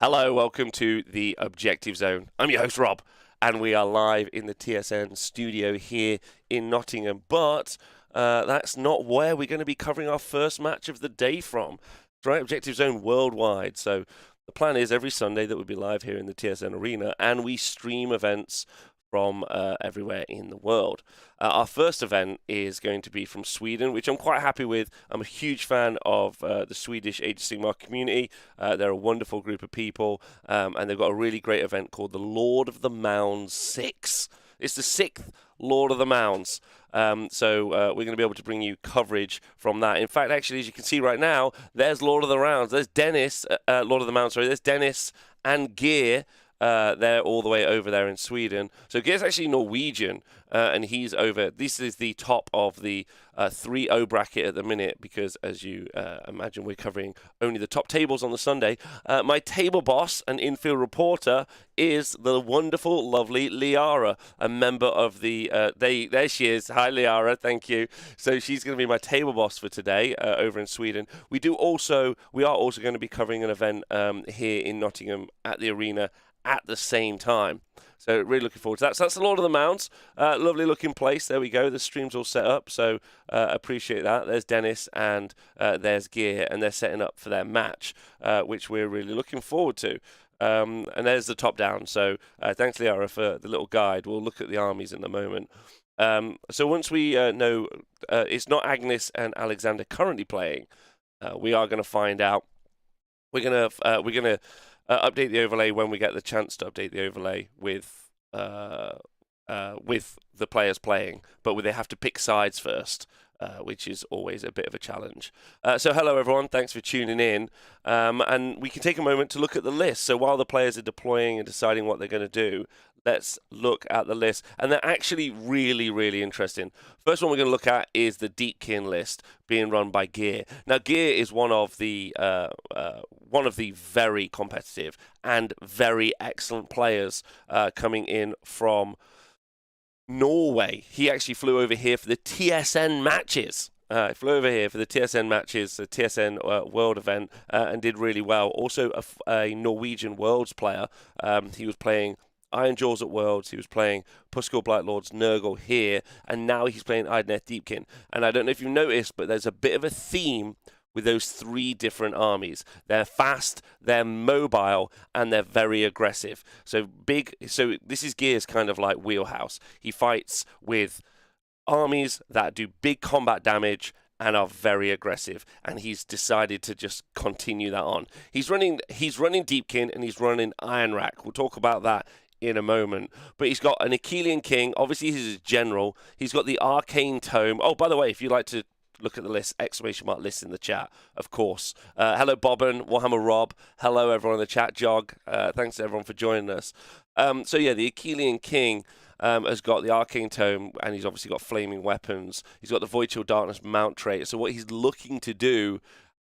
Hello, welcome to the Objective Zone. I'm your host, Rob, and we are live in the TSN studio here in Nottingham. But that's not where we're going to be covering our first match of the day from. That's right, Objective Zone worldwide. So the plan is every Sunday that we'll be live here in the TSN arena, and we stream events from everywhere in the world. Our first event is going to be from Sweden, which I'm quite happy with. I'm a huge fan of the Swedish Age of Sigmar community. They're a wonderful group of people, and they've got a really great event called the Lord of the Mounds 6. It's the 6th Lord of the Mounds. So we're going to be able to bring you coverage from that. In fact, actually, as you can see right now, there's Lord of the Rounds. There's Dennis, Lord of the Mounds, sorry. There's Dennis and Gear. They're all the way over there in Sweden. So Gear's actually Norwegian, and he's over. This is the top of the 3-0 bracket at the minute because, as you imagine, we're covering only the top tables on the Sunday. My table boss and infield reporter is the wonderful, lovely Liara, a member of the. There she is. Hi, Liara. Thank you. So she's going to be my table boss for today over in Sweden. We are also going to be covering an event here in Nottingham at the arena at the same time. So really looking forward to that. So that's the Lord of the Mounds. Lovely looking place. There we go. The stream's all set up. So appreciate that. There's Dennis and there's Gear, and they're setting up for their match, which we're really looking forward to. And there's the top down. So thanks, Liara, for the little guide. We'll look at the armies in a moment. So once we know it's not Agnes and Alexander currently playing, we are going to find out. We're gonna update the overlay when we get the chance to update the overlay with the players playing, but they have to pick sides first, which is always a bit of a challenge. So hello everyone, thanks for tuning in, and we can take a moment to look at the list. So while the players are deploying and deciding what they're going to do, let's look at the list, and they're actually really, really interesting. First one we're going to look at is the Deepkin list being run by Gear. Now, Gear is one of the very competitive and very excellent players coming in from Norway. He actually flew over here for the TSN matches. He flew over here for the TSN matches, the TSN World event, and did really well. Also, a Norwegian Worlds player. He was playing Iron Jaws at Worlds, he was playing Puskor Blightlord's Nurgle here, and now he's playing Idoneth Deepkin. And I don't know if you've noticed, but there's a bit of a theme with those 3 different armies. They're fast, they're mobile, and they're very aggressive. So this is Gear's kind of like wheelhouse. He fights with armies that do big combat damage and are very aggressive, and he's decided to just continue that on. He's running Deepkin and he's running Iron Rack. We'll talk about that in a moment. But he's got an Achillean King. Obviously, he's a general. He's got the Arcane Tome. Oh, by the way, if you'd like to look at the list, ! List in the chat, of course. Hello, Bobbin, Warhammer Rob. Hello, everyone in the chat. Jog. Thanks to everyone for joining us. So, yeah, the Achillean King has got the Arcane Tome, and he's obviously got flaming weapons. He's got the Void Chill Darkness mount trait. So what he's looking to do,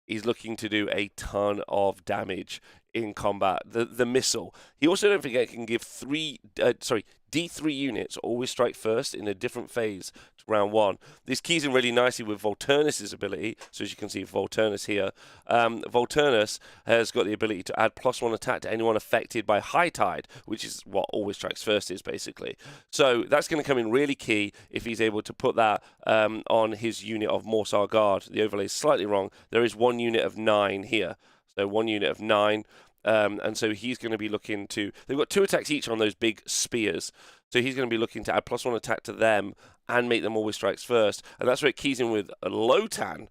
a ton of damage in combat. The missile. He also, don't forget, can give D3 units always strike first in a different phase to round 1. This keys in really nicely with Volturnus' ability. So as you can see, Volturnus here. Volturnus has got the ability to add +1 attack to anyone affected by High Tide, which is what always strikes first is, basically. So that's going to come in really key if he's able to put that on his unit of Morsar Guard. The overlay is slightly wrong. There is 1 unit of 9 here. So 1 unit of 9. And so he's going to be looking to... They've got 2 attacks each on those big spears. So he's going to be looking to add +1 attack to them and make them always strikes first. And that's where it keys in with Lotan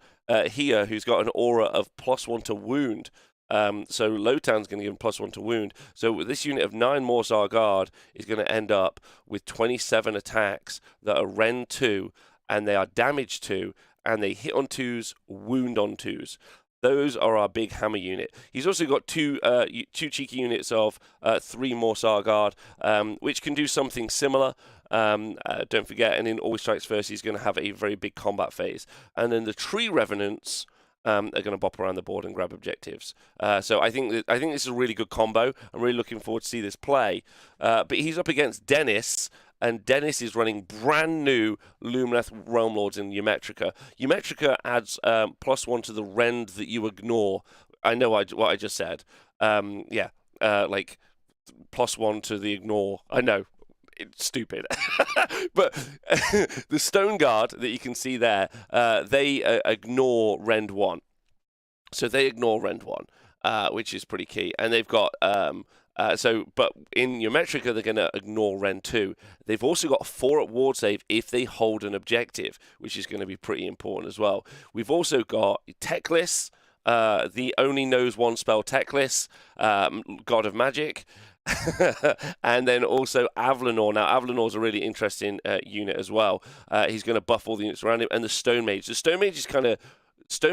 here, who's got an aura of +1 to wound. So Lotan's going to give him +1 to wound. So with this unit of 9 Morsar Guard is going to end up with 27 attacks that are Rend 2, and they are damage 2, and they hit on 2s, wound on 2s. Those are our big hammer unit. He's also got two cheeky units of 3 Morsar Guard, which can do something similar. Don't forget, and in Always Strikes First, he's going to have a very big combat phase. And then the Tree Revenants are going to bop around the board and grab objectives. So I think this is a really good combo. I'm really looking forward to see this play. But he's up against Dennis. And Dennis is running brand new Lumineth Realm Lords in Eumetrica. Eumetrica adds +1 to the rend that you ignore. I know what I just said. Yeah, like +1 to the ignore. I know, it's stupid. But the Stone Guard that you can see there, they ignore Rend 1. So they ignore Rend 1, which is pretty key. And they've got, but in your Metrica, they're going to ignore Rend 2. They've also got a 4-up ward save if they hold an objective, which is going to be pretty important as well. We've also got Techless, the only knows one spell Techless, God of Magic. And then also Avlanor. Now, Avlanor's a really interesting unit as well. He's going to buff all the units around him. And the Stone Mage. The Stone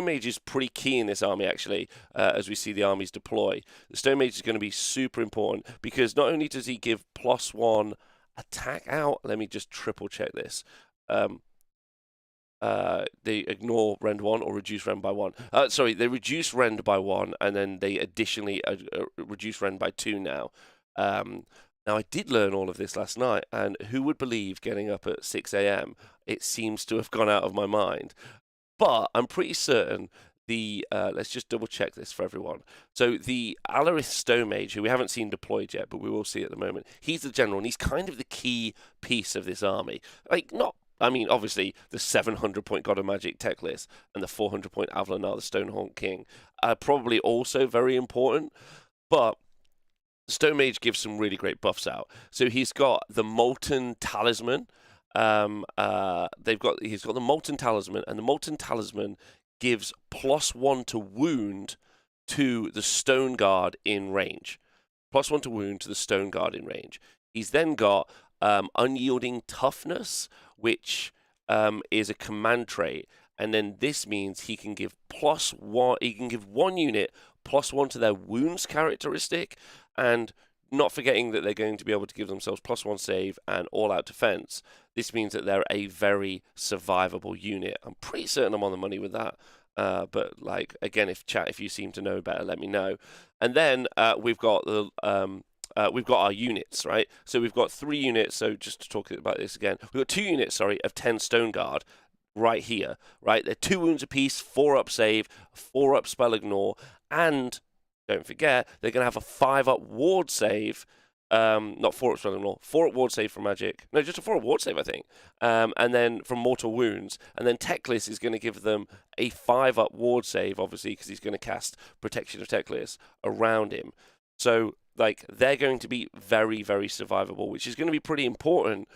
Mage is pretty key in this army, actually, as we see the armies deploy. The Stone Mage is going to be super important because not only does he give +1 attack out, let me just triple check this. They ignore Rend 1 or reduce Rend by 1. Sorry, they reduce Rend by 1 and then they additionally reduce Rend by 2 now. Now, I did learn all of this last night, and who would believe getting up at 6 a.m.? It seems to have gone out of my mind. But I'm pretty certain let's just double check this for everyone. So the Alarith Stone Mage, who we haven't seen deployed yet, but we will see at the moment, he's the general, and he's kind of the key piece of this army. Obviously, the 700-point God of Magic Techless and the 400-point Avlanar, the Stonehaunt King, are probably also very important, but Stone Mage gives some really great buffs out. So he's got the Molten Talisman. He's got the Molten Talisman, and the Molten Talisman gives +1 to wound to the Stone Guard in range. +1 to wound to the Stone Guard in range. He's then got Unyielding Toughness, which is a command trait, and then this means he can give +1. He can give one unit +1 to their wounds characteristic, and not forgetting that they're going to be able to give themselves +1 save and all-out defense. This means that they're a very survivable unit. I'm pretty certain I'm on the money with that. But again, if you seem to know better, let me know. And then we've got our units, right? So we've got 3 units. So just to talk about this again, we've got 2 units, of 10 Stone Guard right here, right? They're 2 wounds apiece, 4-up save, 4-up spell ignore, and don't forget, they're going to have a 5-up ward save. Not 4-up spell ignore, 4-up ward save from magic. No, just a 4-up ward save, I think. And then from mortal wounds. And then Techless is going to give them a 5-up ward save, obviously, because he's going to cast Protection of Techless around him. So they're going to be very, very survivable, which is going to be pretty important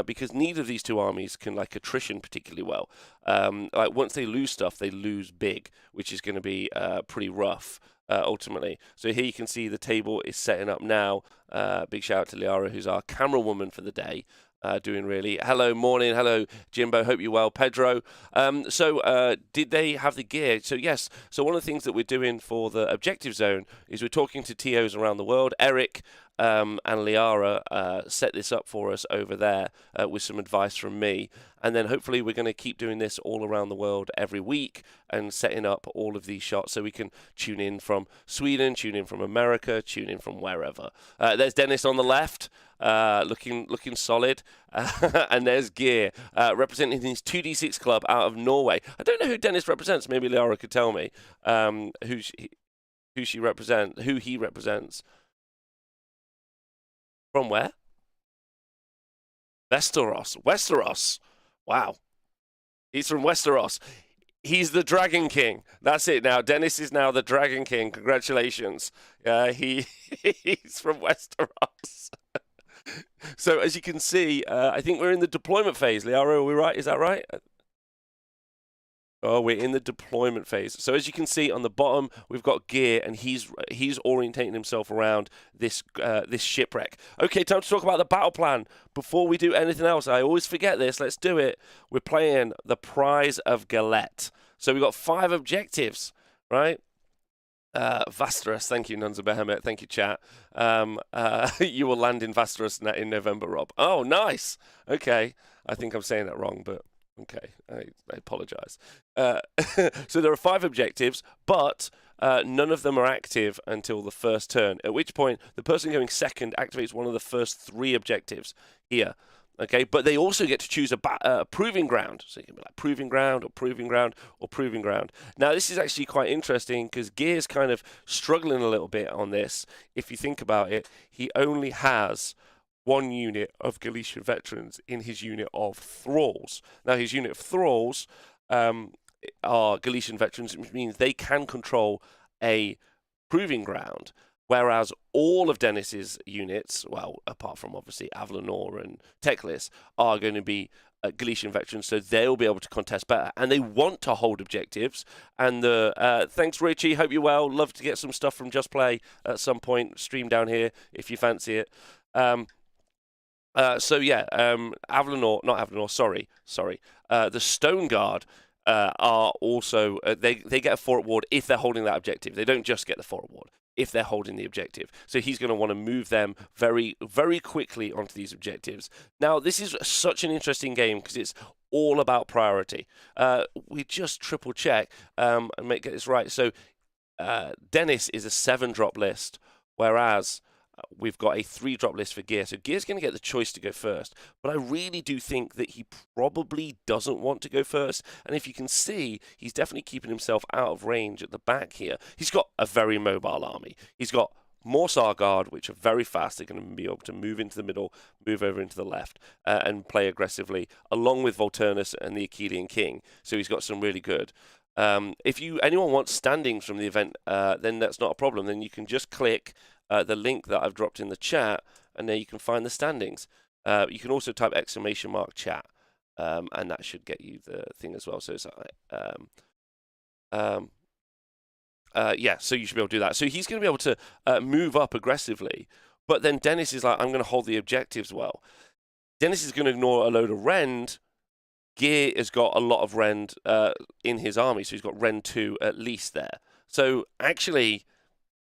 because neither of these 2 armies can attrition particularly well. Once they lose stuff, they lose big, which is going to be pretty rough ultimately. So here you can see the table is setting up now. Big shout out to Liara, who's our camera woman for the day. Doing really. Hello, morning. Hello, Jimbo. Hope you're well. Pedro. Did they have the gear? So, yes. So, one of the things that we're doing for the objective zone is we're talking to TOs around the world. Eric and Liara set this up for us over there with some advice from me. And then hopefully we're going to keep doing this all around the world every week and setting up all of these shots so we can tune in from Sweden, tune in from America, tune in from wherever. There's Dennis on the left. Looking solid. And there's Gear, representing his 2D6 club out of Norway. I don't know who Dennis represents. Maybe Liara could tell me who he represents. From where? Westeros. Wow. He's from Westeros. He's the Dragon King. That's it now. Dennis is now the Dragon King. Congratulations. He's from Westeros. So as you can see, I think we're in the deployment phase. Liara, are we right? Is that right? Oh, we're in the deployment phase. So as you can see on the bottom, we've got Gear, and he's orientating himself around this shipwreck. Okay, time to talk about the battle plan. Before we do anything else, I always forget this. Let's do it. We're playing the Prize of Galette. So we've got 5 objectives, right? Vasteros, thank you, Nunza Behemoth, thank you, chat. You will land in Vasteros in November, Rob. Oh, nice. Okay, I think I'm saying that wrong, but okay, I apologize. So there are 5 objectives, but none of them are active until the first turn, at which point the person going second activates one of the first 3 objectives here. Okay, but they also get to choose a proving ground. So it can be like proving ground or proving ground or proving ground. Now, this is actually quite interesting because Gear's kind of struggling a little bit on this. If you think about it, he only has one unit of Galician veterans in his unit of thralls. Now, his unit of thralls are Galician veterans, which means they can control a proving ground. Whereas all of Dennis's units, well, apart from obviously Avlanor and Teclis, are going to be Galician veterans, so they'll be able to contest better. And they want to hold objectives. And thanks, Richie. Hope you're well. Love to get some stuff from Just Play at some point. Stream down here if you fancy it. Avlanor, not Avlanor, sorry. The Stone Guard are also, they get a 4 reward if they're holding that objective. They don't just get the 4 reward if they're holding the objective. So he's going to want to move them very, very quickly onto these objectives. Now, this is such an interesting game because it's all about priority. We just triple check and get this right. So Dennis is a 7-drop list, whereas we've got a 3-drop list for Gear. So Gear's going to get the choice to go first. But I really do think that he probably doesn't want to go first. And if you can see, he's definitely keeping himself out of range at the back here. He's got a very mobile army. He's got Morsar Guard, which are very fast. They're going to be able to move into the middle, move over into the left, and play aggressively, along with Volturnus and the Achillean King. So he's got some really good. If anyone wants standings from the event, then that's not a problem. Then you can just click the link that I've dropped in the chat, and there you can find the standings. You can also type !chat, and that should get you the thing as well. So it's so you should be able to do that. So he's going to be able to move up aggressively, but then Dennis is like, I'm going to hold the objectives well. Dennis is going to ignore a load of Rend. Gear has got a lot of Rend in his army, so he's got Rend 2 at least there. So actually,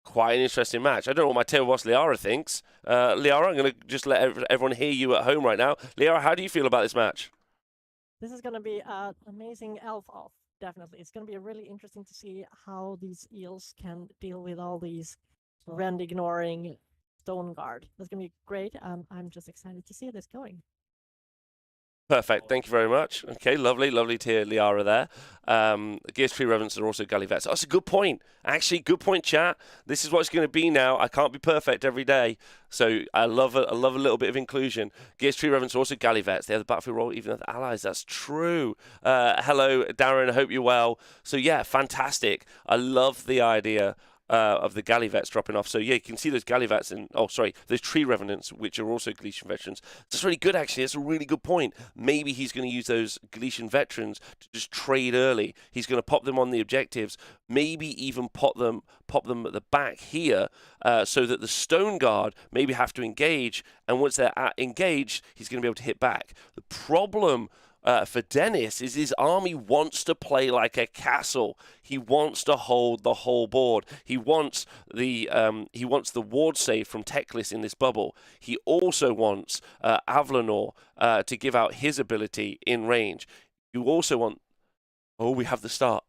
quite an interesting match. I don't know what my table boss Liara thinks. Liara, I'm going to just let everyone hear you at home right now. Liara, how do you feel about this match? This is going to be an amazing elf-off, definitely. It's going to be really interesting to see how these eels can deal with all these Rend-ignoring Stone Guard. That's going to be great. I'm just excited to see this going. Perfect. Thank you very much. Okay, lovely to hear Liara there. Gears 3 Revenants are also Gallivets. That's a good point. Actually, good point, chat. This is what it's going to be now. I can't be perfect every day. So I love a little bit of inclusion. Gears 3 Revenants are also Gallivets. They have the battlefield role even with allies. That's true. Hello, Darren. I hope you're well. So yeah, fantastic. I love the idea of the Gallivets dropping off. So yeah, you can see those Gallivets and those Tree Revenants, which are also Galician veterans. That's really good, actually. That's a really good point. Maybe he's going to use those Galician veterans to just trade early. He's going to pop them on the objectives, maybe even pop them at the back here, so that the Stone Guard maybe have to engage, and once they're engaged, he's going to be able to hit back. The problem for Dennis is his army wants to play like a castle. He wants to hold the whole board. He wants the ward save from Teclis in this bubble. He also wants Avlanor to give out his ability in range. You also want... Oh, we have the start.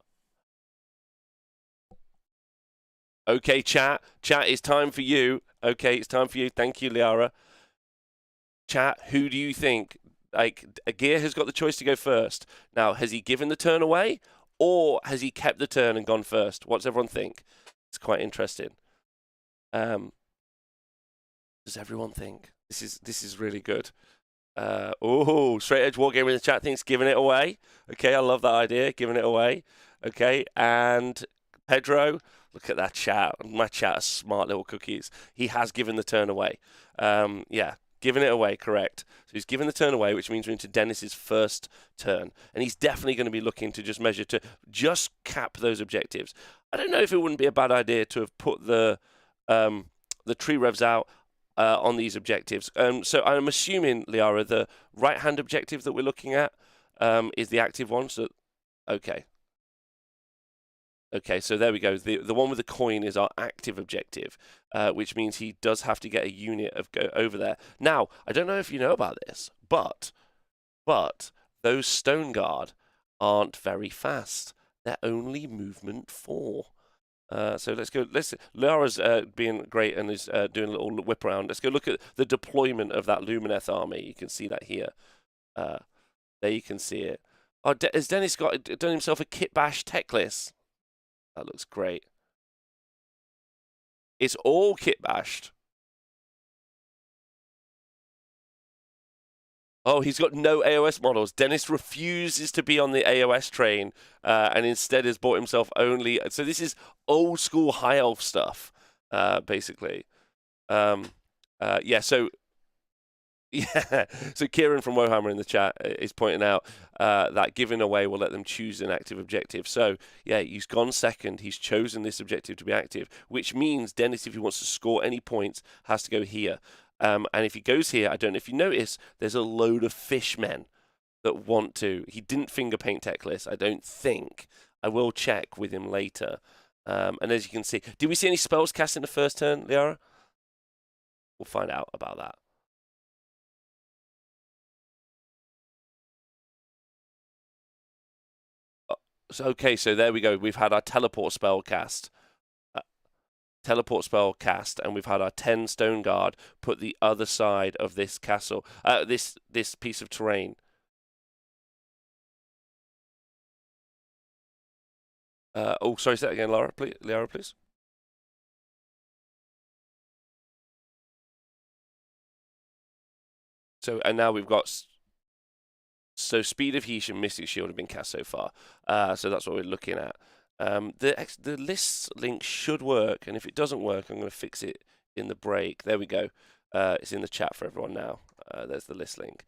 Okay, chat. Chat, it's time for you. Okay, it's time for you. Thank you, Liara. Chat, who do you think... Like, Gear has got the choice to go first. Now, has he given the turn away, or has he kept the turn and gone first? What's everyone think? It's quite interesting. Does everyone think? This is really good. Straight Edge Wargamer in the chat thinks giving it away. Okay, I love that idea, giving it away. Okay, and Pedro, look at that chat. My chat are smart little cookies. He has given the turn away. Yeah. Giving it away, correct. So he's given the turn away, which means we're into Dennis's first turn. And he's definitely going to be looking to just measure to just cap those objectives. I don't know if it wouldn't be a bad idea to have put the tree revs out on these objectives. So I'm assuming, Liara, the right-hand objective that we're looking at is the active one. So, okay. Okay, so there we go. The one with the coin is our active objective, which means he does have to get a unit of go over there. Now, I don't know if you know about this, but those Stone Guard aren't very fast. They're only movement 4. So let's go. Lara's being great and is doing a little whip around. Let's go look at the deployment of that Lumineth army. You can see that here. There you can see it. Oh, has Dennis done himself a kit bash tech list? That looks great. It's all kit bashed. Oh, he's got no AOS models. Dennis refuses to be on the AOS train and instead has bought himself only. So this is old school high elf stuff, basically. Yeah, so yeah, so Kieran from Wohammer in the chat is pointing out that giving away will let them choose an active objective. So yeah, he's gone second. He's chosen this objective to be active, which means Dennis, if he wants to score any points, has to go here. And if he goes here, I don't know if you notice, there's a load of fishmen that want to. He didn't finger paint tech list, I don't think. I will check with him later. And as you can see, did we see any spells cast in the first turn, Liara? We'll find out about that. Okay, so there we go. We've had our teleport spell cast. And we've had our 10 stone guard put the other side of this castle, this piece of terrain. Oh, sorry, say that again, Liara, please. So, and now we've got. So, Speed of Heesh and Mystic Shield have been cast so far. So that's what we're looking at. The list link should work, and if it doesn't work, I'm going to fix it in the break. There we go. It's in the chat for everyone now. There's the list link.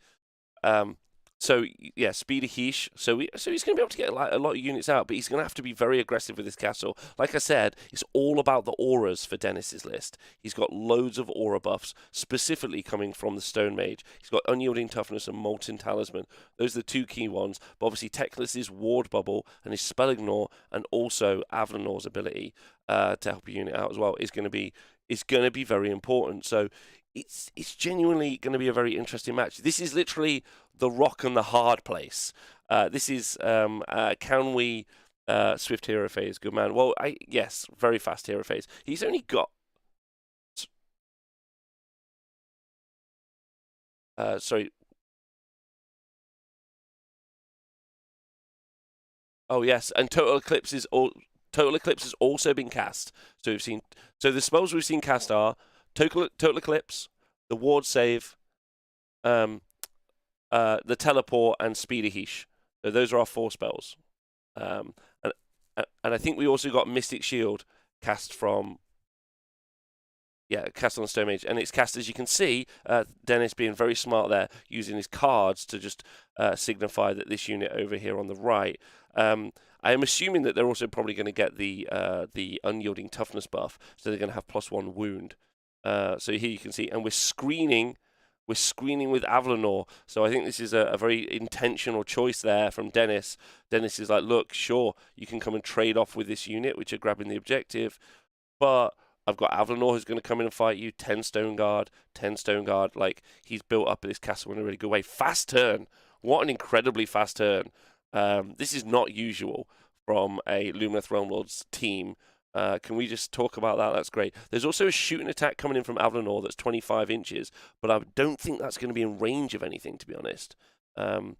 So yeah, Speed of Heesh. So he's going to be able to get a lot of units out, but he's going to have to be very aggressive with this castle. Like I said, it's all about the auras for Dennis's list. He's got loads of aura buffs, specifically coming from the Stone Mage. He's got Unyielding Toughness and Molten Talisman. Those are the two key ones. But obviously, Teclis's Ward Bubble and his Spell Ignore, and also Avlanor's ability to help a unit out as well is going to be very important. So it's genuinely going to be a very interesting match. This is literally the rock and the hard place. This is can we swift hero phase? Good man. Well, yes, very fast hero phase. He's only got. Sorry. Oh yes, and Total Eclipse has also been cast. So we've seen. So the spells we've seen cast are Total Eclipse, the Ward Save, the Teleport, and Speed of Heesh. So those are our 4 spells. And I think we also got Mystic Shield cast from. Yeah, cast on the Stone Mage, and it's cast, as you can see, Dennis being very smart there, using his cards to just signify that this unit over here on the right. I am assuming that they're also probably going to get the Unyielding Toughness buff, so they're going to have +1 wound. So here you can see, and we're screening with Avlanor. So I think this is a very intentional choice there from Dennis. Dennis is like, look, sure, you can come and trade off with this unit, which are grabbing the objective, but I've got Avlanor who's going to come in and fight you. 10 stone guard. Like, he's built up this castle in a really good way. Fast turn. What an incredibly fast turn. This is not usual from a Lumineth Realm Lords team. Can we just talk about that? That's great. There's also a shooting attack coming in from Avlanor that's 25 inches, but I don't think that's going to be in range of anything, to be honest. So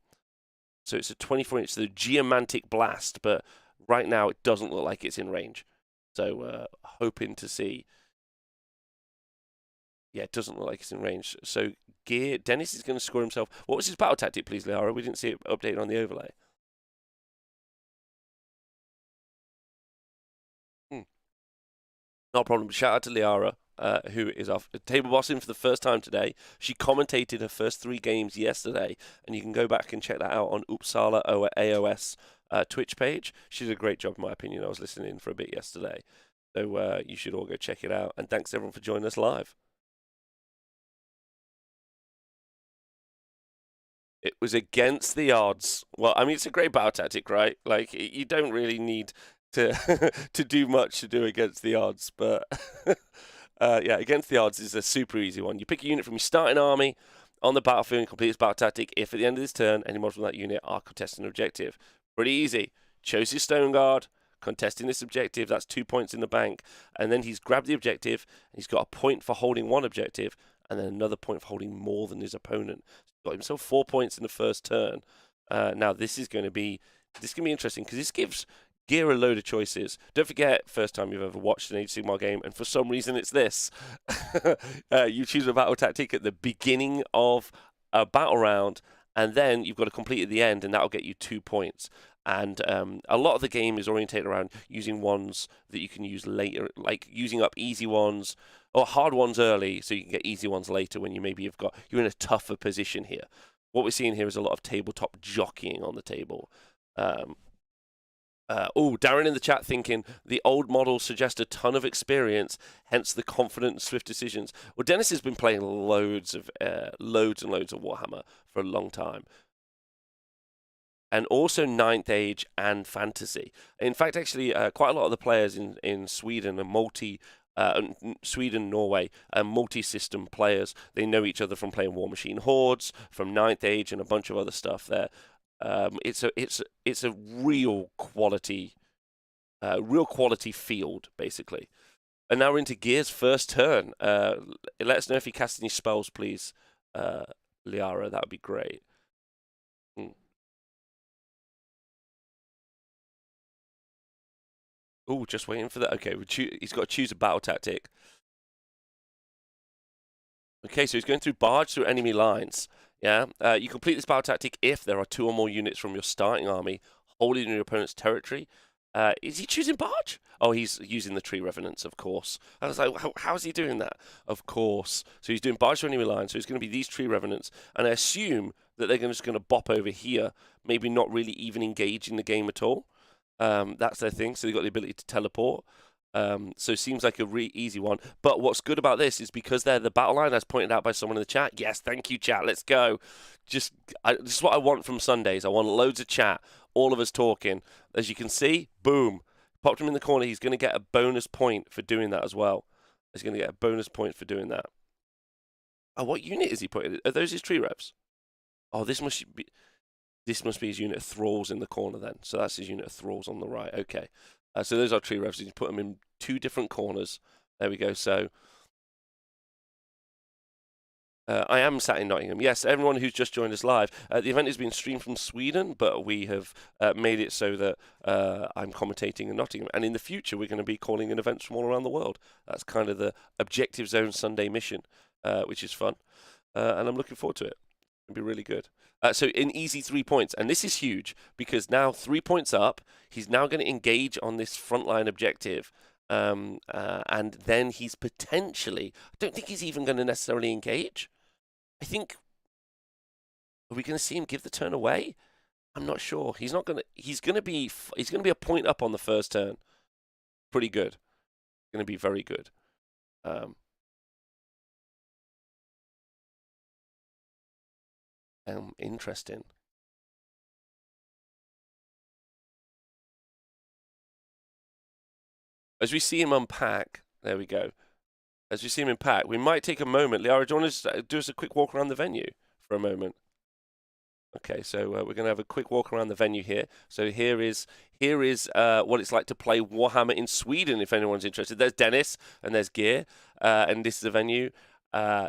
it's a 24-inch, the Geomantic Blast, but right now it doesn't look like it's in range. So hoping to see. Yeah, it doesn't look like it's in range. So Dennis is going to score himself. What was his battle tactic, please, Liara? We didn't see it updated on the overlay. No problem. Shout out to Liara, who is our table bossing for the first time today. She commentated her first 3 games yesterday, and you can go back and check that out on Uppsala AOS Twitch page. She did a great job, in my opinion. I was listening in for a bit yesterday. So you should all go check it out. And thanks, everyone, for joining us live. It was against the odds. Well, I mean, it's a great battle tactic, right? Like, you don't really need to to do much to do against the odds. But yeah, against the odds is a super easy one. You pick a unit from your starting army on the battlefield and complete its battle tactic if at the end of this turn, any models from that unit are contesting an objective. Pretty easy. Chose his Stone Guard, contesting this objective. That's 2 points in the bank. And then he's grabbed the objective. And he's got a point for holding one objective, and then another point for holding more than his opponent. He's got himself 4 points in the first turn. Now this is going to be interesting because this gives Gear a load of choices. Don't forget, first time you've ever watched an Age of Sigmar game, and for some reason it's this. You choose a battle tactic at the beginning of a battle round, and then you've got to complete at the end, and that'll get you 2 points. And a lot of the game is orientated around using ones that you can use later, like using up easy ones or hard ones early, so you can get easy ones later when you're in a tougher position here. What we're seeing here is a lot of tabletop jockeying on the table. Darren in the chat thinking the old models suggest a ton of experience, hence the confident and swift decisions. Well, Dennis has been playing loads and loads of Warhammer for a long time. And also 9th Age and Fantasy. In fact, actually, quite a lot of the players in Sweden are Sweden, Norway, multi-system players. They know each other from playing War Machine Hordes, from 9th Age, and a bunch of other stuff there. It's a real quality field, basically. And now we're into Gear's first turn. Let us know if he casts any spells, please, Liara. That would be great. Oh, just waiting for that. Okay, he's got to choose a battle tactic. Okay, so he's going through barge through enemy lines. Yeah, you complete this battle tactic if there are 2 or more units from your starting army holding your opponent's territory. Is he choosing barge? Oh, he's using the tree revenants, of course. I was like, how is he doing that? Of course. So he's doing barge through enemy lines. So it's going to be these tree revenants, and I assume that they're just going to bop over here, maybe not really even engage in the game at all. That's their thing. So they've got the ability to teleport. So it seems like a really easy one. But what's good about this is because they're the battle line, as pointed out by someone in the chat. Yes, thank you, chat. Let's go. This is what I want from Sundays. I want loads of chat, all of us talking. As you can see, boom. Popped him in the corner. He's going to get a bonus point for doing that as well. He's going to get a bonus point for doing that. Oh, what unit is he putting? Are those his tree reps? Oh, this must be his unit of thralls in the corner then. So that's his unit of thralls on the right. Okay. So those are tree revs. You put them in 2 different corners. There we go. So I am sat in Nottingham. Yes, everyone who's just joined us live. The event has been streamed from Sweden, but we have made it so that I'm commentating in Nottingham. And in the future, we're going to be calling in events from all around the world. That's kind of the Objective Zone Sunday mission, which is fun. And I'm looking forward to it. It'll be really good. So an easy 3 points. And this is huge because now 3 points up. He's now going to engage on this frontline objective. And then he's potentially... I don't think he's even going to necessarily engage. I think... Are we going to see him give the turn away? I'm not sure. He's not going to... He's going to be a point up on the first turn. Pretty good. Going to be very good. Interesting. As we see him unpack, there we go. As we see him unpack, we might take a moment. Liara, do you want to do us a quick walk around the venue for a moment? Okay, so we're going to have a quick walk around the venue here. So here is what it's like to play Warhammer in Sweden, if anyone's interested. There's Dennis, and there's Gear, and this is the venue.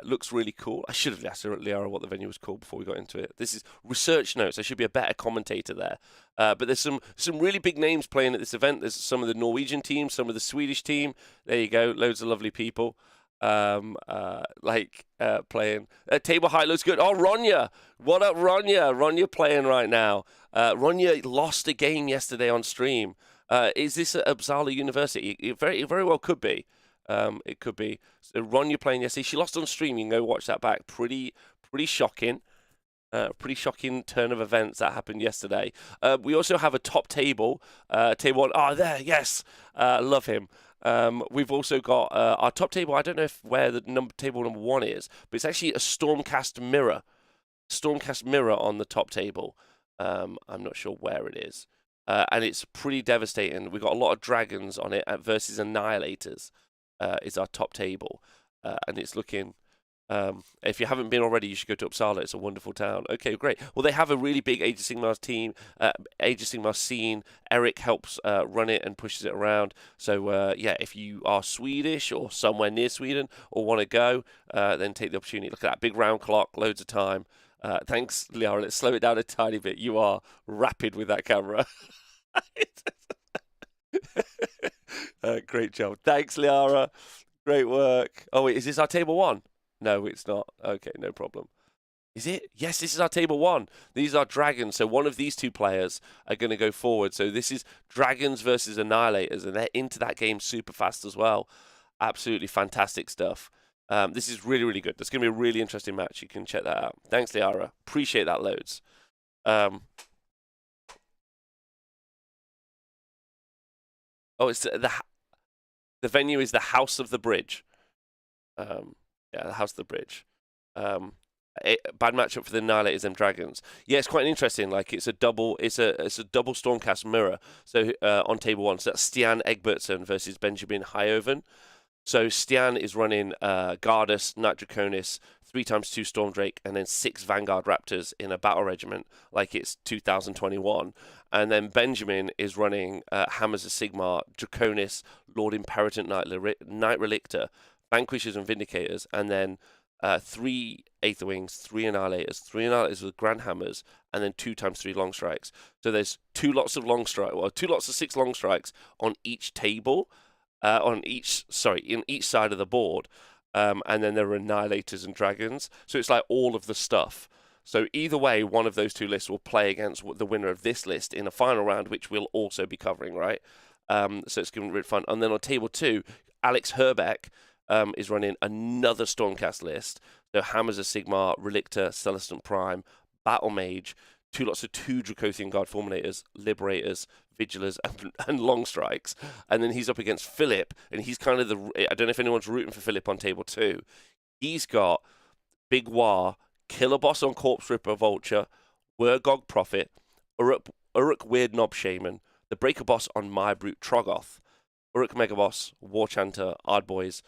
Looks really cool. I should have asked Liara what the venue was called before we got into it. This is research notes. I should be a better commentator there. But there's some really big names playing at this event. There's some of the Norwegian team, some of the Swedish team. There you go. Loads of lovely people. Playing. Table height looks good. Oh, Ronya. What up, Ronya? Ronya playing right now. Ronya lost a game yesterday on stream. Is this at Uppsala University? It very well could be. It could be. So Ronya playing yesterday. She lost on stream. You can go watch that back. Pretty shocking. Pretty shocking turn of events that happened yesterday. We also have a top table. Table 1. Oh, there. Yes. Love him. We've also got our top table. I don't know where the table number 1 is, but it's actually a Stormcast mirror. Stormcast mirror on the top table. I'm not sure where it is. And it's pretty devastating. We've got a lot of dragons on it versus annihilators. Is our top table, and it's looking If you haven't been already, you should go to Uppsala. It's a wonderful town. Okay, great. Well, they have a really big Age of Sigmar's team, Age of Sigmar scene. Eric helps run it and pushes it around. So, yeah, if you are Swedish or somewhere near Sweden or want to go, then take the opportunity. Look at that big round clock, loads of time. Thanks, Liara. Let's slow it down a tiny bit. You are rapid with that camera. Great job. Thanks, Liara. Great work. Oh, wait, is this our table one? No, it's not. Okay, no problem. Is it? Yes, this is our table one. These are dragons. So one of these two players are going to go forward. So this is dragons versus annihilators, and they're into that game super fast as well. Absolutely fantastic stuff. This is really, really good. That's going to be a really interesting match. You can check that out. Thanks, Liara. Appreciate that loads. Oh, it's the venue is the House of the Bridge. Yeah, the House of the Bridge. Bad matchup for the Annihilators and Dragons. Yeah, it's quite interesting. Like it's a double Stormcast mirror. So on table one, so that's Stian Egbertson versus Benjamin Hyoven. So Stian is running Gardas, Knight Draconis, 3x2 Stormdrake, and then 6 Vanguard Raptors in a battle regiment, like it's 2021. And then Benjamin is running Hammers of Sigmar, Draconis, Lord Imperator Knight Relictor, Vanquishers and Vindicators, and then 3 Aether Wings, 3 Annihilators with Grand Hammers, and then 2x3 Long Strikes. So there's 2 lots of 6 Long Strikes on each table. In each side of the board, and then there are Annihilators and Dragons. So it's like all of the stuff. So either way, one of those two lists will play against the winner of this list in a final round, which we'll also be covering, right? So it's going to be really fun. And then on table 2, Alex Herbeck is running another Stormcast list. So Hammers of Sigmar, Relictor, Celestant Prime, Battle Mage, 2 lots of 2 Dracothian Guard Fulminators, Liberators, Vigilers, and Long Strikes. And then he's up against Philip, and he's kind of I don't know if anyone's rooting for Philip on table 2. He's got Big War, Killer Boss on Corpse Ripper Vulture, Wergog Prophet, Uruk Weird Knob Shaman, the Breaker Boss on My Brute Troggoth, Uruk Mega Boss, War Chanter, Ardboys,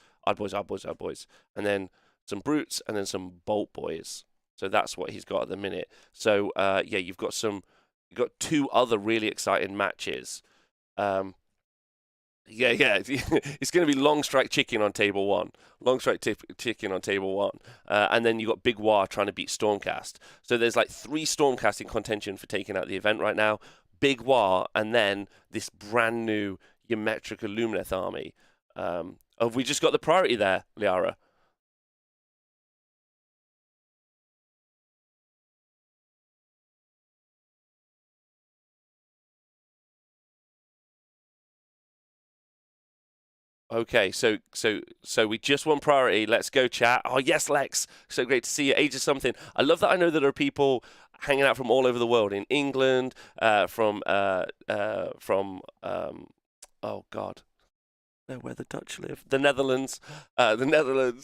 and then some Brutes, and then some Bolt Boys. So that's what he's got at the minute. So yeah, you've got 2 other really exciting matches. Yeah, it's going to be Long Strike Chicken on table 1. Long Strike Chicken on table 1. And then you've got Big War trying to beat Stormcast. So there's like 3 Stormcast in contention for taking out the event right now. Big War, and then this brand new Ymetrica Lumineth army. Have we just got the priority there, Liara? Okay, so we just won priority. Let's go, chat. Oh yes, Lex. So great to see you. Age of something. I love that. I know that there are people hanging out from all over the world, in England, from oh God, know where the Dutch live. The Netherlands,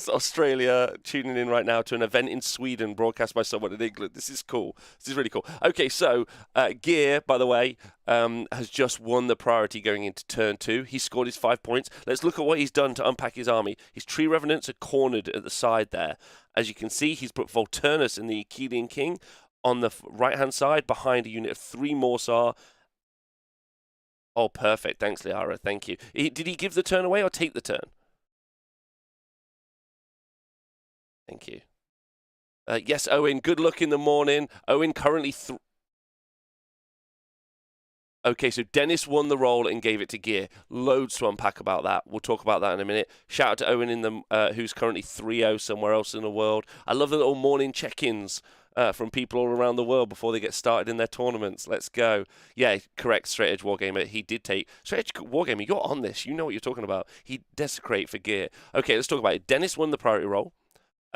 Australia, tuning in right now to an event in Sweden broadcast by someone in England. This is cool. This is really cool. Okay, so Gear, by the way, has just won the priority going into turn 2. He scored his 5 points. Let's look at what he's done to unpack his army. His Tree Revenants are cornered at the side there. As you can see, he's put Volturnus and the Achillean King on the right-hand side behind a unit of 3 Morsar. Oh, perfect. Thanks, Liara. Thank you. Did he give the turn away or take the turn? Thank you. Yes, Owen, good luck in the morning. Owen currently... Okay, so Dennis won the roll and gave it to Gear. Loads to unpack about that. We'll talk about that in a minute. Shout out to Owen in the who's currently 3-0 somewhere else in the world. I love the little morning check-ins from people all around the world before they get started in their tournaments. Let's go. Yeah, correct, Straight Edge Wargamer. He did take... Straight Edge Wargamer, you're on this. You know what you're talking about. He desecrate for Gear. Okay, let's talk about it. Dennis won the priority roll,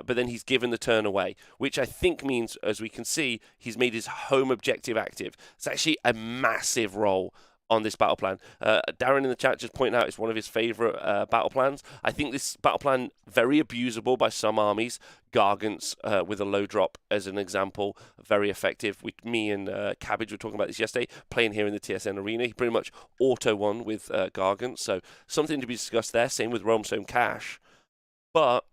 but then he's given the turn away, which I think means, as we can see, he's made his home objective active. It's actually a massive role on this battle plan. Darren in the chat just pointed out it's one of his favourite battle plans. I think this battle plan, very abusable by some armies. Gargants with a low drop as an example, very effective. Me and Cabbage were talking about this yesterday, playing here in the TSN arena. He pretty much auto-won with Gargants, so something to be discussed there. Same with Realmstone Cash. But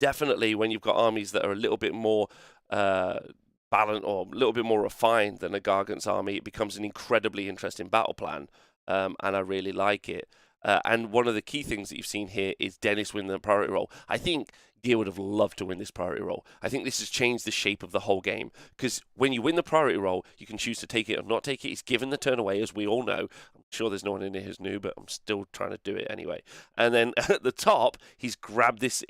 definitely when you've got armies that are a little bit more balanced or a little bit more refined than a Gargant's army, it becomes an incredibly interesting battle plan, and I really like it. And one of the key things that you've seen here is Dennis win the priority role. I think Gear would have loved to win this priority role. I think this has changed the shape of the whole game, because when you win the priority role, you can choose to take it or not take it. He's given the turn away, as we all know. I'm sure there's no one in here who's new, but I'm still trying to do it anyway. And then at the top, he's grabbed this.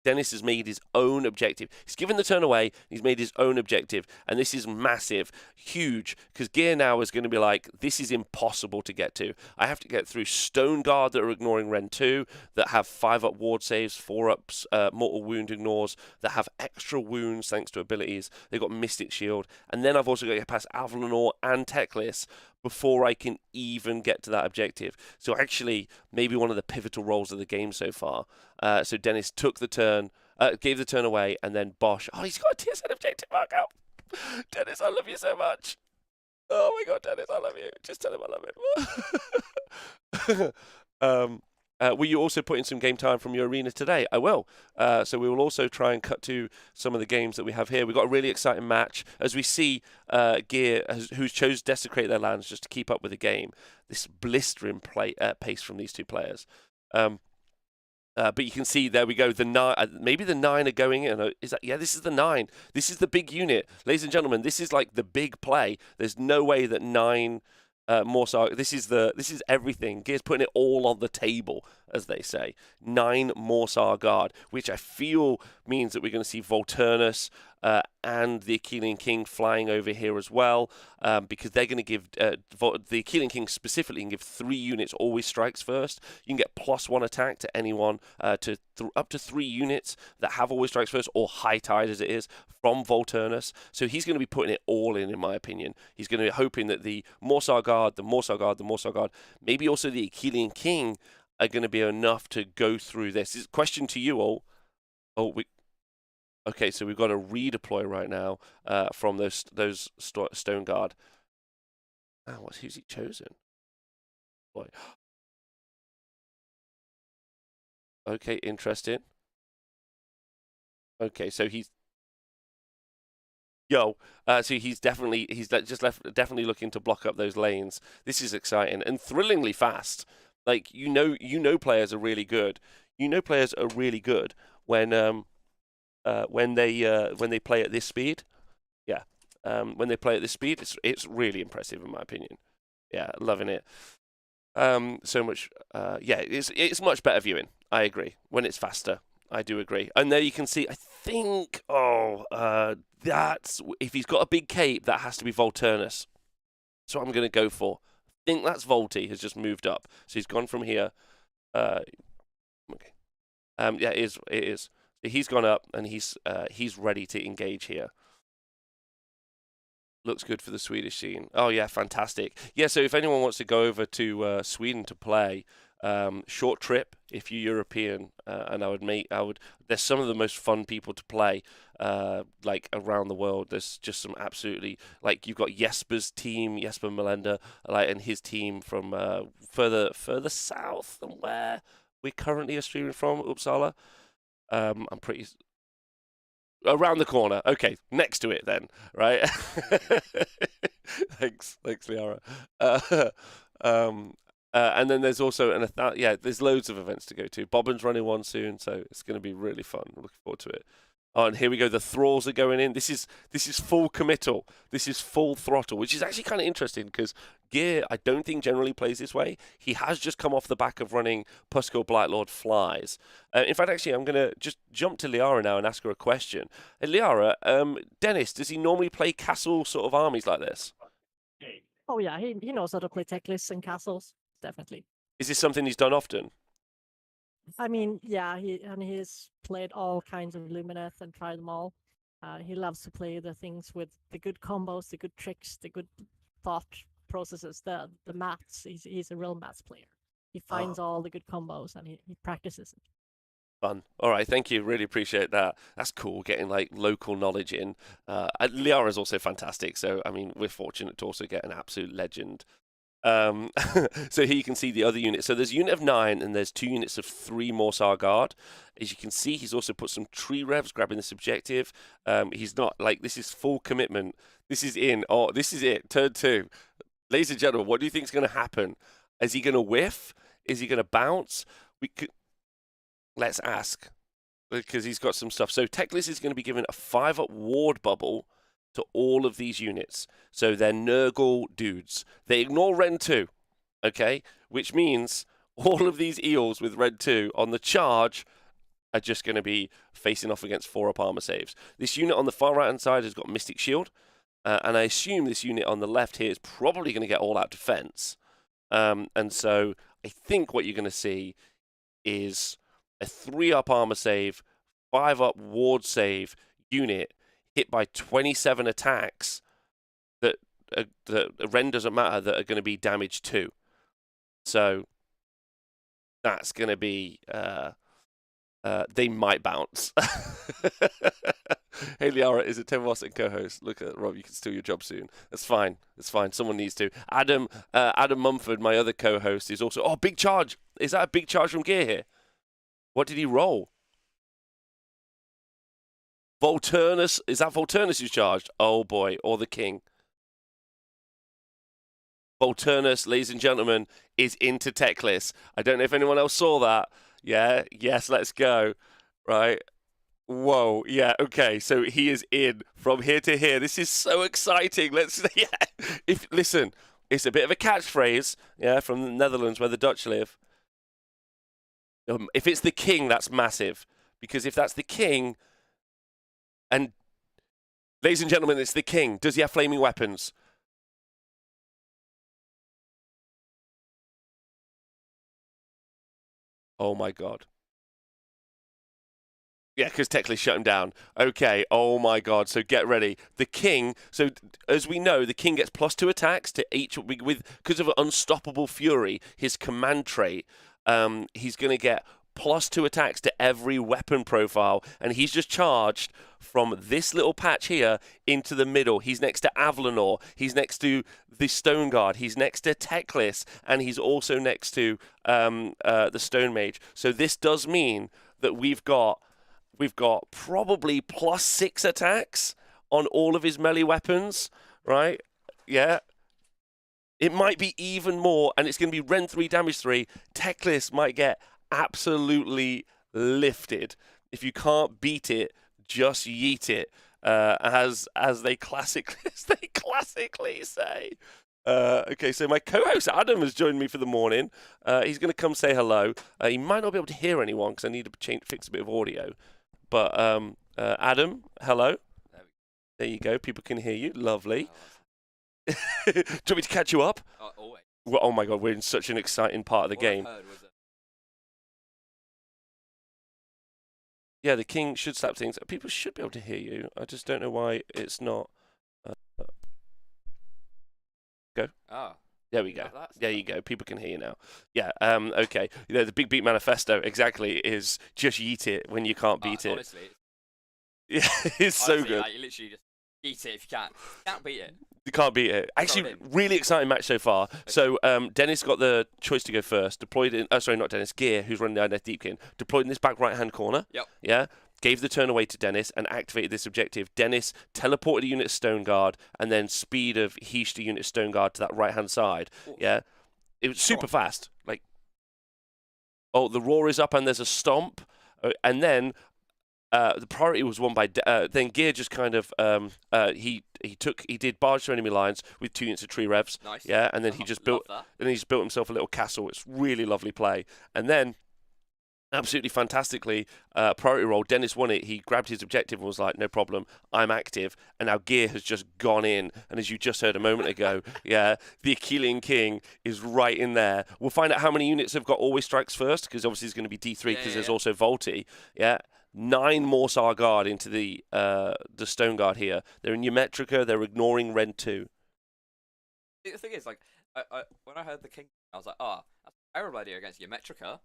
Dennis has made his own objective. He's given the turn away. He's made his own objective. And this is massive, huge, because Gear now is going to be like, this is impossible to get to. I have to get through Stone Guard that are ignoring Ren 2, that have 5-up ward saves, 4-ups, mortal wound ignores, that have extra wounds thanks to abilities. They've got Mystic Shield. And then I've also got to get past Avalanor and Teclis before I can even get to that objective. So actually, maybe one of the pivotal roles of the game so far. So Dennis took the turn, gave the turn away, and then Bosch. Oh, he's got a TSN objective mark out. Dennis, I love you so much. Oh my God, Dennis, I love you. Just tell him I love him. Will you also put in some game time from your arena today? I will. So we will also try and cut to some of the games that we have here. We've got a really exciting match. As we see Gear, who's chose to desecrate their lands just to keep up with the game. This blistering pace from these two players. But you can see, there we go, the 9, maybe the 9 are going in. Is that, yeah, this is the 9. This is the big unit. Ladies and gentlemen, this is like the big play. There's no way that 9... Morsar, this is everything. Gear's putting it all on the table, as they say. 9 Morsar Guard, which I feel means that we're going to see Volturnus and the Achillean King flying over here as well, because they're going to give the Achillean King specifically can give 3 units always strikes first. You can get +1 attack to anyone up to 3 units that have always strikes first, or high tide as it is, from Volturnus. So he's going to be putting it all in my opinion. He's going to be hoping that the Morsar Guard, the Morsar Guard, the Morsar Guard, maybe also the Achillean King are going to be enough to go through this. Question to you all. Okay, so we've got a redeploy right now from those Stone Guard. Who's he chosen? Boy. Okay, interesting. Okay, so so he's definitely definitely looking to block up those lanes. This is exciting and thrillingly fast. Like players are really good. Players are really good when they play at this speed. Yeah, when they play at this speed, it's really impressive in my opinion. Yeah, loving it. So much. It's much better viewing. I agree. When it's faster, I do agree. And there you can see. I think. That's if he's got a big cape, that has to be Volturnus. That's what I'm going to go for. I think that's Volty has just moved up, so he's gone from here. Okay. Yeah, it is. He's gone up and he's ready to engage here. Looks good for the Swedish scene. Oh yeah, fantastic. Yeah, so if anyone wants to go over to Sweden to play, short trip if you're European, and there's some of the most fun people to play like around the world. There's just some absolutely, like, you've got Jesper's team, Jesper Melenda, and his team from further south than where we currently are streaming from, Uppsala. I'm pretty around the corner. Okay, next to it then, right? Thanks, Liara. And then there's also there's loads of events to go to. Bobbin's running one soon, so it's going to be really fun. Looking forward to it. Oh, and here we go. The thralls are going in. This is full committal. This is full throttle, which is actually kind of interesting because Gear, I don't think generally plays this way. He has just come off the back of running Pusko Blightlord flies. In fact, actually, I'm going to just jump to Liara now and ask her a question. Liara, Dennis, does he normally play castle sort of armies like this? Oh yeah, he knows how to play tech lists and castles, definitely. Is this something he's done often? I mean, yeah, he's played all kinds of Lumineth and tried them all. He loves to play the things with the good combos, the good tricks, the good thought processes, the maths. He's a real maths player. He finds all the good combos and he practices it. Fun. All right, thank you. Really appreciate that. That's cool, getting like local knowledge in. Liara is also fantastic. So, I mean, we're fortunate to also get an absolute legend So here you can see the other unit. So there's a unit of 9 and there's 2 units of 3 Morsar Guard. As you can see, he's also put some tree revs grabbing this objective. He's not like, this is full commitment. This is in. Oh, this is it. Turn 2. Ladies and gentlemen, what do you think is going to happen? Is he going to whiff? Is he going to bounce? Let's ask, because he's got some stuff. So Teclis is going to be given a 5-up ward bubble to all of these units. So they're Nurgle dudes. They ignore Ren 2, okay? Which means all of these eels with Ren 2 on the charge are just going to be facing off against 4-up armor saves. This unit on the far right-hand side has got Mystic Shield, and I assume this unit on the left here is probably going to get all-out defense. And so I think what you're going to see is a 3-up armor save, 5-up ward save unit hit by 27 attacks that Ren doesn't matter, that are going to be damaged 2. So that's going to be they might bounce. Hey Liara, is it Tim Ross and co-host? Look at Rob, you can steal your job soon. That's fine. That's fine. Someone needs to. Adam Mumford, my other co-host, is also. Oh, big charge! Is that a big charge from Gear here? What did he roll? Volturnus. Is that Volturnus who's charged? Oh boy, or the king. Volturnus, ladies and gentlemen, is into Teclis. I don't know if anyone else saw that. Yeah, yes, let's go. Right. Whoa, yeah, okay. So he is in from here to here. This is so exciting. Yeah. Listen, it's a bit of a catchphrase, yeah, from the Netherlands where the Dutch live. If it's the king, that's massive. Because if that's the king, and ladies and gentlemen, it's the king. Does he have flaming weapons? Oh my god. Yeah, because Teclis shut him down. Okay, oh my god, so get ready. The king, so as we know, the king gets +2 attacks to each, because of Unstoppable Fury, his command trait, he's going to get +2 attacks to every weapon profile, and he's just charged from this little patch here into the middle. He's next to Avlanor, he's next to the Stone Guard, he's next to Teclis, and he's also next to the Stone Mage. So this does mean that we've got probably +6 attacks on all of his melee weapons, right? Yeah. It might be even more, and it's going to be Ren 3, damage 3. Teclis might get absolutely lifted. If you can't beat it, just yeet it, as they classically say. Okay, so my co-host Adam has joined me for the morning. He's going to come say hello. He might not be able to hear anyone because I need to fix a bit of audio. But Adam, hello. There you go. People can hear you. Lovely. Do you want me to catch you up? Always. Well, oh my god, we're in such an exciting part of the game. Yeah, the king should slap things. People should be able to hear you. I just don't know why it's not. Go. Oh. There we go. There you go. People can hear you now. Yeah. Okay. You know, the Big Beat Manifesto exactly is just yeet it when you can't beat it. Honestly. Yeah, it's so good. Like, you literally just eat it if you can. You can't beat it. You can't beat it. Actually, really exciting match so far. Okay. So Dennis got the choice to go first. Deployed in. Sorry, not Dennis. Gear, who's running the Death Deepkin, deployed in this back right-hand corner. Yep. Yeah. Gave the turn away to Dennis and activated this objective. Dennis teleported a unit Stone Guard and then speed of Heesh to unit Stone Guard to that right-hand side. Ooh. Yeah. It was super fast. Like, oh, the roar is up and there's a stomp. And then the priority was won by then Gear just kind of he did barge through enemy lines with 2 units of tree revs. Nice. Yeah, and then he just built himself a little castle. It's really lovely play. And then absolutely fantastically, priority roll. Dennis won it. He grabbed his objective and was like, "No problem, I'm active." And now Gear has just gone in. And as you just heard a moment ago, yeah, the Achillean King is right in there. We'll find out how many units have got always strikes first, because obviously it's going to be D3 because there's also Volti. Yeah. 9 Morsar Guard into the Stone Guard here. They're in Umetrica. They're ignoring Ren 2. The thing is, like, when I heard the King, I was like, that's a terrible idea against Umetrica.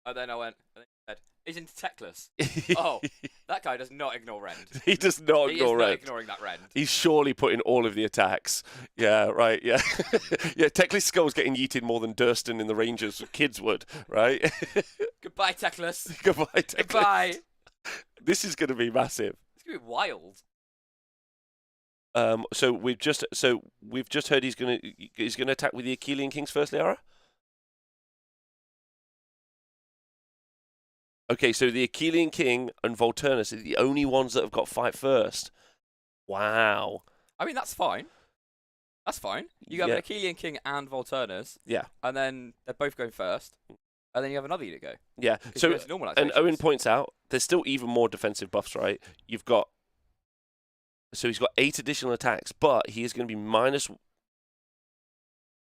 And then I went, and then he said, he's into Techless. Oh, that guy does not ignore Rend. He does not He is ignore not Rend. ignoring that Rend. He's surely putting all of the attacks. Yeah, right, yeah. Yeah, Techless Skull's getting yeeted more than Durston in the Rangers kids would, right? Goodbye, Techless. Goodbye, Techless. Goodbye. This is going to be massive. It's gonna be wild. So we've just heard he's gonna attack with the Achillean Kings first, Liara. Okay, so the Achillean King and Volturnus are the only ones that have got fight first. Wow. I mean, that's fine. That's fine. You have an Achillean King and Volturnus. Yeah. And then they're both going first. And then you have another unit go. Yeah. So and Owen points out there's still even more defensive buffs, right? You've got. So he's got 8 additional attacks, but he is going to be minus.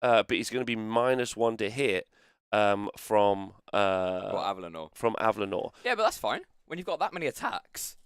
But he's going to be -1 to hit from Avalanor. From Avalanor. Yeah, but that's fine. When you've got that many attacks.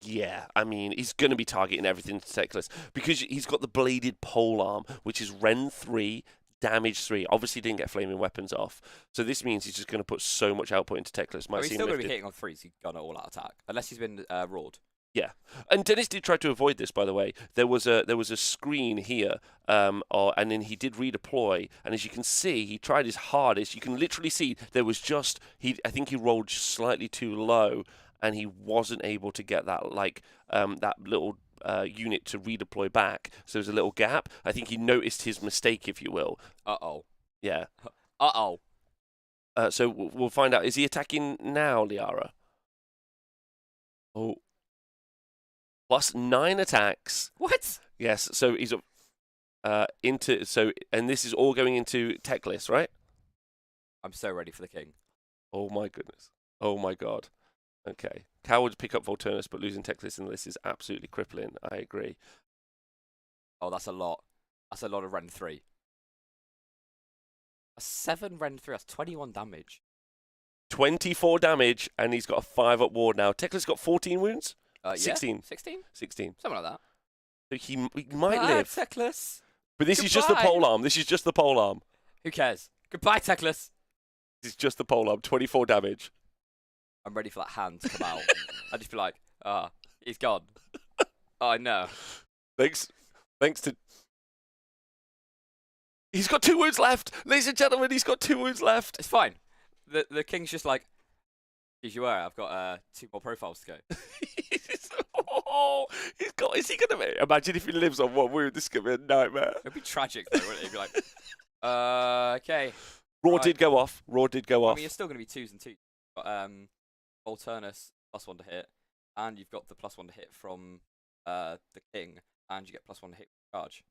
Yeah, I mean, he's going to be targeting everything to Techless because he's got the bladed polearm, which is Rend 3, damage 3. Obviously, didn't get flaming weapons off, so this means he's just going to put so much output into Techless. He's still going to be hitting on 3s. He's got an all-out attack, unless he's been roared. Yeah, and Dennis did try to avoid this. By the way, there was a screen here, and then he did redeploy. And as you can see, he tried his hardest. You can literally see there was just I think he rolled just slightly too low, and he wasn't able to get that that little unit to redeploy back. So there's a little gap. I think he noticed his mistake, if you will. Uh-oh. Yeah. Uh-oh. So we'll find out. Is he attacking now, Liara? Oh. +9 attacks. What? Yes, so he's and this is all going into Techless, right? I'm so ready for the king. Oh my goodness. Oh my god. Okay. Cowards pick up Volturnus, but losing Techless in this is absolutely crippling. I agree. Oh, that's a lot. That's a lot of Rend 3. A 7 Rend 3, that's 21 damage. 24 damage, and he's got a 5-up ward now. Techless got 14 wounds? 16. Yeah? 16? 16. Something like that. So he might live. Techless. But this is just the Goodbye. polearm. This is just the polearm. Who cares? Goodbye, Techless. This is just the polearm. 24 damage. I'm ready for that hand to come out. I'd just be like, he's gone. Oh, no. Thanks to... He's got 2 wounds left! Ladies and gentlemen, he's got 2 wounds left! It's fine. The king's just like, as you were, I've got 2 more profiles to go. Is he going to... Imagine if he lives on 1 wound, this is going to be a nightmare. It'd be tragic, though, wouldn't it? It'd be like, okay. Raw Right. did go off. I mean, you're still going to be 2s and 2s. You've got Volturnus, +1 to hit, and you've got the +1 to hit from the king, and you get +1 to hit with charge.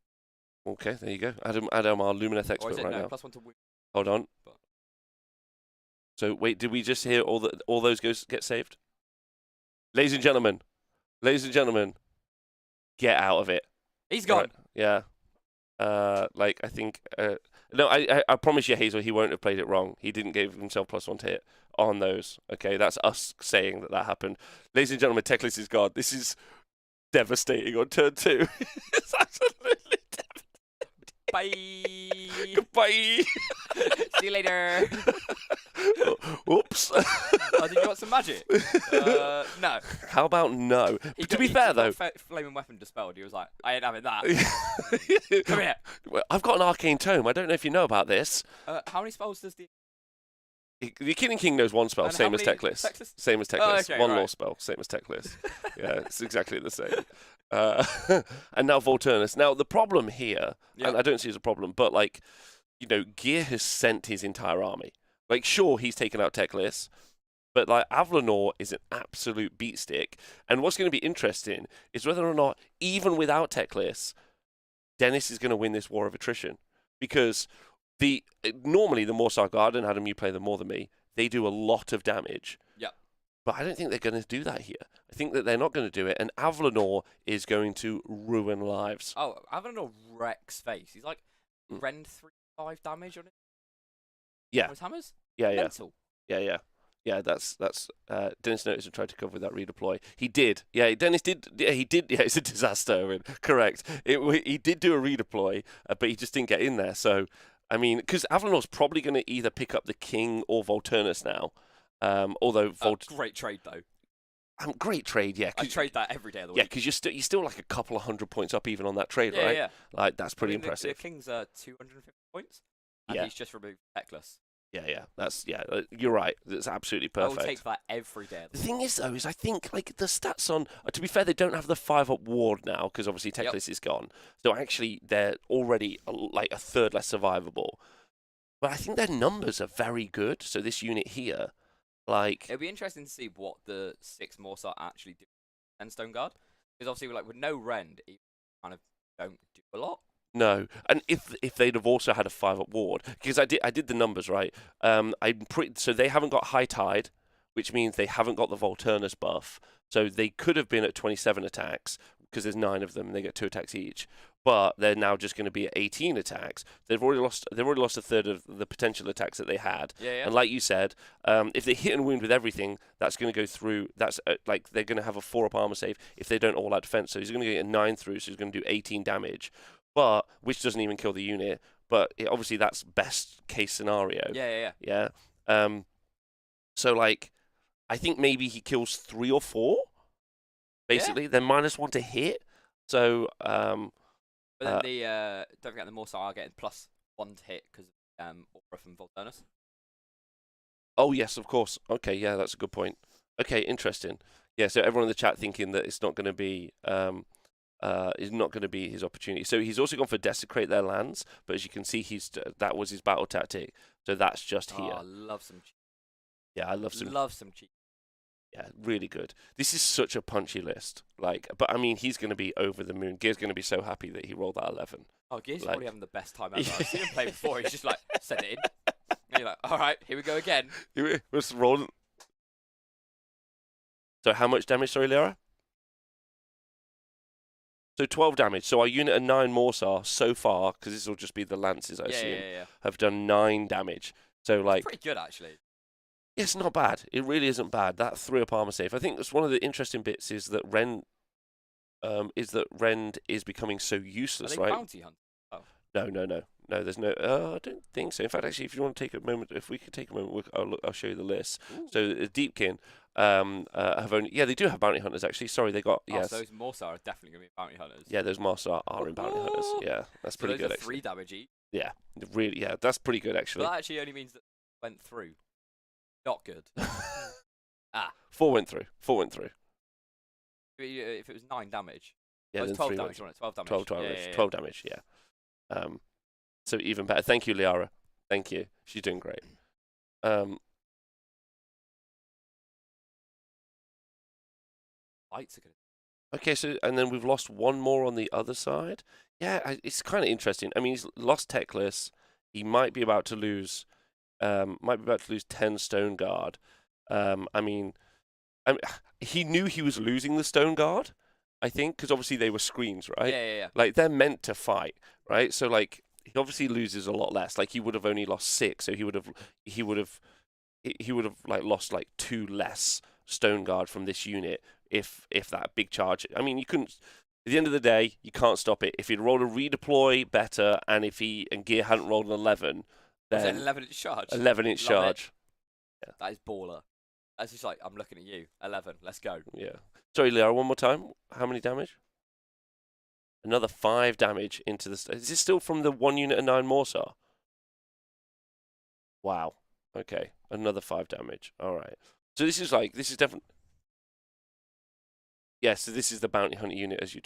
Okay, there you go. Adam, our Lumineth Or expert is it right no, now. +1 to wound? Hold on. But- So, wait, did we just hear all those get saved? Ladies and gentlemen, get out of it. He's gone. Right, yeah. I think... no, I promise you, Hazel, he won't have played it wrong. He didn't give himself +1 to hit on those. Okay, that's us saying that happened. Ladies and gentlemen, Techless is God. This is devastating on turn 2. It's absolutely devastating. Bye. Goodbye. See you later. Oops. Oh, did you want some magic? No. How about no? To be fair, though... Flaming weapon dispelled. He was like, I ain't having that. Come here. Well, I've got an arcane tome. I don't know if you know about this. How many spells does the... The Killing King knows 1 spell, And same how as many Techless. Techless? Same as Techless. Oh, okay, 1 law right. spell, same as Techless. Yeah, it's exactly the same. And now Volturnus. Now, the problem here, Yeah. and I don't see it as a problem, but, Gear has sent his entire army. Sure, he's taken out Techless, but, Avalanor is an absolute beatstick. And what's going to be interesting is whether or not, even without Techless, Dennis is going to win this war of attrition. Because... normally the Morsar Guard, and Adam, you play them more than me, they do a lot of damage. Yeah. But I don't think they're going to do that here. I think that they're not going to do it, and Avalanor is going to ruin lives. Oh, Avalanor wrecks face. He's like Rend 3-5 damage on it. Yeah. On his hammers? Yeah. Mental. Yeah, that's Dennis noticed and tried to cover with that redeploy. He did. Yeah, Dennis did. Yeah, he did. Yeah, it's a disaster. Correct. He did do a redeploy, but he just didn't get in there. So I mean, because Avalanor's probably going to either pick up the King or Volturnus now. Although Great trade though. great trade, yeah. I trade that every day of the Yeah, week. because you're still like a couple of 100 points up even on that trade, right? Yeah. Like that's pretty I mean, impressive. The King's 250 points, and Yeah. he's just removed Techless. Yeah. You're right. That's absolutely perfect. I will take that every day. Of The the thing is, though, is I think like the stats on. To be fair, they don't have the 5-up ward now because obviously Techless is gone. So actually, they're already like a third less survivable. But I think their numbers are very good. So this unit here, like, It'll be interesting to see what the 6 Morsar actually do. 10 Stone Guard, because obviously with no rend, you kind of don't do a lot. no, and if they'd have also had a 5-up ward, because I did the numbers right. So they haven't got High Tide, which means they haven't got the Volturnus buff. So they could have been at 27 attacks because there's 9 of them and they get 2 attacks each. But they're now just going to be at 18 attacks. They've already lost a third of the potential attacks that they had. Yeah. And like you said, if they hit and wound with everything, that's going to go through. That's like they're going to have a 4-up armor save if they don't all out defense. So he's going to get a 9 through. So he's going to do 18 damage. But which doesn't even kill the unit. But obviously that's best case scenario. Yeah. So like, I think maybe he kills 3 or 4. Basically, they're -1 to hit. So But then don't forget the Morsar are getting +1 to hit because Aura from Volturnus. oh yes, of course. Okay, yeah, that's a good point. Okay, interesting. Yeah, so everyone in the chat thinking that it's not going to be his opportunity. So he's also gone for desecrate their lands, but as you can see, that was his battle tactic. So that's just here. I love some cheap. Yeah, I love some cheap. Yeah, really good. This is such a punchy list. Like, but I mean, he's going to be over the moon. Gear's going to be so happy that he rolled that 11. Oh, Gear's like, probably having the best time ever. I've seen him play before. He's just like, send it in. And you're like, all right, here we go again. Let's roll. So how much damage, sorry, Lyra? So 12 damage. So our unit of 9 Morsar so far, because this will just be the lances, I assume, have done 9 damage. So like, pretty good actually. Yeah, it's not bad. It really isn't bad. That 3-up armor save. I think that's one of the interesting bits is that Rend is becoming so useless, Are they right? bounty hunt? Oh. No. There's no. I don't think so. In fact, actually, if you want to take a moment, if we could take a moment, I'll show you the list. Ooh. So the Deepkin have only. Yeah, they do have bounty hunters actually. Sorry, they got yes. So those Morsar are definitely going to be bounty hunters. Yeah, those Morsar are in bounty hunters. Yeah, that's So pretty those good. are Actually. 3 damage each. Yeah, really. Yeah, that's pretty good actually. But that actually only means that went through. Not good. 4 went through. 4 went through. If it was 9 damage. Yeah, It's then 12 3 damage, went. wasn't it? 12 damage. 12 damage. Yeah. So even better. Thank you, Liara. Thank you. She's doing great. Lights are going Okay, so and then we've lost 1 more on the other side. Yeah, it's kind of interesting. I mean, he's lost Techless. He might be about to lose. 10 Stone Guard. I mean, he knew he was losing the Stone Guard. I think because obviously they were screens, right? Yeah. Like they're meant to fight, right? So like he obviously loses a lot less. Like he would have only lost 6, so he would have like lost like 2 less Stone Guard from this unit if that big charge. I mean, you couldn't. At the end of the day, you can't stop it. If he'd rolled a redeploy better, and if Gear hadn't rolled an 11, then then was it an 11-inch charge? 11-inch charge. Yeah. That is baller. That's just like I'm looking at you. 11. Let's go. Yeah. Sorry, Leo. One more time. How many damage? Another 5 damage into the. Is this still from the 1 unit of 9 Morsar? Wow. Okay. Another 5 damage. All right. So this is definitely. Yeah. So this is the bounty hunter unit as you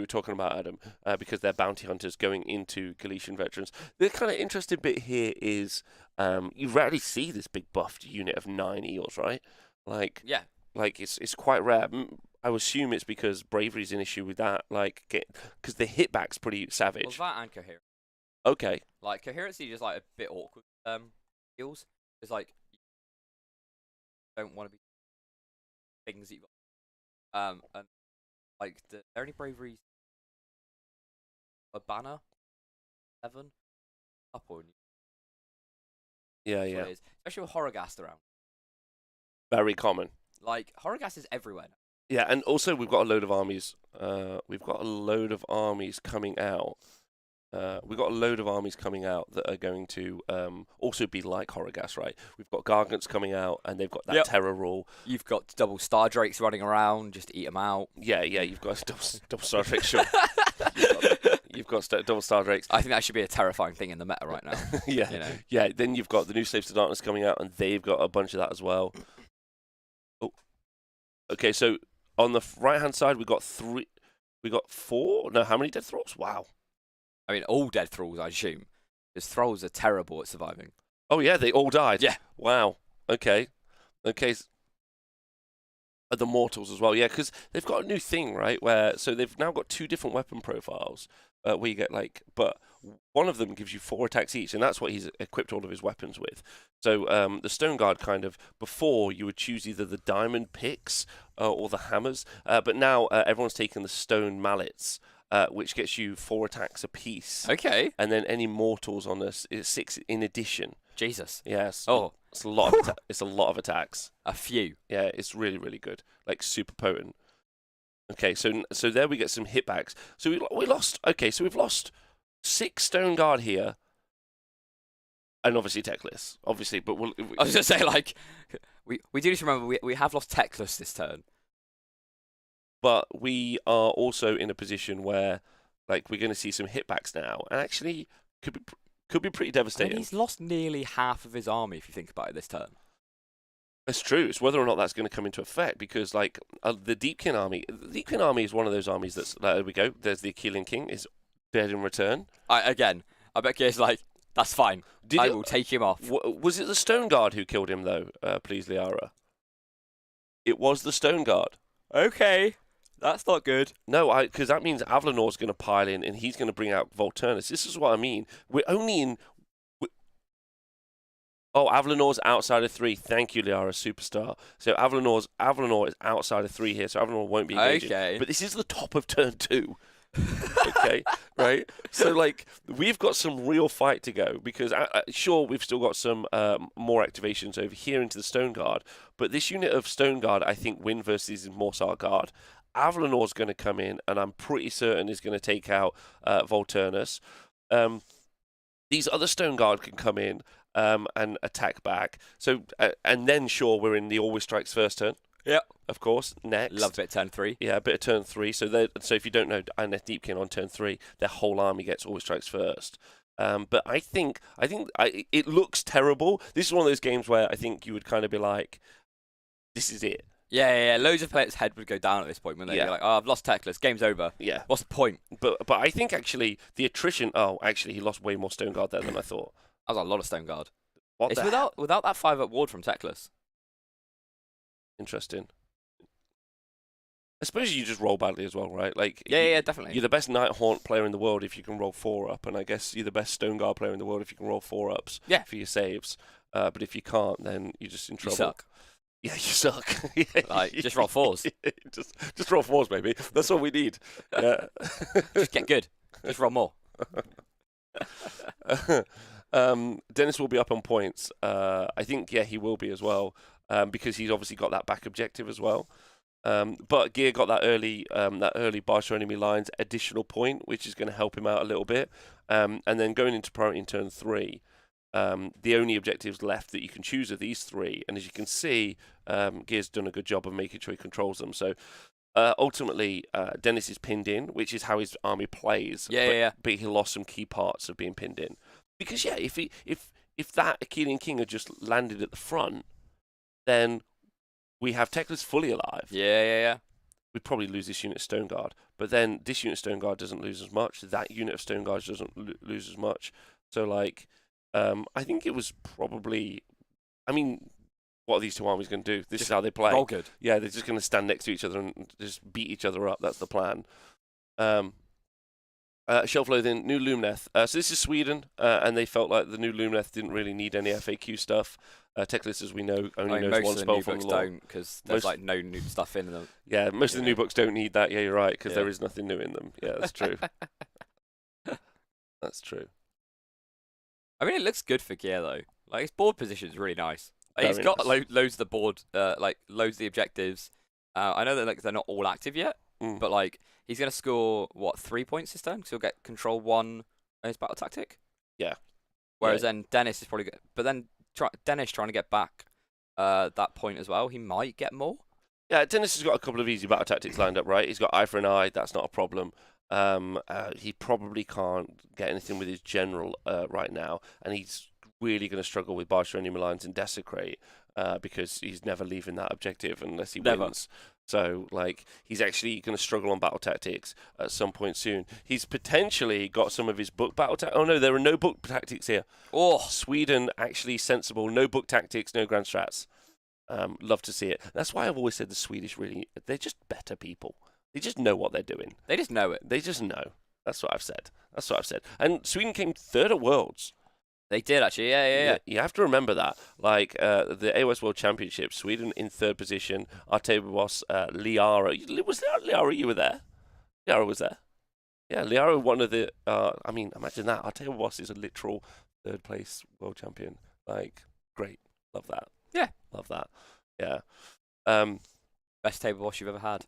were talking about, Adam, because they're bounty hunters going into Galician veterans. The kind of interesting bit here is you rarely see this big buffed unit of 9 eels, right? Like it's quite rare. I would assume it's because bravery's an issue with that, because the hitback's pretty savage. Well, that and coherence. Okay. Like coherency is just like a bit awkward. Eels. It's like you don't want to be things that you got. And like are there any braveries? A banner, 7, up on you. Yeah. It is. Especially with Horrorghast around. Very common. Like Horrorghast is everywhere now. Yeah, and also we've got a load of armies. Coming out. We've got a load of armies coming out that are going to also be like Horrorgas, right? We've got Gargants coming out, and they've got that Yep. terror rule. You've got double Star Drakes running around, just eat them out. Yeah, you've got double Star Drakes, sure. You've got double Star Drakes. I think that should be a terrifying thing in the meta right now. Yeah, You know? yeah. Then you've got the new Slaves to Darkness coming out, and they've got a bunch of that as well. Oh, okay. So on the right-hand side, we got 3. We got 4. No, how many dead thralls? Wow. I mean, all dead thralls, I assume. Because thralls are terrible at surviving. Oh yeah, they all died. Yeah. Wow. Okay. The mortals as well, yeah, because they've got a new thing, right? Where so they've now got 2 different weapon profiles. Where you get but one of them gives you 4 attacks each, and that's what he's equipped all of his weapons with. So the Stone Guard kind of before you would choose either the diamond picks or the hammers, but now everyone's taken the stone mallets, which gets you 4 attacks apiece. Okay. And then any mortals on this is 6 in addition. Jesus. Yes. Oh. It's a lot of it's a lot of attacks. A few. Yeah, it's really, really good. Like super potent. Okay, so there we get some hitbacks. So we lost. Okay, so we've lost 6 Stone Guard here, and obviously Techless, obviously. But I was gonna say, like, we do need to remember we have lost Techless this turn. But we are also in a position where, like, we're going to see some hitbacks now, and actually could be pretty I devastating. mean, he's lost nearly half of his army if you think about it this turn. It's true. It's whether or not that's going to come into effect, because like the Deepkin army is one of those armies that's there we go. There's the Achillean King is dead in return. I bet Gear's like, that's fine. I will take him off. Was it the Stone Guard who killed him though? Please, Liara. It was the Stone Guard. Okay, that's not good. No, because that means Avlanor's going to pile in and he's going to bring out Volturnus. This is what I mean. We're only in. Oh, Avlanor's outside of 3. Thank you, Liara, superstar. So Avlanor is outside of 3 here, so Avlanor won't be engaging. Okay. But this is the top of turn 2. Okay, right? So, like, we've got some real fight to go, because, sure, we've still got some more activations over here into the Stone Guard, but this unit of Stone Guard, I think, win versus Morsar Guard. Avlanor's going to come in, and I'm pretty certain is going to take out Volturnus. These other Stone Guard can come in and attack back. So, and then, sure, we're in the Always Strikes First turn. Yeah. Of course. Next. Love a bit turn 3. Yeah, a bit of turn 3. So if you don't know Aneth Deepkin on turn 3, their whole army gets Always Strikes First. But I think it looks terrible. This is one of those games where I think you would kind of be like, this is it. Yeah. Loads of players' head would go down at this point when they're Yeah. like, oh, I've lost Techless. Game's over. Yeah. What's the point? But I think actually the attrition. Oh, actually he lost way more Stone Guard there than I thought. That was a lot of Stone Guard. What It's the without that 5-up ward from Techless. Interesting. I suppose you just roll badly as well, right? Like Yeah, definitely. You're the best Nighthaunt player in the world if you can roll 4-up, and I guess you're the best Stone Guard player in the world if you can roll 4-ups for your saves. But if you can't, then you're just in trouble. You suck. Yeah, you suck. Like, just roll 4s. just roll 4s, baby. That's all we need. Yeah. Just get good. Just roll more. Dennis will be up on points. I think, he will be as well, because he's obviously got that back objective as well. But Gear got that early bars to enemy lines additional point, which is going to help him out a little bit. And then going into priority in turn 3, the only objectives left that you can choose are these 3. And as you can see, Gear's done a good job of making sure he controls them. So ultimately, Dennis is pinned in, which is how his army plays. But he lost some key parts of being pinned in. Because if that Achillean King had just landed at the front, then we have Techless fully alive. Yeah. We'd probably lose this unit of Stone Guard. But then this unit of Stone Guard doesn't lose as much. That unit of Stone Guard doesn't lose as much. So, like, I think it was probably... I mean, what are these two armies going to do? This is how they play. Roll good. Yeah, they're just going to stand next to each other and just beat each other up. That's the plan. Shelf Loathing, New Lumineth. So this is Sweden, and they felt like the New Lumineth didn't really need any FAQ stuff. Techless, as we know, only knows most one of the spell new from books the law. don't, because there's like no new stuff in them. Yeah, most of the new books don't need that. Yeah, you're right, because Yeah. there is nothing new in them. Yeah, that's true. That's true. I mean, it looks good for Gear though. Like, his board position is really nice. Like, he's Very got nice. loads of the board, like loads of the objectives. I know that they're not all active yet, but like he's gonna score what 3 points this turn because he'll get control 1 his battle tactic. Yeah. Whereas Yeah. then Dennis is probably good. But then Dennis trying to get back that point as well, he might get more. Yeah, Dennis has got a couple of easy battle tactics lined up, right? He's got eye for an eye. That's not a problem. He probably can't get anything with his general right now, and he's really going to struggle with Barter Enemy Lines and Desecrate because he's never leaving that objective unless he wins. So, like, he's actually going to struggle on battle tactics at some point soon. He's potentially got some of his book battle tactics. Oh, no, there are no book tactics here. Oh, Sweden, actually sensible. No book tactics, no grand strats. Love to see it. That's why I've always said the Swedish they're just better people. They just know what they're doing. they just know it. They just know. That's what I've said. And Sweden came third at Worlds. They did actually. Yeah. You have to remember that. Like the AOS World Championship, Sweden in third position. Our table boss, Liara. Was that Liara? You were there? Liara was there. Yeah, Liara, one of the. I mean, imagine that. Our table boss is a literal third place world champion. Like, great. Love that. Yeah. Love that. Yeah. Best table boss you've ever had.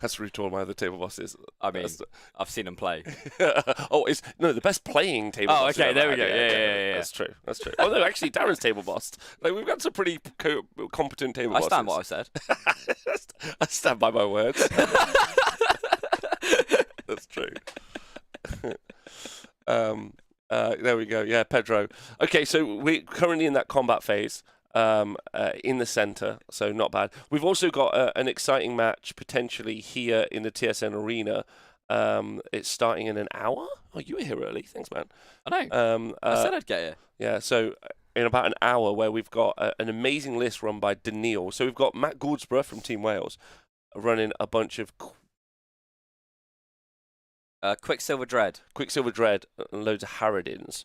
That's rude to all my other table bosses. I mean, I've seen them play. It's the best playing table Oh, boss. okay, I've there we had. go. Yeah. That's true. Oh no, actually, Darren's table boss. Like, we've got some pretty competent table bosses. I stand what I said. I stand by my words. That's true. There we go. Yeah, Pedro. Okay, so we're currently in that combat phase. In the center, so not bad. We've also got an exciting match potentially here in the TSN arena. It's starting in an hour. Oh, you were here early. Thanks, man. I know. I said I'd get here. Yeah, so in about an hour, where we've got an amazing list run by Daniil. So we've got Matt Goudsborough from Team Wales running a bunch of Quicksilver Dread, and loads of Harridans.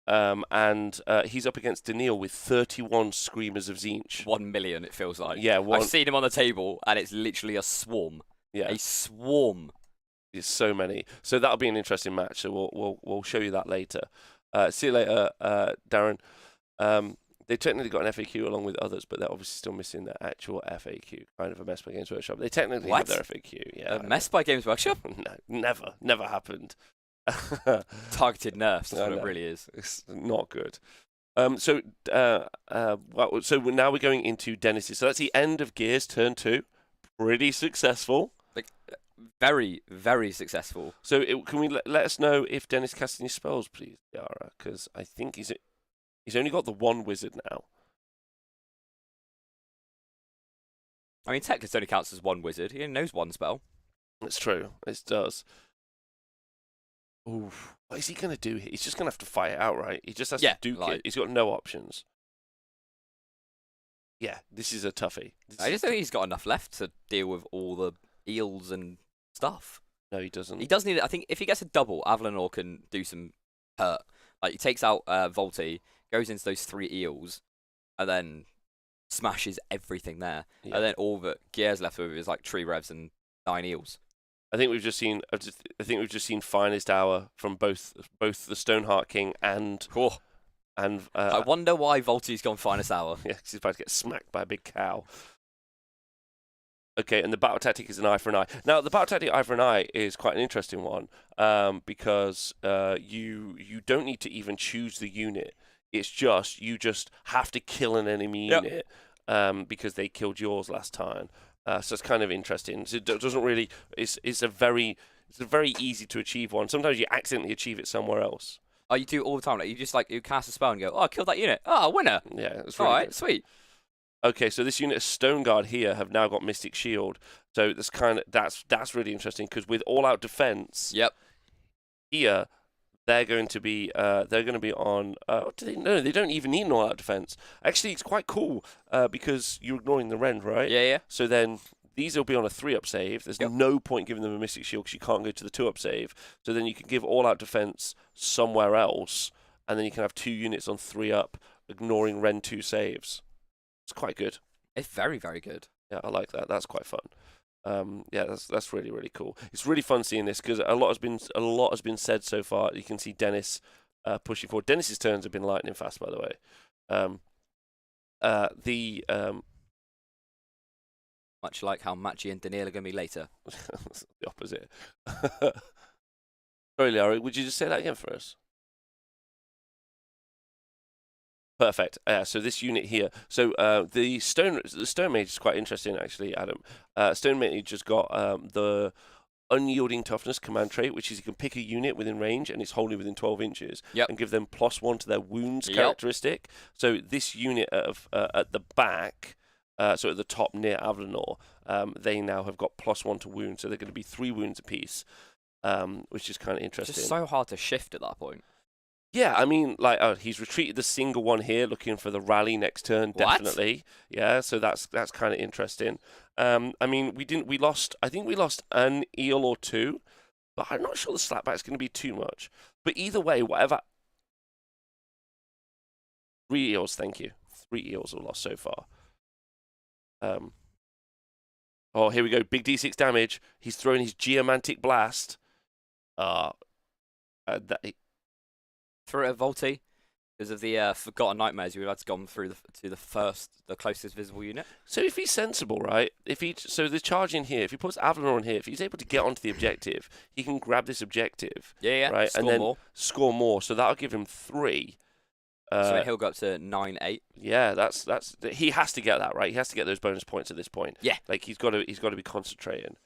And he's up against Daniil with 31 Screamers of Tzeentch. 1 million, it feels like. Yeah, I've seen him on the table, and it's literally a swarm. Yeah, A swarm. there's so many. So that'll be an interesting match. So we'll show you that later. See you later, Darren. They technically got an FAQ along with others, but they're obviously still missing their actual FAQ. Kind of a mess by Games Workshop. They technically have their FAQ. Yeah, A mess by Games Workshop? No, never happened. Targeted nerfs, that's I what it know. really is. It's not good. So now we're going into Dennis's. So that's the end of Gears turn 2. Pretty successful. Like, very, very successful. So can we let us know if Dennis cast any spells, please, Yara? Because I think he's only got the one wizard now. I mean, technically it only counts as one wizard. He only knows one spell. It's true. It does. Oof. What is he going to do here? He's just going to have to fight it out, right? He just has to duke it. He's got no options. Yeah, this is a toughie. I just don't think he's got enough left to deal with all the eels and stuff. No, he doesn't. He does need it. I think if he gets a double, Avalanor can do some hurt. Like, he takes out Volti, goes into those 3 eels, and then smashes everything there. Yeah. And then all that Gear's left with is like tree revs and 9 eels. I think we've just seen finest hour from both the Stoneheart King and I wonder why Volti's gone finest hour. yeah, 'cause he's about to get smacked by a big cow. Okay, and the battle tactic is an eye for an eye. Now, the battle tactic eye for an eye is quite an interesting one because you don't need to even choose the unit. It's just you just have to kill an enemy unit because they killed yours last time. So it's kind of interesting. So it doesn't really. It's a very easy to achieve one. Sometimes you accidentally achieve it somewhere else. Oh, you do it all the time. Like, you just you cast a spell and go, oh, I killed that unit. Oh, winner. Yeah, it's really all right, good. sweet. Okay, so this unit of Stone Guard here have now got Mystic Shield. So that's really interesting because with all out defense, here they're going to be on. No, they don't even need an all out defense. Actually, it's quite cool because you're ignoring the rend, right? Yeah. So then these will be on a 3-up save. There's no point giving them a Mystic Shield because you can't go to the 2-up save. So then you can give all out defense somewhere else, and then you can have 2 units on 3-up, ignoring rend 2 saves. It's quite good. It's very, very good. Yeah, I like that. That's quite fun. Yeah, that's really, really cool. It's really fun seeing this because a lot has been said so far. You can see Dennis pushing forward. Dennis's turns have been lightning fast, by the way. Much like how Matchy and Daniil are going to be later. The opposite. Sorry, Larry, would you just say that again for us? Perfect. So this unit here. So the stone mage is quite interesting, actually, Adam. Stone mage just got the unyielding toughness command trait, which is you can pick a unit within range and it's wholly within 12 inches, and give them +1 to their wounds characteristic. So this unit at the back, so at the top near Avlanor, they now have got +1 to wounds, so they're going to be 3 wounds apiece, which is kind of interesting. It's just so hard to shift at that point. Yeah, I mean, like, he's retreated the single one here, looking for the rally next turn, definitely. Yeah, so that's kind of interesting. I mean, I think we lost an eel or two, but I'm not sure the slapback's going to be too much. But either way, whatever. 3 eels, thank you. 3 eels are lost so far. Oh, here we go. Big D6 damage. He's throwing his Geomantic Blast. Through a Volti, because of the Forgotten Nightmares, you would have to go through the closest visible unit. So if he's sensible, right? So the charge in here, if he puts Avlanor in here, if he's able to get onto the objective, he can grab this objective. Yeah, right, score and then more. Score more. So that'll give him 3. So he'll go up to 9-8. Yeah, that's he has to get that, right. He has to get those bonus points at this point. Yeah, like he's got to be concentrating.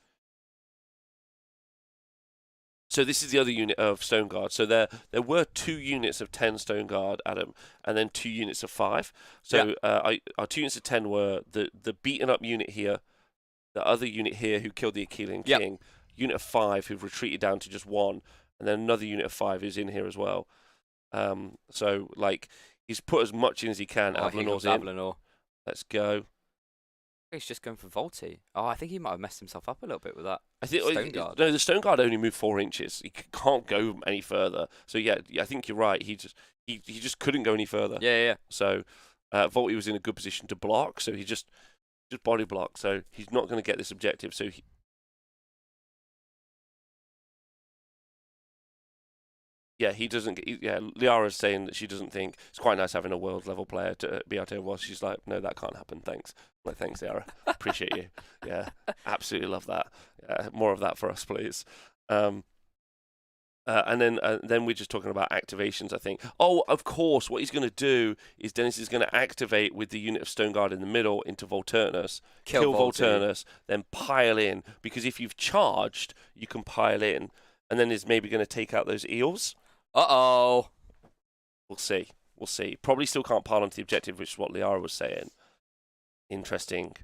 So this is the other unit of Stone Guard. So there were 2 units of 10 Stone Guard, Adam, and then 2 units of 5. So our 2 units of 10 were the beaten up unit here, the other unit here who killed the Achillean King, unit of 5 who've retreated down to just 1, and then another unit of 5 who's in here as well. So like he's put as much in as he can. Avlanor's in. Avlanor. Let's go. He's just going for Volti. Oh, I think he might have messed himself up a little bit with that. I think Stone Guard. No, the Stone Guard only moved 4 inches. He can't go any further. So yeah, I think you're right. He just couldn't go any further. Yeah. So Volti was in a good position to block. So he just body blocked. So he's not going to get this objective. So he doesn't. Liara's saying that she doesn't think it's quite nice having a world level player to be out here. Well, she's like, no, that can't happen. Thanks. I'm like, thanks, Liara. Appreciate you. Yeah, absolutely love that. More of that for us, please. And then we're just talking about activations, I think. Oh, of course, what he's going to do is Dennis is going to activate with the unit of Stone Guard in the middle into Volturnus, kill Volturnus, then pile in. Because if you've charged, you can pile in. And then is maybe going to take out those eels. Uh-oh. We'll see. Probably still can't pile onto the objective, which is what Liara was saying. Interesting.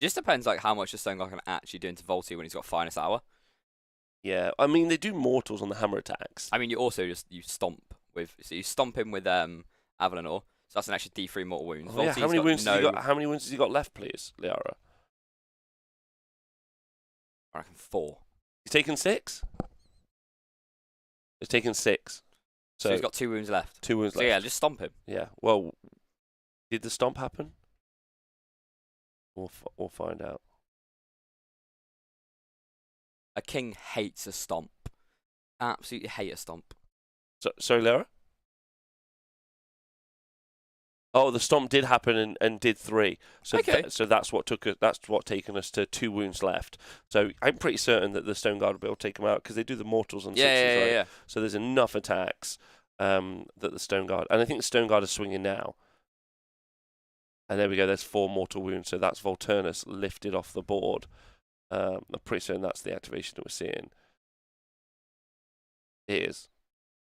Just depends like how much the Stone Guard can actually do into Volti when he's got Finest Hour. Yeah, I mean they do mortals on the hammer attacks. I mean you also you stomp him with Avlanor, so that's an extra D3 mortal wounds. Oh, yeah. How many wounds has he got left, please, Liara? I reckon 4. He's taken 6? He's taken 6. So he's got 2 wounds left. 2 wounds left. Yeah, just stomp him. Yeah. Well, did the stomp happen? We'll find out. A king hates a stomp. Absolutely hate a stomp. Sorry, Lara? Oh, the stomp did happen and did 3. So okay. So that's what taken us to 2 wounds left. So I'm pretty certain that the Stone Guard will be able to take them out because they do the mortals on 6s, right? Yeah. So there's enough attacks that the Stone Guard, and I think the Stone Guard is swinging now. And there we go. There's 4 mortal wounds. So that's Volturnus lifted off the board. I'm pretty certain that's the activation that we're seeing. It is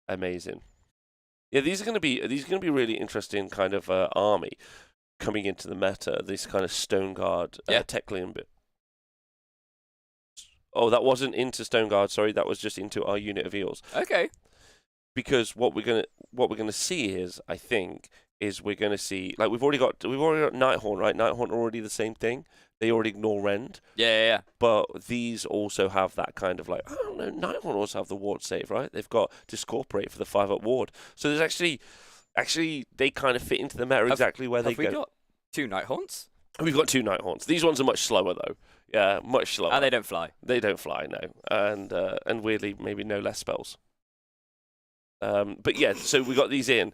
amazing. Yeah, these are going to be really interesting kind of army coming into the meta. This kind of Stone Guard Teklian bit. Oh, that wasn't into Stone Guard. Sorry, that was just into our unit of eels. Okay. Because what we're gonna see is, I think, we're gonna see like we've already got Nighthorn, right? Nighthorn are already the same thing. They already ignore Rend. Yeah. But these also have that kind of like, I don't know, Nighthorn also have the ward save, right? They've got Discorporate for the 5-up ward. So there's actually they kind of fit into the meta exactly where they go. Have we got 2 Nighthorns? We've got 2 Nighthorns. These ones are much slower though. Yeah, much slower. And they don't fly. They don't fly, no. And weirdly, maybe no less spells. But yeah, so we got these in.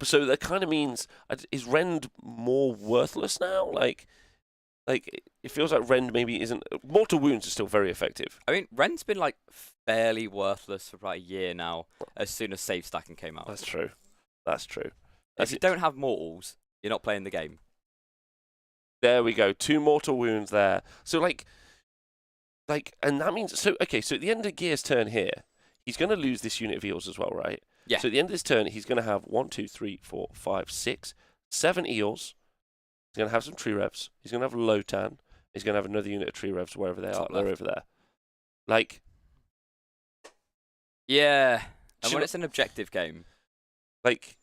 So that kind of means, is Rend more worthless now? Like, Like, it feels like Rend maybe isn't. Mortal Wounds is still very effective. I mean, Ren's been like fairly worthless for about a year now. As soon as save stacking came out, That's true. That's true. if you don't have mortals, you're not playing the game. There we go. 2 Mortal Wounds there. So like, and that means so. Okay, so at the end of Gear's turn here, he's going to lose this unit of eels as well, right? Yeah. So at the end of this turn, he's going to have 1, 2, 3, 4, 5, 6, 7 eels. He's going to have some tree revs. He's going to have Lotan. He's going to have another unit of tree revs wherever they are. Top They're left. over there. Like, Yeah, and Should when I- it's an objective game, like.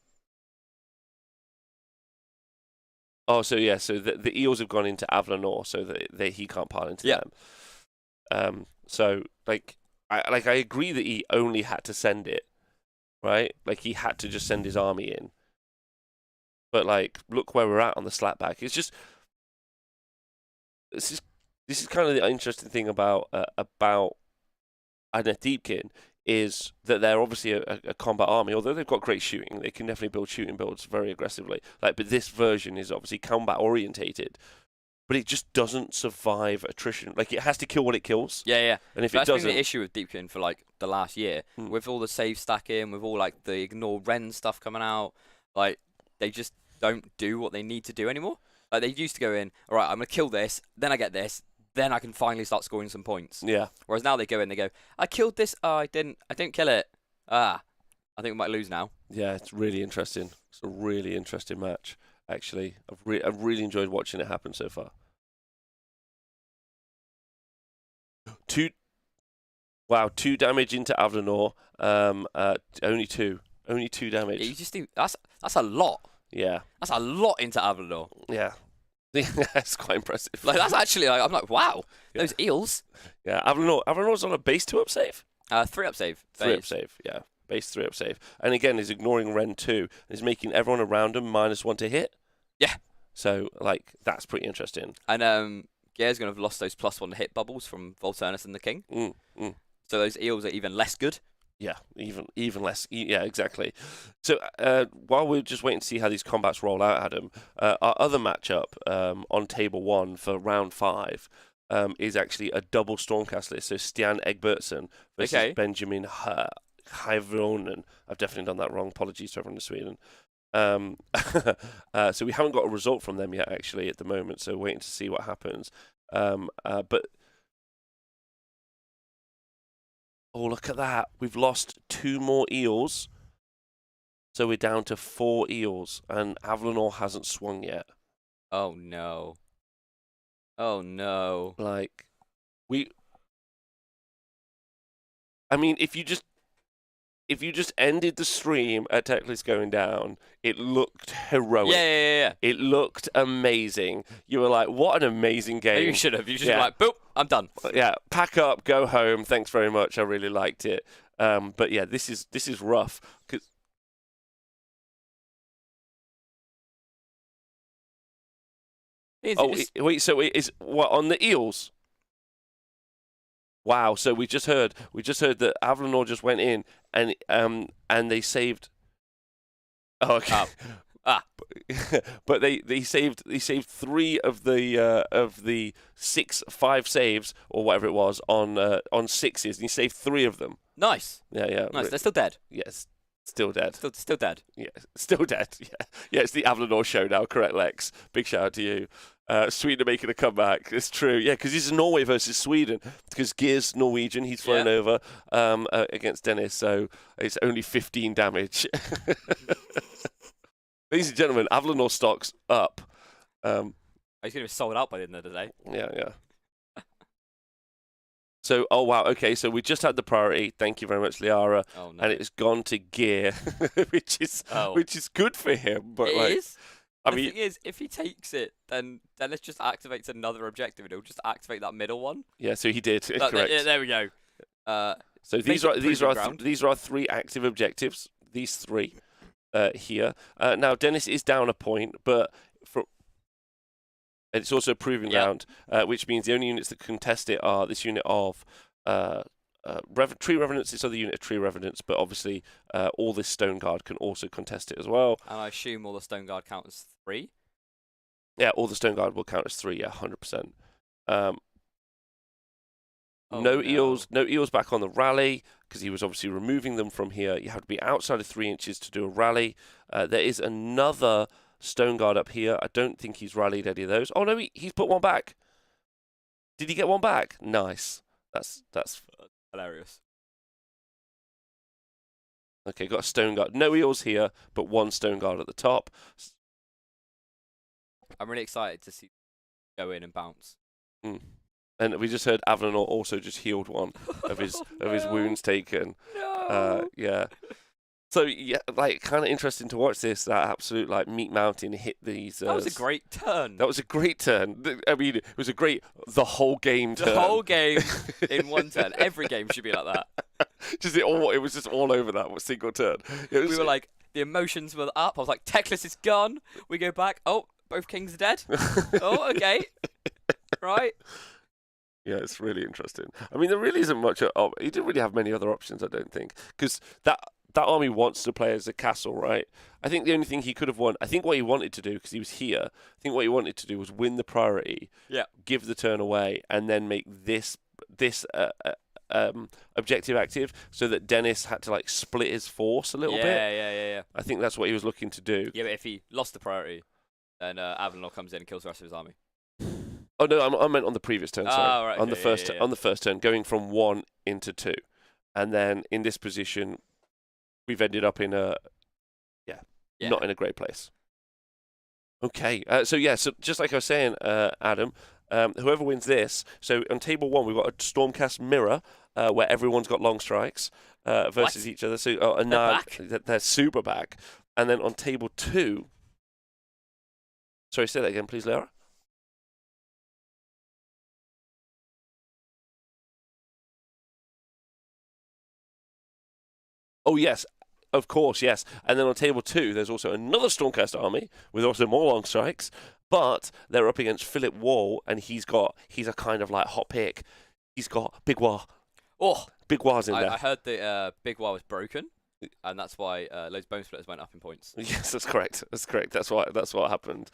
Oh, so yeah, so the eels have gone into Avlanor, so that he can't pile into Yeah. them. So I agree that he only had to send it, right? Like he had to just send his army in. But like, look where we're at on the slapback. It's just this is kind of the interesting thing about Adnet Deepkin is that they're obviously a combat army. Although they've got great shooting, they can definitely build shooting builds very aggressively. Like, but this version is obviously combat orientated, but it just doesn't survive attrition. Like, it has to kill what it kills, yeah. and if That's it been doesn't, the issue with Deepkin for like the last year, Hmm. with all the save stacking, with all like the ignore Ren stuff coming out. Like they just don't do what they need to do anymore. Like they used to go in, all right, I'm gonna kill this, then I get this, then I can finally start scoring some points. yeah, Whereas now they go in, they go, I killed this, oh, I didn't kill it. I think we might lose now. yeah, it's really interesting. It's a really interesting match, actually. I've really enjoyed watching it happen so far. Two damage into Avlanor. Only two damage. You just do that's a lot. Yeah, That's a lot into Avlanor. yeah. That's quite impressive. Like that's actually like I'm like, wow, Yeah. those eels. Yeah, Avlanor's on a base 2-up save. 3-up save. 3-up phase. save, yeah. Base 3-up save. And again, he's ignoring Ren 2, and he's making everyone around him -1 to hit. Yeah. So, like, that's pretty interesting. And Gear's gonna have lost those +1 hit bubbles from Volturnus and the King. So those eels are even less good. Yeah, even less. Yeah, exactly. So, while we're just waiting to see how these combats roll out, Adam, our other matchup on table 1 for round 5 is actually a double Stormcast list. So, Stian Egbertsen versus Okay. Benjamin Hyvronen. I've definitely done that wrong. Apologies to everyone in Sweden. So we haven't got a result from them yet, actually, at the moment. So waiting to see what happens. But oh, look at that! We've lost 2 more eels, so we're down to 4 eels, and Avlanor hasn't swung yet. Oh no. Oh no. Like I mean, if you just ended the stream at Techless going down, it looked heroic. Yeah. It looked amazing. You were like, what an amazing game. You should have. You should Yeah. have like, boop, I'm done. Yeah, pack up, go home. Thanks very much. I really liked it. But yeah, this is rough. Wait. So it is what on the eels? Wow. So we just heard that Avlanor just went in and they saved. Oh, okay. But they saved 3 of the 5 saves or whatever it was on 6s, and he saved 3 of them. Nice. Yeah. Nice. They're still dead. Yes, still dead. Still dead. Yeah, still dead. Yeah. It's the Avlanor show now. Correct, Lex. Big shout out to you. Sweden are making a comeback. It's true. Yeah, because this is Norway versus Sweden. Because Gear's Norwegian. He's flown over against Dennis, so it's only 15 damage. Ladies and gentlemen, Avlanor stock's up. He's going to be sold out by the end of the day. Yeah. So, oh wow, okay, so we just had the priority. Thank you very much, Liara. Oh no. And it's gone to Gear, which is good for him. But It like, is. I The mean, thing is, if he takes it, then Dennis just activates another objective, and he'll just activate that middle one. yeah. So he did. That- Correct. yeah, there we go. So Make these it are proving ground. these are our 3 active objectives. These 3 here. Now Dennis is down a point, but and it's also a proving Yeah. ground, which means the only units that contest it are this unit of Tree Revenants, this other unit of Tree Revenants, but obviously all this Stone Guard can also contest it as well. And I assume all the Stone Guard count as 3. Yeah, or the Stone Guard will count as 3. Yeah, 100%. Oh, No eels back on the rally because he was obviously removing them from here. You have to be outside of 3 inches to do a rally. There is another Stone Guard up here. I don't think he's rallied any of those. Oh no, he's put one back. Did he get one back? Nice. That's hilarious. Okay, got a Stone Guard. No eels here, but one Stone Guard at the top. I'm really excited to see go in and bounce. Mm. And we just heard Avalonor also just healed one of his wounds taken. No. Yeah. So yeah, like kind of interesting to watch this. That absolute like meat mountain hit these. That was a great turn. That was a great turn. I mean, it was a great the whole game turn. The whole game in one turn. Every game should be like that. It was just all over that single turn. We were like, the emotions were up. I was like, Teclis is gone. We go back. Oh, both kings are dead. Oh, okay. Right. Yeah, it's really interesting. I mean, there really isn't much. He didn't really have many other options, I don't think, because that army wants to play as a castle, right? I think the only thing he could have won, I think what he wanted to do, because he was here, I think what he wanted to do was win the priority, give the turn away, and then make this objective active, so that Dennis had to like split his force a little bit. Yeah. I think that's what he was looking to do. Yeah, but if he lost the priority, then Avalonor comes in and kills the rest of his army. Oh no, I meant on the previous turn. Sorry, right, on okay, the first on the first turn, going from 1 into 2, and then in this position, we've ended up in not in a great place. Okay, so just like I was saying, Adam, whoever wins this, so on table 1 we've got a Stormcast mirror where everyone's got long strikes versus each other. So they're super back, and then on table 2, sorry, say that again, please, Laura. Oh, yes, of course, yes. And then on table 2, there's also another Stormcast army with also more long strikes, but they're up against Philip Wall, and he's a kind of like hot pick. He's got Big War. Oh, Big War's in there. I heard the Big War was broken, and that's why loads of bone splitters went up in points. Yes, that's correct. That's what happened.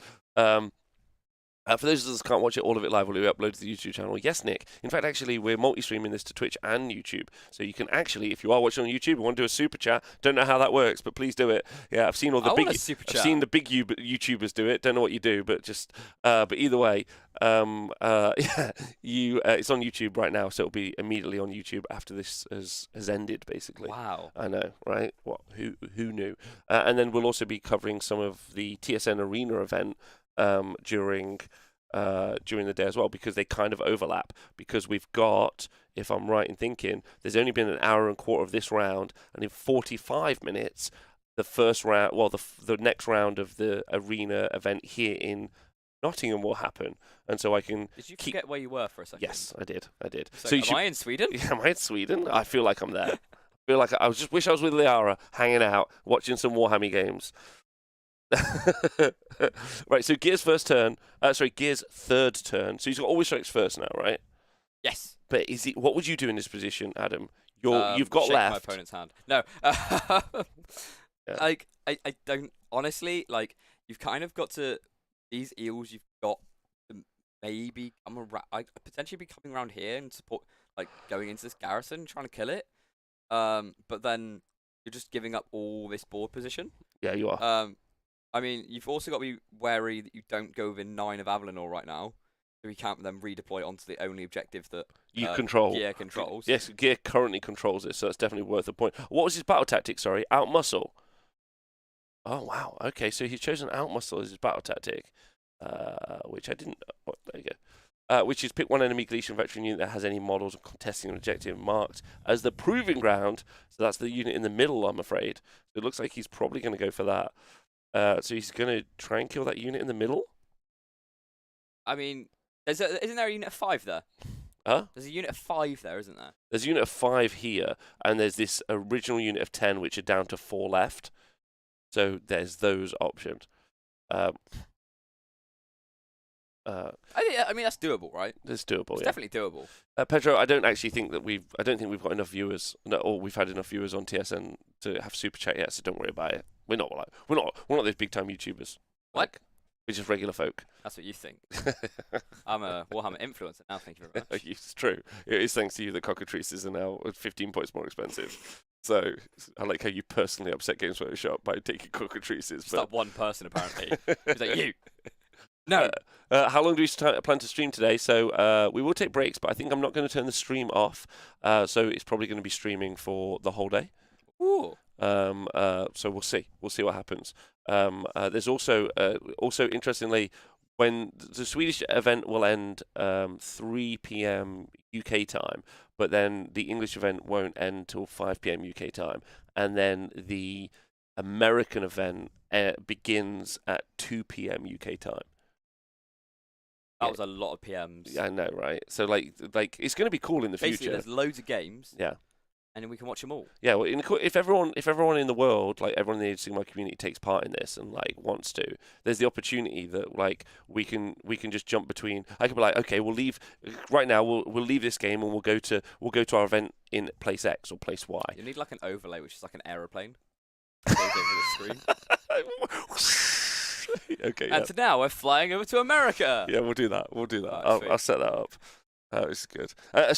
For those of us who can't watch it, all of it live will be uploaded to the YouTube channel. Yes, Nick. In fact, actually, we're multi-streaming this to Twitch and YouTube. So you can actually, if you are watching on YouTube and want to do a super chat, don't know how that works, but please do it. Yeah, I've seen the big YouTubers do it. Don't know what you do, but just, but either way, it's on YouTube right now, so it'll be immediately on YouTube after this has ended, basically. Wow. I know, right? What? Who knew? And then we'll also be covering some of the TSN Arena event during the day as well, because they kind of overlap, because we've got, if I'm right in thinking, there's only been an hour and a quarter of this round, and in 45 minutes the first round, well, the next round of the arena event here in Nottingham will happen, and so I can Did you forget where you were for a second? Yes, I did. So am I in Sweden? Yeah, am I in Sweden? I feel like I'm there. I feel like I just wish I was with Liara, hanging out, watching some Warhammer games. Right, so Gear's Gear's third turn. So he's got always strikes first now, right? Yes. But what would you do in this position, Adam? You've got shake left. my opponent's hand. No. Yeah. Like I don't honestly, like, you've kind of got to these eels. You've got to maybe potentially be coming around here and support, like, going into this garrison, trying to kill it. But then you're just giving up all this board position. Yeah, you are. I mean, you've also got to be wary that you don't go within 9 of Avalonor right now, so you can't then redeploy onto the only objective that you control. Gear controls. Yes, Gear currently controls it, so that's definitely worth a point. What was his battle tactic? Sorry, outmuscle. Oh wow. Okay, so he's chosen outmuscle as his battle tactic, which I didn't. Oh, there you go. Which is pick one enemy Galician veteran unit that has any models of contesting an objective marked as the proving ground. So that's the unit in the middle, I'm afraid. So it looks like he's probably going to go for that. So he's going to try and kill that unit in the middle? I mean, isn't there a unit of 5 there? Huh? There's a unit of 5 there, isn't there? There's a unit of 5 here, and there's this original unit of 10, which are down to 4 left. So there's those options. I mean, that's doable, right? It's doable, It's definitely doable. Pedro, I don't think we've got enough viewers, or we've had enough viewers on TSN to have super chat yet. So don't worry about it. We're not those big time YouTubers. What? We're just regular folk. That's what you think. I'm a Warhammer influencer now. Thank you very much. It's true. It is thanks to you that cockatrices are now 15 points more expensive. So I like how you personally upset Games Workshop by taking cockatrices. Just that one person apparently. He's like, you. No. How long do we plan to stream today? So we will take breaks, but I think I'm not going to turn the stream off. So it's probably going to be streaming for the whole day. Ooh. So we'll see. We'll see what happens. There's also interestingly, when the Swedish event will end 3 p.m. UK time, but then the English event won't end till 5 p.m. UK time, and then the American event begins at 2 p.m. UK time. That was a lot of PMs. Yeah, I know, right? So like it's going to be cool in the Basically, future. there's loads of games. Yeah. And then we can watch them all. Yeah, well, if everyone in the world, like everyone in the Age of Sigmar community, takes part in this and like wants to, there's the opportunity that like we can just jump between. I could be like, okay, we'll leave right now. We'll leave this game and we'll go to our event in place X or place Y. You need like an overlay, which is like an aeroplane. Goes over the screen. Okay. And so now we're flying over to America. Yeah, we'll do that. Right, I'll set that up. This is good. A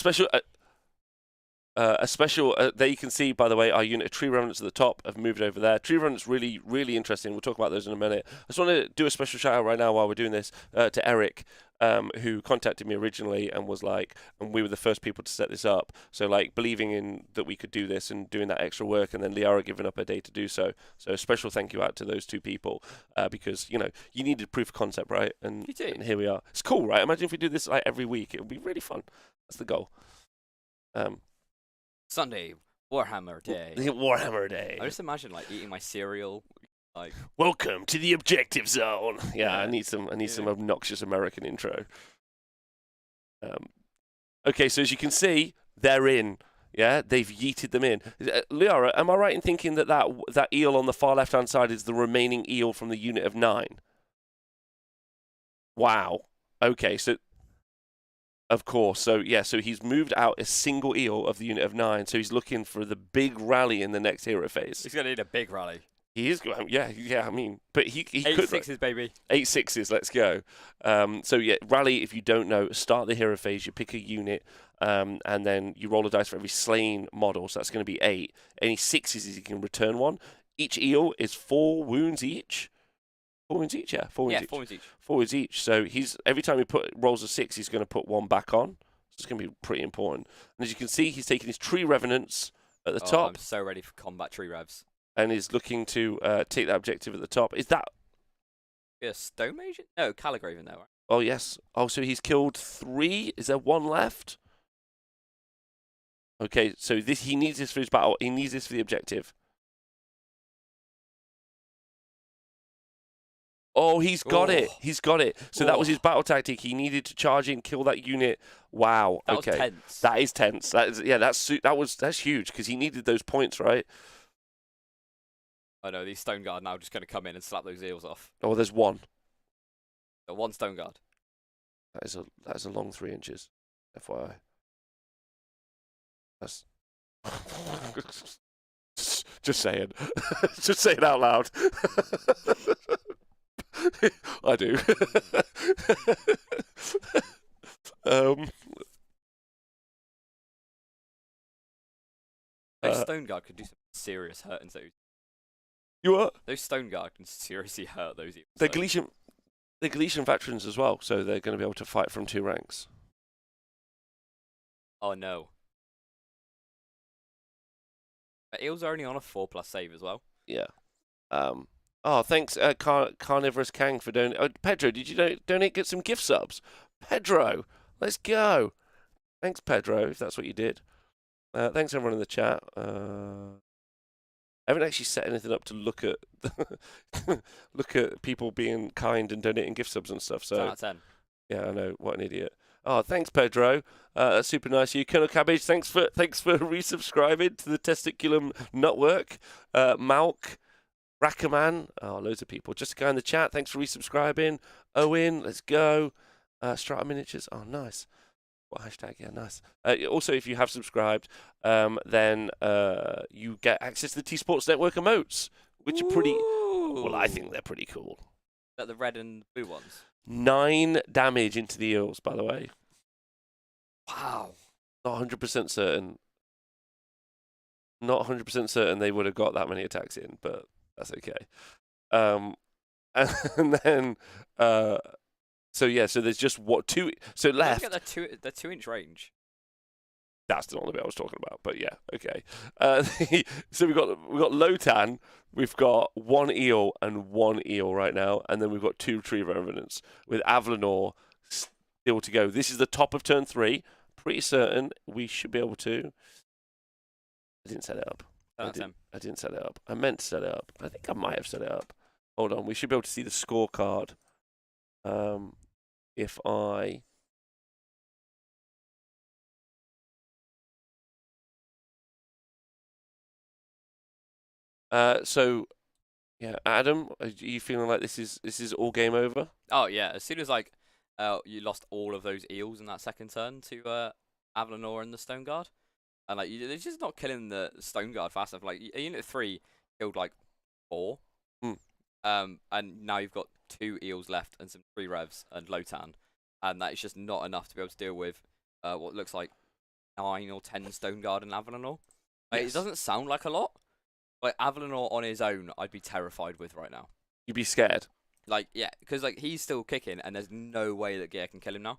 special. There you can see, by the way, our unit of tree remnants at the top have moved over there. Tree remnants really, really interesting. We'll talk about those in a minute. I just want to do a special shout out right now while we're doing this to Eric, who contacted me originally and was like, and we were the first people to set this up. So like believing in that we could do this and doing that extra work, and then Liara giving up her day to do so. So a special thank you out to those two people because you needed proof of concept, right? And here we are. It's cool, right? Imagine if we do this like every week. It would be really fun. That's the goal. Sunday, Warhammer Day. Warhammer Day. I just imagine like eating my cereal. Like, welcome to the objective zone. Yeah, I need some obnoxious American intro. Okay, so as you can see, they're in. Yeah, they've yeeted them in. Liara, am I right in thinking that eel on the far left-hand side is the remaining eel from the unit of 9? Wow. Okay, so of course. So he's moved out a single eel of the unit of 9. So he's looking for the big rally in the next hero phase. He's gonna need a big rally. He is, yeah. I mean, but he eight could. 6s, baby. 8 6s. Let's go. So yeah, rally. If you don't know, start the hero phase. You pick a unit, and then you roll a dice for every slain model. So that's going to be 8. Any 6s, you can return 1. Each eel is 4 wounds each. 4 wounds each, yeah. 4 wounds each. 4 wounds each. 4 wounds each. So every time he rolls a 6, he's going to put 1 back on. So it's going to be pretty important. And as you can see, he's taking his tree revenants at the top. I'm so ready for combat tree revs. And is looking to take that objective at the top. Is that a stone mage? No, Caligraven though, right? Oh yes. Oh, so he's killed 3. Is there 1 left? Okay, so he needs this for his battle. He needs this for the objective. Oh, he's got it. He's got it. So that was his battle tactic. He needed to charge in, kill that unit. Wow. That okay. was tense. That is tense. That's huge because he needed those points, right? I know these stone guard now just going to come in and slap those eels off. Oh, there's 1. So 1 stone guard. That is a long 3 inches. FYI. That's just saying. Just say it out loud. I do. Those stone guard could do some serious hurt in those. You what? Those stone guard can seriously hurt those eels. They're Galician veterans as well, so they're going to be able to fight from 2 ranks. Oh no. But eels are only on a 4+ save as well. Yeah. Oh, thanks, Carnivorous Kang, for donating. Oh, Pedro, did you donate? Get some gift subs. Pedro, let's go. Thanks, Pedro, if that's what you did. Thanks, everyone in the chat. I haven't actually set anything up to look at people being kind and donating gift subs and stuff. So 10 out of 10. Yeah, I know. What an idiot. Oh, thanks, Pedro. That's super nice of you. Colonel Cabbage, thanks for resubscribing to the Testiculum Network. Malk, Rackerman, loads of people. Just a guy in the chat, thanks for resubscribing. Owen, let's go. Strata Miniatures, oh, nice. What hashtag? Yeah, nice. Also, if you have subscribed, then you get access to the T Sports Network emotes, which are pretty. Well, I think they're pretty cool. that the red and blue ones? 9 damage into the eels, by the way. Wow. Not 100% certain. Not 100% certain they would have got that many attacks in, but that's okay. And then, so yeah, so there's just what 2. So left. Look at the 2-inch range. That's not the bit I was talking about, but yeah, okay. So we've got Lotan, we've got 1 eel and 1 eel right now, and then we've got 2 Retriever Revenants with Avlanor still to go. This is the top of turn 3. Pretty certain we should be able to. I didn't set it up. I didn't set it up. I meant to set it up. I think I might have set it up. Hold on, we should be able to see the scorecard. If I... So, yeah, Adam, are you feeling like this is all game over? Oh yeah, as soon as you lost all of those eels in that second turn to Avlanor and the Stone Guard, and they're just not killing the Stone Guard fast enough. Like Unit 3 killed like 4, and now you've got 2 eels left and some 3 revs and Lotan, and that is just not enough to be able to deal with what looks like 9 or 10 Stone Guard and Avlanor. Like, Yes. It doesn't sound like a lot. Like Avlanor on his own, I'd be terrified with right now. You'd be scared. Like, yeah, because like he's still kicking, and there's no way that Gear can kill him now.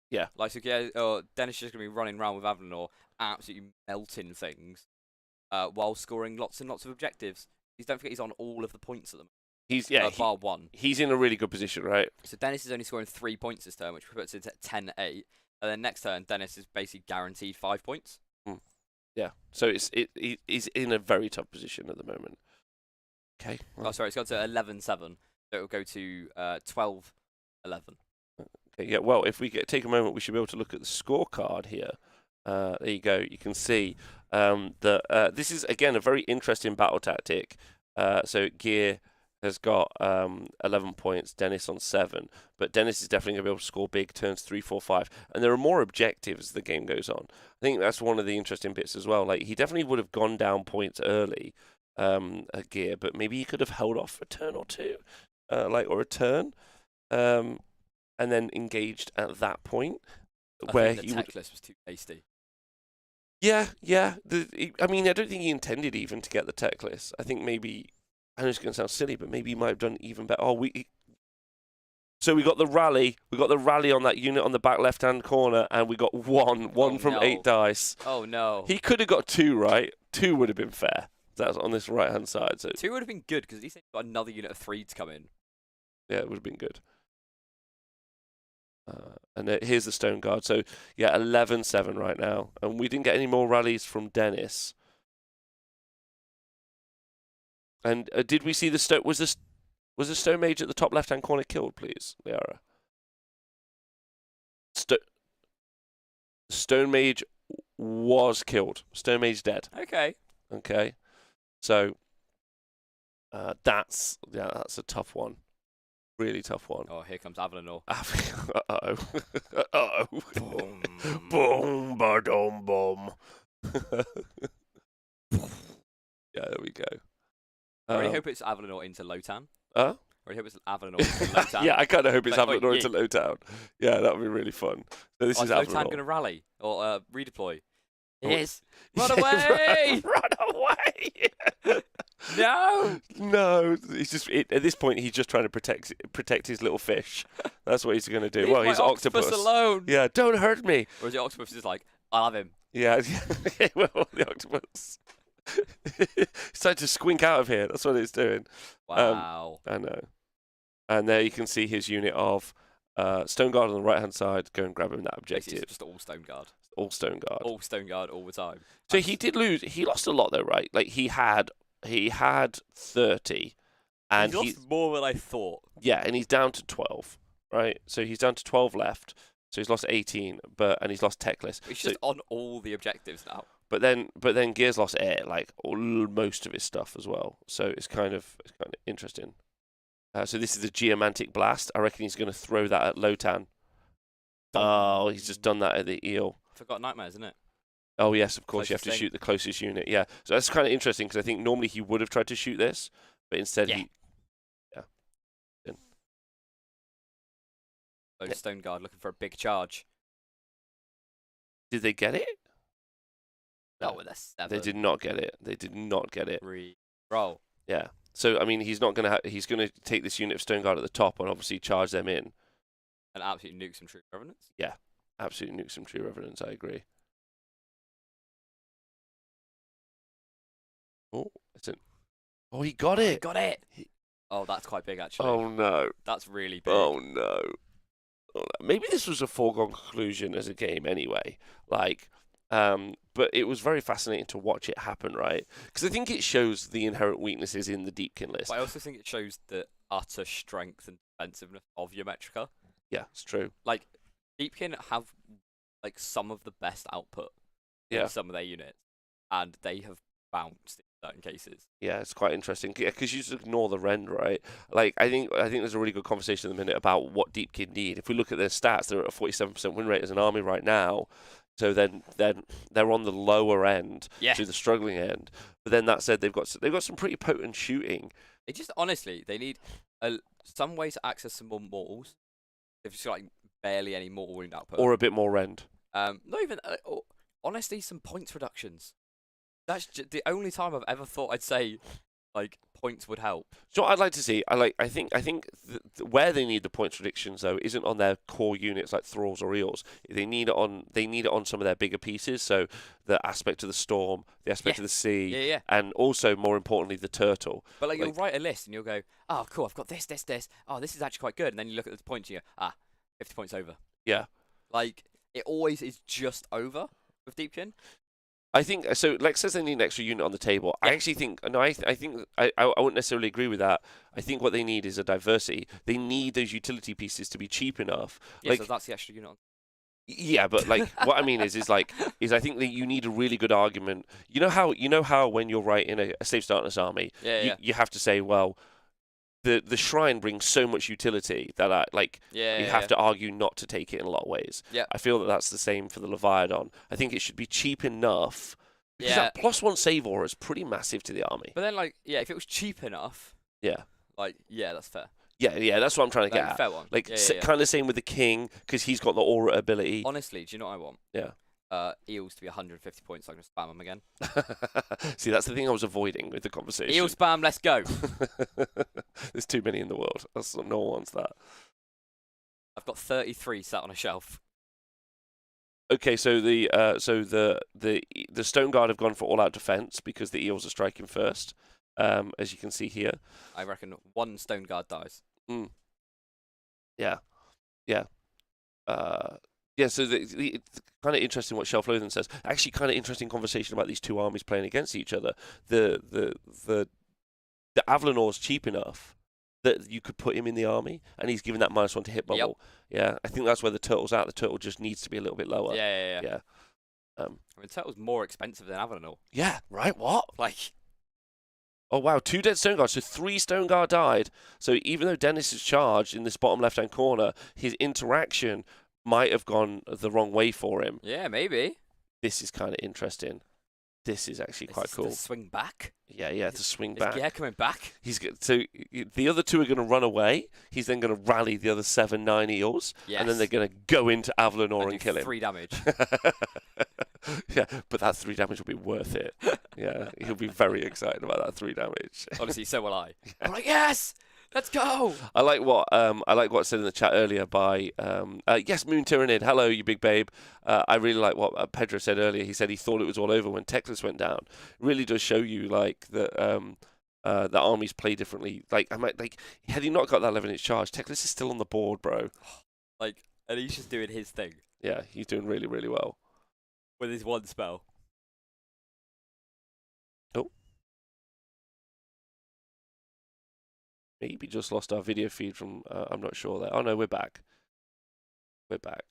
Yeah. Like, so Gear, Dennis is just gonna be running around with Avlanor, absolutely melting things, while scoring lots and lots of objectives. Don't forget he's on all of the points at the moment. Bar 1. He's in a really good position, right? So Dennis is only scoring 3 points this turn, which puts it at 10-8, and then next turn Dennis is basically guaranteed 5 points. Yeah. So he's in a very tough position at the moment. Okay. Well, Oh, sorry, it's got to 11-7, so it'll go to 12-11. okay. Yeah. Well, if we take a moment, we should be able to look at the scorecard here. There you go. You can see that this is again a very interesting battle tactic. So Gear has got 11 points, Dennis on 7, but Dennis is definitely going to be able to score big turns 3, 4, 5, and there are more objectives as the game goes on. I think that's one of the interesting bits as well. Like he definitely would have gone down points early at Gear, but maybe he could have held off a turn or two, or a turn, and then engaged at that point. I think the tech list was too tasty. Yeah. I mean, I don't think he intended even to get the tech list. I think maybe, I know it's going to sound silly, but maybe he might have done even better. So we got the rally. We got the rally on that unit on the back left-hand corner, and we got one from 8 dice. Oh no! He could have got 2, right? 2 would have been fair. That's on this right-hand side. So 2 would have been good because at least he got another unit of 3 to come in. yeah, it would have been good. And here's the Stone Guard. So yeah, 11-7 right now, and we didn't get any more rallies from Dennis. And did we see the stone? Was the Stone Mage at the top left-hand corner killed, please, Liara? Stone Mage was killed. Stone Mage dead. Okay. Okay. So that's a tough one. Really tough one. Oh, here comes Avlanor. Uh-oh. Uh-oh. Boom. Boom, ba-dum, boom. Yeah, there we go. I really hope it's Avlanor into Lotan. Huh? I really hope it's Avlanor into Lotan. Yeah, I kind of hope it's Like, Avlanor into Lowtown. Yeah, that would be really fun. So this is Lotan Avlanor. going to rally or redeploy? Oh, Yes. Run away! Run away! No! No, he's just at this point he's just trying to protect his little fish. That's what he's going to do. Leave well, my he's octopus alone. Yeah, don't hurt me. Or the octopus is like, I'll have him. Yeah, well, the octopus. It's trying to squink out of here. That's what it's doing. Wow. I know. And there you can see his unit of Stone Guard on the right hand side. Go and grab him that Basically, objective. it's just all Stone Guard. All Stone Guard. All Stone Guard all the time. So he did lose. He lost a lot though, right? Like he had 30, and he lost more than I thought. Yeah, and he's down to 12, right? So he's down to 12 left. So he's lost 18, and he's lost Techless. He's just on all the objectives now. But then Gears lost air, like most of his stuff as well. So it's kind of interesting. So this is the Geomantic Blast. I reckon he's going to throw that at Lotan. Oh, he's just done that at the eel. Forgot Nightmares, isn't it? Oh yes, of course. Closest You have to thing. shoot the closest unit. Yeah, so that's kind of interesting because I think normally he would have tried to shoot this, but instead Yeah. he. So Stone Guard looking for a big charge. Did they get it? Oh, with a 7. They did not get it. They did not get it. Roll. Yeah. So I mean, he's not gonna he's gonna take this unit of Stone Guard at the top and obviously charge them in. And absolutely nuke some True Revenants. Yeah, absolutely nuke some True Revenants. I agree. Oh, listen. Oh, he got it. He got it. Oh, that's quite big actually. Oh no. That's really big. Oh no. Oh, no. Maybe this was a foregone conclusion as a game anyway. But it was very fascinating to watch it happen, right? Because I think it shows the inherent weaknesses in the Deepkin list. But I also think it shows the utter strength and defensiveness of your Metrica. Yeah, it's true. Like, Deepkin have like some of the best output in some of their units, and they have bounced in certain cases. Yeah, it's quite interesting. Yeah, because you just ignore the rend, right? Like, I think there's a really good conversation in a minute about what Deepkin need. If we look at their stats, they're at a 47% win rate as an army right now. So then they're on the lower end to the struggling end. But then that said, they've got some pretty potent shooting. They just honestly they need some way to access some more mortals. They've just got like barely any mortal wound output. Or a bit more rend. Not even honestly some points reductions. That's the only time I've ever thought I'd say like points would help. So what I'd like to see, I think where they need the points reductions though isn't on their core units like thralls or eels. They need it on some of their bigger pieces. So the aspect of the storm, the aspect of the sea, and also more importantly the turtle. But like you'll write a list and you'll go, oh cool, I've got this. Oh, this is actually quite good. And then you look at the points and you go, 50 points over. Yeah. Like it always is just over with Deepkin. I think so. Lex says they need an extra unit on the table. I actually think I think I wouldn't necessarily agree with that. I think what they need is a diversity. They need those utility pieces to be cheap enough. Yeah, so that's the extra unit. Yeah, but like what I mean is I think that you need a really good argument. You know how when you're writing a safe starters army, you have to say, well, the shrine brings so much utility that you have to argue not to take it in a lot of ways. Yeah. I feel that that's the same for the Leviathan. I think it should be cheap enough because that +1 save aura is pretty massive to the army. But then if it was cheap enough, that's fair. Yeah, that's what I'm trying to get at. Fair one. Kind of same with the king because he's got the aura ability. Honestly, do you know what I want? Yeah. Eels to be 150 points, so I'm going to spam them again. See, that's the thing I was avoiding with the conversation. Eel spam, let's go. There's too many in the world. No one wants that. I've got 33 sat on a shelf. Okay, so the Stone Guard have gone for all-out defense because the eels are striking first, as you can see here. I reckon one Stone Guard dies. Yeah. So it's kind of interesting what Shelf Loathing says. Actually, kind of interesting conversation about these two armies playing against each other. The Avlanor's cheap enough that you could put him in the army, and he's given that -1 to hit bubble. Yep. Yeah, I think that's where the Turtle's at. The Turtle just needs to be a little bit lower. Yeah. I mean, Turtle's more expensive than Avlanor. Yeah, right, what? Like... Oh, wow, 2 dead Stone Guards, so 3 Stone Guard died. So even though Dennis is charged in this bottom left-hand corner, his interaction might have gone the wrong way for him. Yeah, maybe. This is kind of interesting. This is actually quite cool. The swing back? Yeah, to swing back. Yeah, coming back. So the other 2 are going to run away. He's then going to rally the other 7-9 eels. Yes. And then they're going to go into Avlanor and kill him. 3 damage. Yeah, but that 3 damage will be worth it. Yeah, he'll be very excited about that 3 damage. Honestly, so will I. I'm like, yes! Let's go! I like what said in the chat earlier by yes, Moon Tyrannid. Hello, you big babe. I really like what Pedro said earlier. He said he thought it was all over when Teclis went down. It really does show you like that the armies play differently. Had he not got that 11-inch charge, Teclis is still on the board, bro. And he's just doing his thing. Yeah, he's doing really, really well with his one spell. Oh. Maybe just lost our video feed from, I'm not sure there. Oh no, we're back. We're back.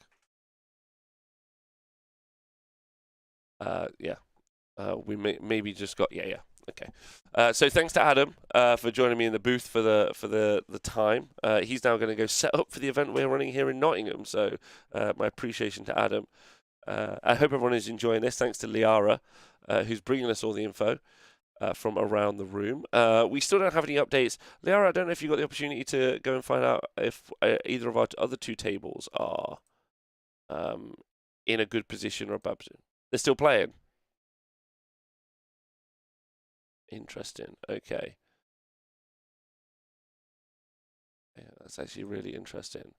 We maybe just got, okay. So thanks to Adam for joining me in the booth for the time. He's now going to go set up for the event we're running here in Nottingham. So my appreciation to Adam. I hope everyone is enjoying this. Thanks to Liara, who's bringing us all the info. from around the room. We still don't have any updates. Liara, I don't know if you got the opportunity to go and find out if either of our other two tables are in a good position or a bad position. They're still playing. Interesting. Okay. Yeah, that's actually really interesting.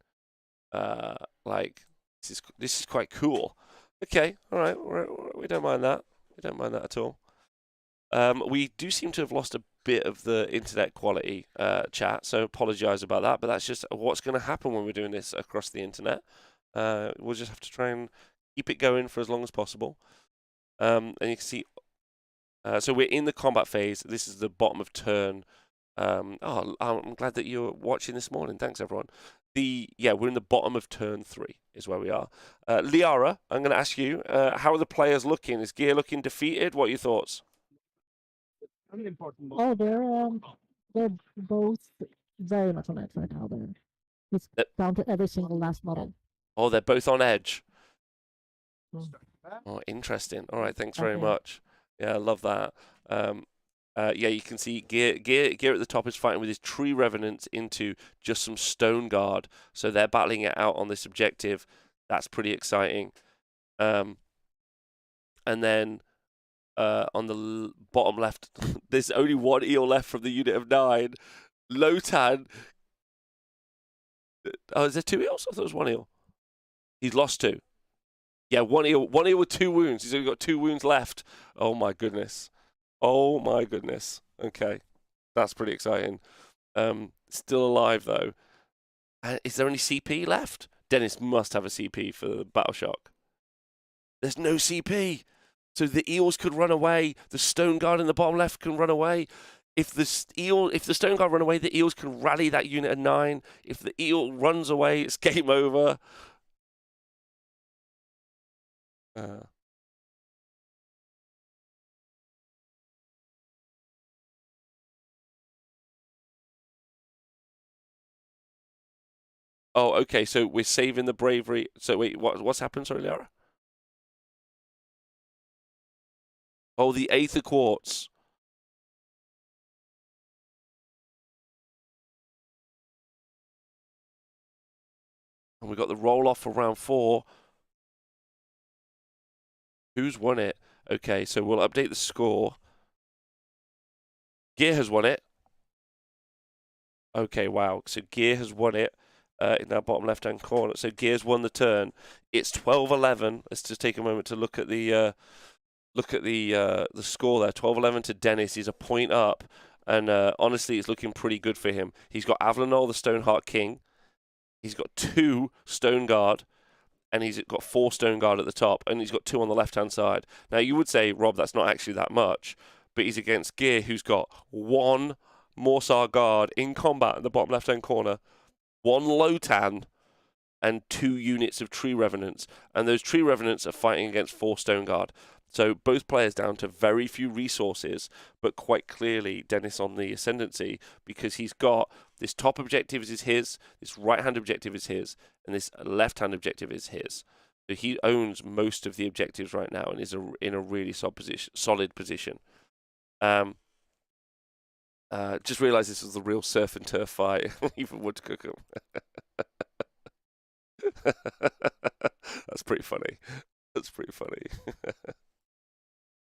Like this is quite cool. Okay, all right, we don't mind that. We don't mind that at all. We do seem to have lost a bit of the internet quality, chat, so apologise about that, but that's just what's going to happen when we're doing this across the internet. We'll just have to try and keep it going for as long as possible. And you can see, so we're in the combat phase. This is the bottom of turn. I'm glad that you're watching this morning. Thanks, everyone. We're in the bottom of turn 3 is where we are. Liara, I'm going to ask you, how are the players looking? Is Gear looking defeated? What are your thoughts? Oh, they're both very much on edge right now. It's down to every single last model. Oh, they're both on edge. Mm. Oh, interesting. All right, thanks very Okay. much. Yeah, I love that. You can see Gear at the top is fighting with his Tree Revenants into just some Stone Guard. So they're battling it out on this objective. That's pretty exciting. And then on the bottom left, there's only one eel left from the unit of 9. Lotan. Oh, is there 2 eels? I thought it was 1 eel. He's lost 2. Yeah, 1 eel with 2 wounds. He's only got 2 wounds left. Oh my goodness. Oh my goodness. Okay. That's pretty exciting. Still alive though. Is there any CP left? Dennis must have a CP for the Battle Shock. There's no CP. So the eels could run away. The Stone Guard in the bottom left can run away. If the Stone Guard run away, the eels can rally that unit of 9. If the eel runs away, it's game over. Oh, okay. So we're saving the bravery. So wait, what's happened? Sorry, Liara. Oh, the Aether Quartz. And we got the roll off for round 4. Who's won it? Okay, so we'll update the score. Gear has won it. Okay, wow. So Gear has won it in that bottom left-hand corner. So Gear's won the turn. It's 12-11. Let's just take a moment to look at the score there. 12-11 to Dennis. He's a point up, and honestly, it's looking pretty good for him. He's got Avlanol, the Stoneheart King. He's got 2 Stone Guard, and he's got 4 Stone Guard at the top, and he's got 2 on the left-hand side. Now, you would say, Rob, that's not actually that much, but he's against Gear, who's got 1 Morsar Guard in combat in the bottom left-hand corner, 1 Lotan, and 2 units of Tree Revenants. And those Tree Revenants are fighting against 4 Stone Guard. So both players down to very few resources, but quite clearly Dennis on the ascendancy, because he's got this top objective is his, this right-hand objective is his, and this left-hand objective is his. So he owns most of the objectives right now and is in a really solid position. Just realised this was the real surf and turf fight. Even would cook 'em. That's pretty funny. That's pretty funny.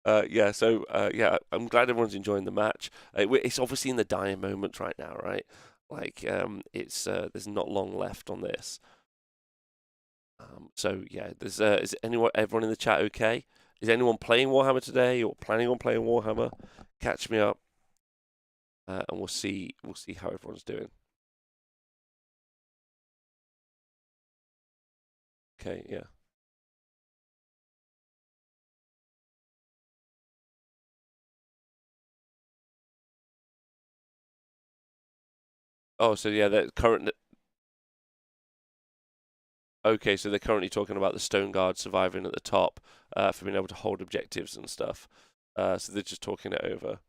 I'm glad everyone's enjoying the match. It's obviously in the dying moments right now, right? Like, there's not long left on this. Is everyone in the chat okay? Is anyone playing Warhammer today or planning on playing Warhammer? Catch me up, and we'll see how everyone's doing. Okay, yeah. Oh, so yeah, they're current. Okay, so they're currently talking about the Stone Guard surviving at the top for being able to hold objectives and stuff. So they're just talking it over.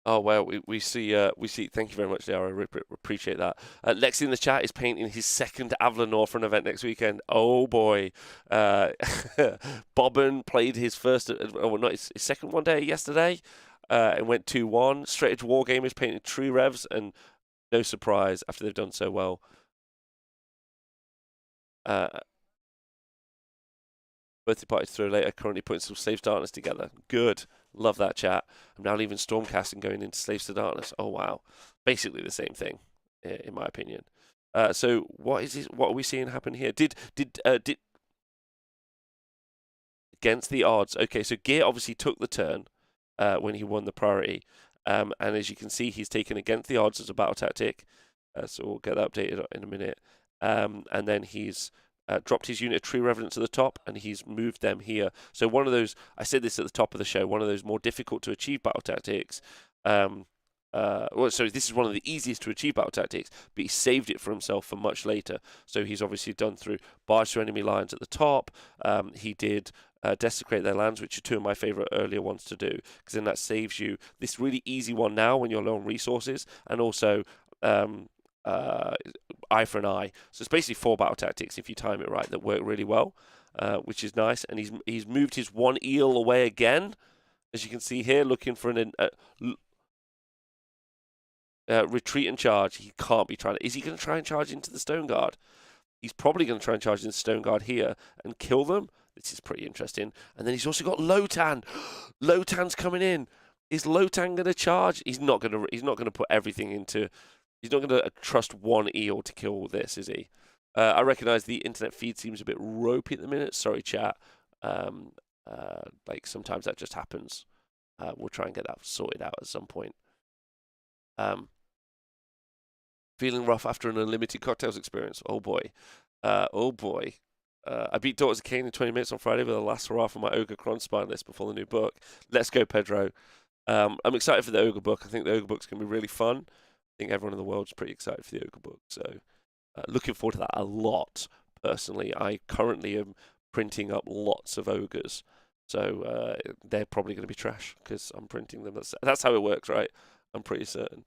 Oh well, we see. Thank you very much, Liara. Appreciate that. Lexi in the chat is painting his second Avlanor for an event next weekend. Oh boy, Bobbin played his first, well, not his second one day yesterday. It went 2-1. Straight Edge Wargamers painted Tree Revs, and no surprise after they've done so well. Birthday party to throw later. Currently putting some Slaves to Darkness together. Good. Love that chat. I'm now leaving Stormcast and going into Slaves to Darkness. Oh wow. Basically the same thing, in my opinion. So what is this, what are we seeing happen here? Did against the odds? Okay, so Gear obviously took the turn when he won the priority, and as you can see, he's taken against the odds as a battle tactic. So we'll get that updated in a minute. And then he's dropped his unit of Tree Revenant to the top, and he's moved them here. So one of those, I said this at the top of the show, one of those more difficult to achieve battle tactics. Sorry, this is one of the easiest to achieve battle tactics, but he saved it for himself for much later. So he's obviously done through barge through enemy lines at the top. He did desecrate their lands, which are two of my favourite earlier ones to do, because then that saves you this really easy one now when you're low on resources, and also eye for an eye. So it's basically 4 battle tactics if you time it right that work really well, which is nice. And he's moved his one eel away again, as you can see here, looking for an retreat and charge. He can't be trying to. Is he going to try and charge into the Stone Guard? He's probably going to try and charge into the Stone Guard here and kill them. This is pretty interesting. And then he's also got Lotan. Lotan's coming in. Is Lotan going to charge? He's not going to put everything into. He's not going to trust one eel to kill this, is he? I recognise the internet feed seems a bit ropey at the minute. Sorry, chat. Like sometimes that just happens. We'll try and get that sorted out at some point. Feeling rough after an unlimited cocktails experience. Oh boy. Oh boy. I beat Daughters of Cain in 20 minutes on Friday with the last hurrah for my Ogre Kronspine list before the new book. Let's go, Pedro. I'm excited for the Ogre book. I think the Ogre book's going to be really fun. I think everyone in the world's pretty excited for the Ogre book. So looking forward to that a lot, personally. I currently am printing up lots of Ogres. So they're probably going to be trash because I'm printing them. That's how it works, right? I'm pretty certain.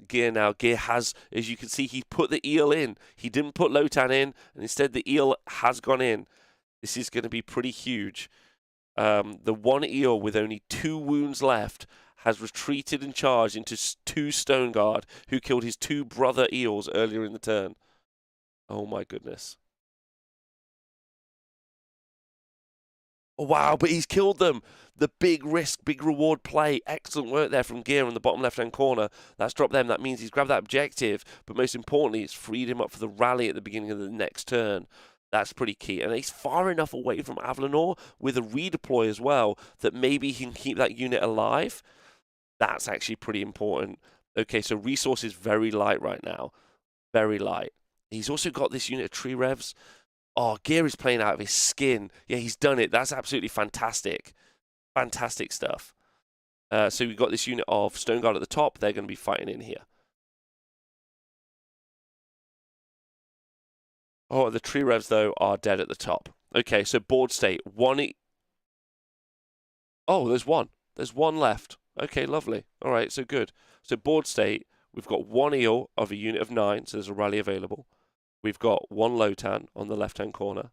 Gear now. Gear has, as you can see, he put the eel in. He didn't put Lotan in, and instead the eel has gone in. This is going to be pretty huge. The one eel with only 2 wounds left has retreated and charged into 2 Stone Guard, who killed his 2 brother eels earlier in the turn. Oh my goodness. Oh, wow, but he's killed them. The big risk, big reward play. Excellent work there from Gear in the bottom left-hand corner. That's dropped them. That means he's grabbed that objective, but most importantly, it's freed him up for the rally at the beginning of the next turn. That's pretty key. And he's far enough away from Avlanor with a redeploy as well that maybe he can keep that unit alive. That's actually pretty important. Okay, so resource is very light right now. Very light. He's also got this unit of Tree Revs. Oh, Gear is playing out of his skin. Yeah, he's done it. That's absolutely fantastic. Fantastic stuff. So we've got this unit of Stone Guard at the top. They're going to be fighting in here. Oh, the Tree Revs, though, are dead at the top. Okay, so board state. Oh, there's one. There's one left. Okay, lovely. All right, so good. So board state, we've got 1 eel of a unit of 9, so there's a rally available. We've got 1 Lotan on the left-hand corner.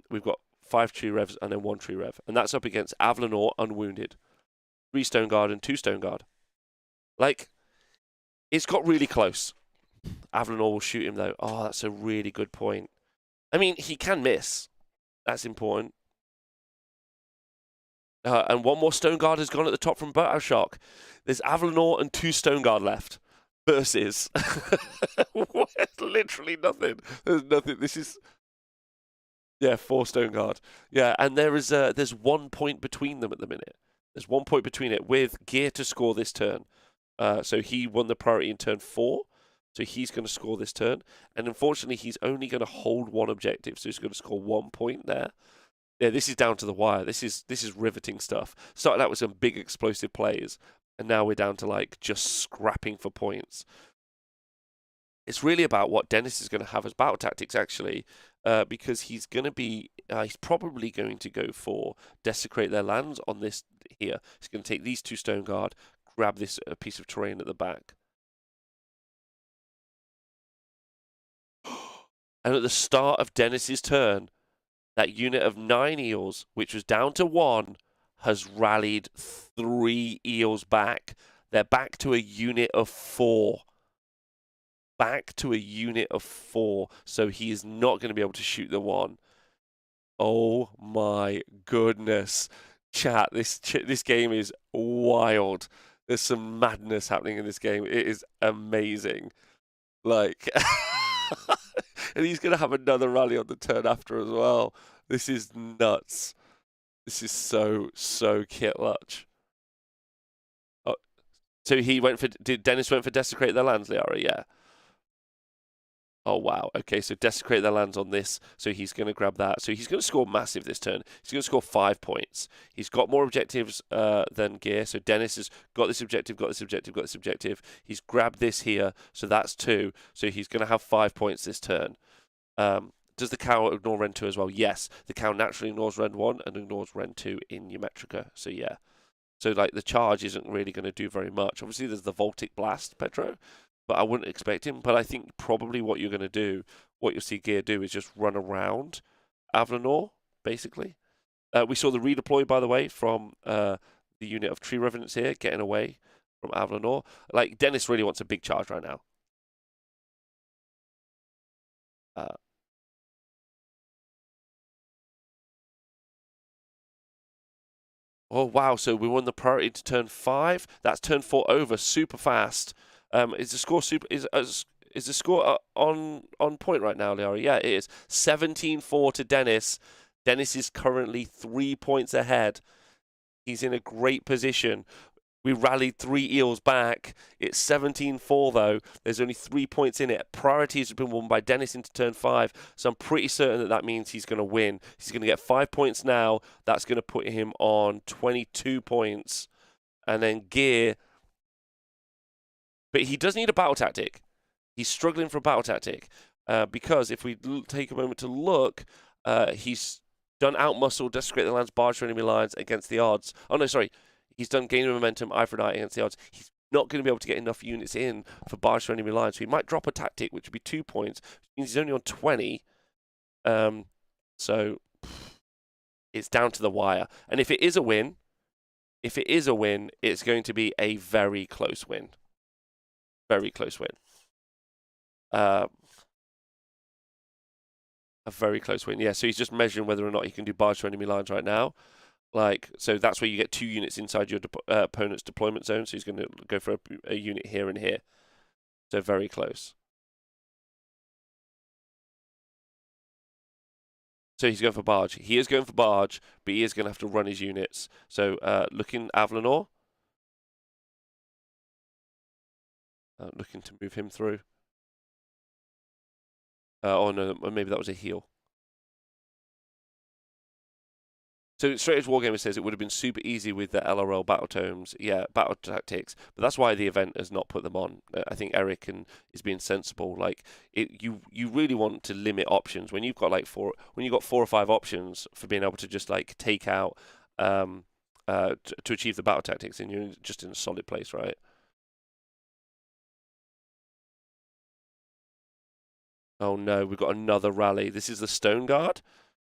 We've got 5 Tree Revs and then 1 Tree Rev. And that's up against Avlanor unwounded. 3 Stone Guard and 2 Stone Guard. Like, it's got really close. Avlanor will shoot him, though. Oh, that's a really good point. I mean, he can miss. That's important. And 1 more Stone Guard has gone at the top from Battle Shock. There's Avlanor and 2 Stone Guard left. Versus literally nothing. There's nothing. This is 4 Stone Guard. Yeah, and there's 1 point between them at the minute. There's 1 point between it with Gear to score this turn. So he won the priority in turn 4. So he's going to score this turn. And unfortunately, he's only going to hold 1 objective. So he's going to score 1 point there. Yeah, this is down to the wire. This is riveting stuff. Started out with some big explosive plays. And now we're down to like just scrapping for points. It's really about what Dennis is going to have as battle tactics, actually, because he's going to be, he's probably going to go for desecrate their lands on this here. He's going to take these 2 stone guard, grab this piece of terrain at the back. And at the start of Dennis's turn, that unit of 9 eels, which was down to 1, has rallied 3 eels back. They're back to a unit of 4. Back to a unit of 4. So he is not going to be able to shoot the 1. Oh my goodness. Chat, this game is wild. There's some madness happening in this game. It is amazing. Like... And he's going to have another rally on the turn after as well. This is nuts. This is so kit luch. Oh, so did Dennis went for desecrate their lands, Liara? Yeah. Oh, wow. Okay, so desecrate their lands on this. So he's going to grab that. So he's going to score massive this turn. He's going to score 5 points. He's got more objectives than Gear. So Dennis has got this objective, got this objective, got this objective. He's grabbed this here. So that's 2. So he's going to have 5 points this turn. Does the cow ignore Ren 2 as well? Yes. The cow naturally ignores Ren 1 and ignores Ren 2 in Geometrica. So yeah. So like the charge isn't really going to do very much. Obviously there's the Voltic Blast, Petro. But I wouldn't expect him. But I think probably what you're going to do, what you'll see Gear do, is just run around Avlanor, basically. We saw the redeploy, by the way, from the unit of Tree Revenants here, getting away from Avlanor. Like, Dennis really wants a big charge right now. Oh, wow. So we won the priority to turn 5. That's turn 4 over super fast. Is the score is the score on point right now, Liara? Yeah, it is. 17-4 to Dennis. Dennis is currently 3 points ahead. He's in a great position. We rallied 3 eels back. It's 17-4 though. There's only 3 points in it. Priorities have been won by Dennis into turn 5. So I'm pretty certain that means he's going to win. He's going to get 5 points now. That's going to put him on 22 points. And then Gear. But he does need a battle tactic. He's struggling for a battle tactic. Because if we take a moment to look, he's done outmuscle, desecrate the lands, barge for enemy lines against the odds. Oh no, sorry. He's done gain of momentum, eye for an eye against the odds. He's not going to be able to get enough units in for barge for enemy lines. So he might drop a tactic, which would be 2 points, which means he's only on 20. So it's down to the wire. And if it is a win, it's going to be a very close win. Very close win. A very close win. Yeah, so he's just measuring whether or not he can do barge for enemy lines right now. Like, so that's where you get 2 units inside your opponent's deployment zone. So he's going to go for a unit here and here. So very close. So he's going for barge. He is going for barge, but he is going to have to run his units. So looking Avlanor. Looking to move him through. Oh no, maybe that was a heal. So Straight Edge Wargamer says it would have been super easy with the LRL battle tomes, yeah, battle tactics, but that's why the event has not put them on. I think Eric is being sensible. Like you really want to limit options when you've got like 4 or 5 options for being able to just like take out to achieve the battle tactics, and you're just in a solid place, right? Oh no, we've got another rally. This is the Stone Guard.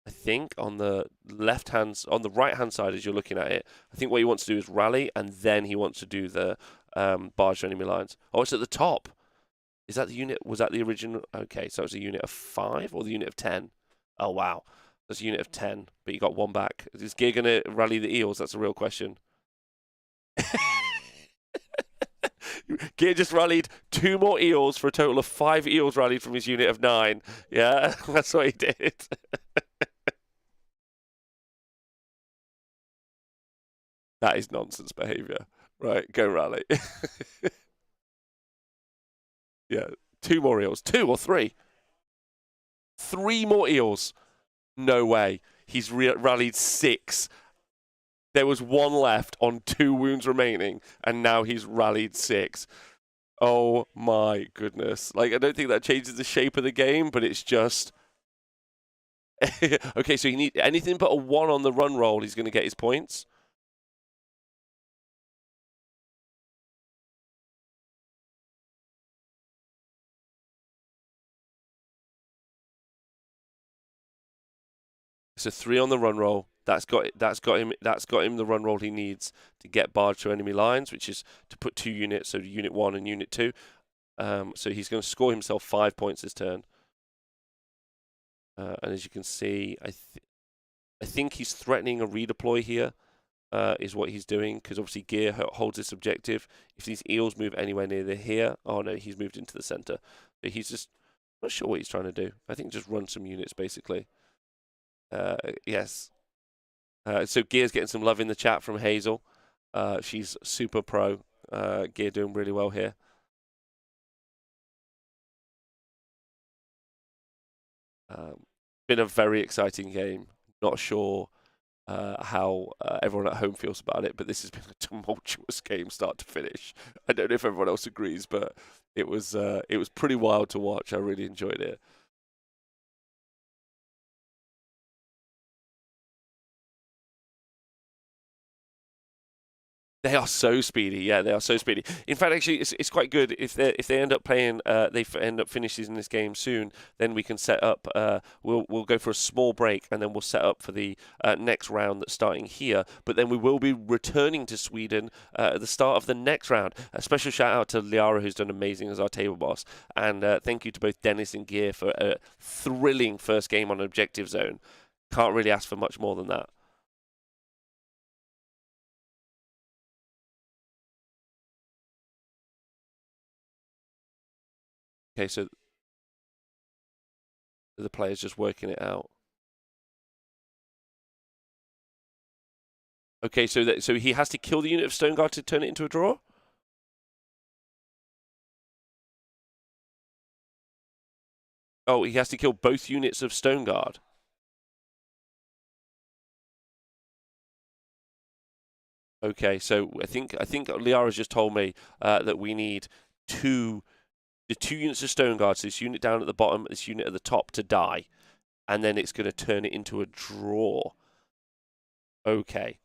I think on the right hand side as you're looking at it, I think what he wants to do is rally, and then he wants to do the barge enemy lines. Oh, it's at the top. Is that the unit? Was that the original? Okay, so it's a unit of 5 or the unit of 10? Oh wow, that's a unit of 10, but you got 1 back. Is Gear gonna rally the eels? That's a real question. Gear just rallied 2 more eels for a total of 5 eels rallied from his unit of 9. Yeah, that's what he did. That is nonsense behavior. Right, go rally. Yeah, 2 more eels. 2 or 3? 3 more eels. No way. He's rallied 6. There was 1 left on 2 wounds remaining, and now he's rallied 6. Oh my goodness. Like, I don't think that changes the shape of the game, but it's just... Okay, so you need anything but a 1 on the run roll, he's going to get his points. So 3 on the run roll. That's got him the run roll he needs to get barged to enemy lines, which is to put 2 units, so Unit 1 and Unit 2. So he's going to score himself 5 points this turn. And as you can see, I think he's threatening a redeploy here. Is what he's doing, because obviously Gear holds this objective. If these eels move anywhere near here, oh no, he's moved into the center. But he's just not sure what he's trying to do. I think just run some units basically. Yes. So Gear's getting some love in the chat from Hazel. She's super pro. Gear doing really well here. Been a very exciting game. Not sure how everyone at home feels about it, but this has been a tumultuous game start to finish. I don't know if everyone else agrees, but it was pretty wild to watch. I really enjoyed it. They are so speedy. Yeah, they are so speedy. In fact, actually, it's quite good if they end up playing. End up finishing this game soon. Then we can set up. We'll go for a small break, and then we'll set up for the next round that's starting here. But then we will be returning to Sweden at the start of the next round. A special shout out to Liara, who's done amazing as our table boss, and thank you to both Dennis and Gear for a thrilling first game on Objective Zone. Can't really ask for much more than that. Okay, so the player's just working it out. Okay, so he has to kill the unit of Stone Guard to turn it into a draw? Oh, he has to kill both units of Stone Guard. Okay, so I think Liara's just told me that we need the 2 units of Stone Guard, so this unit down at the bottom, this unit at the top to die, and then it's going to turn it into a draw. Okay,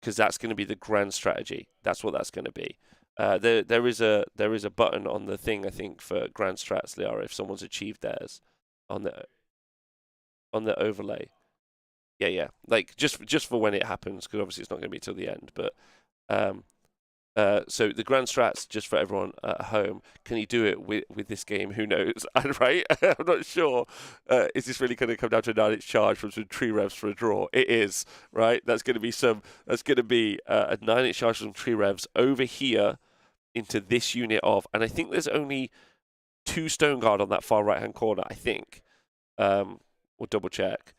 because that's going to be the grand strategy. That's what that's going to be. There is a button on the thing, I think, for grand strats, Liara, if someone's achieved theirs on the overlay. Yeah. Like just for when it happens, because obviously it's not going to be till the end. But so the grand strats, just for everyone at home, can you do it with this game? Who knows? Right? I'm not sure. Is this really going to come down to a 9-inch charge from some tree revs for a draw? It is, right? That's going to be a 9-inch charge from tree revs over here into this unit of, and I think there's only 2 Stone Guard on that far right hand corner. I think. We'll double check.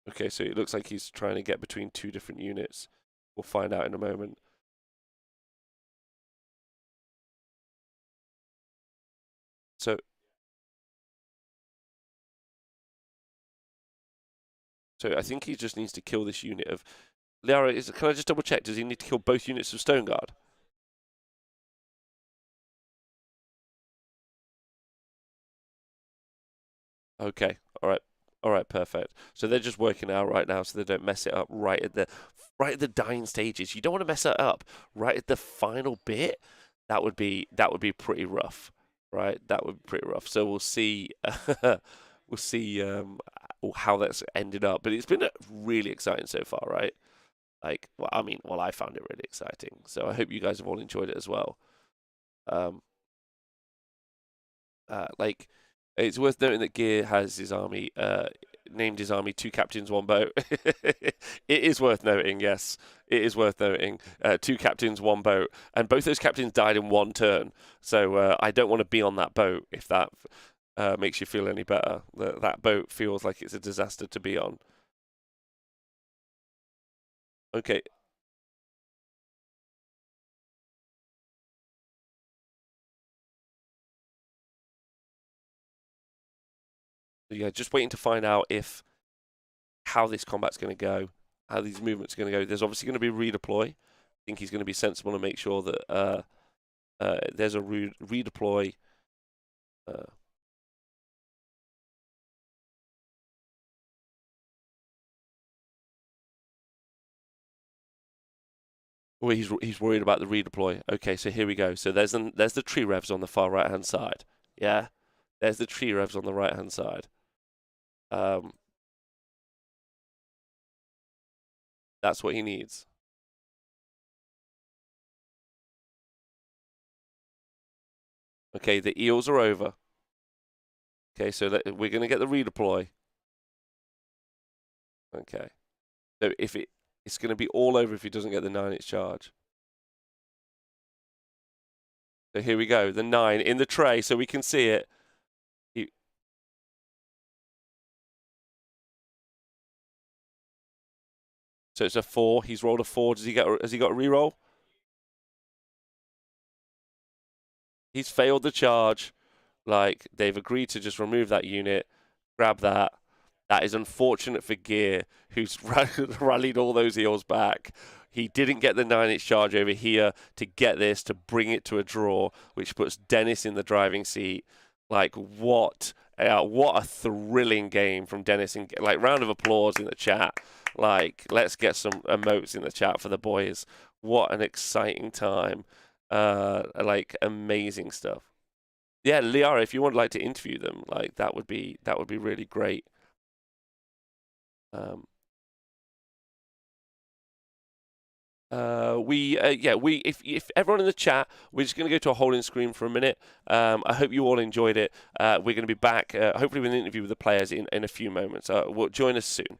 Okay, so it looks like he's trying to get between 2 different units. We'll find out in a moment. So I think he just needs to kill this unit of Liara. Can I just double check? Does he need to kill both units of Stone Guard? Okay, all right, perfect. So they're just working out right now, so they don't mess it up right at the dying stages. You don't want to mess that up right at the final bit. That would be pretty rough, right? That would be pretty rough. So we'll see. We'll see how that's ended up. But it's been really exciting so far, right? Like, well, I found it really exciting. So I hope you guys have all enjoyed it as well. Like, it's worth noting that Gear has his army, named his army 2 captains, 1 boat. It is worth noting, yes. It is worth noting. 2 captains, 1 boat. And both those captains died in 1 turn. So I don't want to be on that boat, if that makes you feel any better. That boat feels like it's a disaster to be on. Okay. Yeah, just waiting to find out how this combat's going to go, how these movements are going to go. There's obviously going to be a redeploy. I think he's going to be sensible and make sure that there's a redeploy. Oh, he's worried about the redeploy. Okay, so here we go. So there's the tree revs on the far right hand side. Yeah, there's the tree revs on the right hand side. That's what he needs. Okay, the eels are over. Okay, so we're going to get the redeploy. Okay. So if it's going to be all over if he doesn't get the 9-inch charge. So here we go, the 9 in the tray so we can see it. So it's a 4. He's rolled a 4. Has he got a reroll? He's failed the charge. Like, they've agreed to just remove that unit, grab that. That is unfortunate for Gear, who's rallied all those eels back. He didn't get the 9-inch charge over here to get this, to bring it to a draw, which puts Dennis in the driving seat. Like, what a thrilling game from Dennis. And, like, round of applause in the chat. Like, let's get some emotes in the chat for the boys. What an exciting time. Like, amazing stuff. Yeah, Liara, if you would like to interview them, like, that would be really great. If everyone in the chat, we're just going to go to a holding screen for a minute. I hope you all enjoyed it. We're going to be back, hopefully with an interview with the players in a few moments. Join us soon.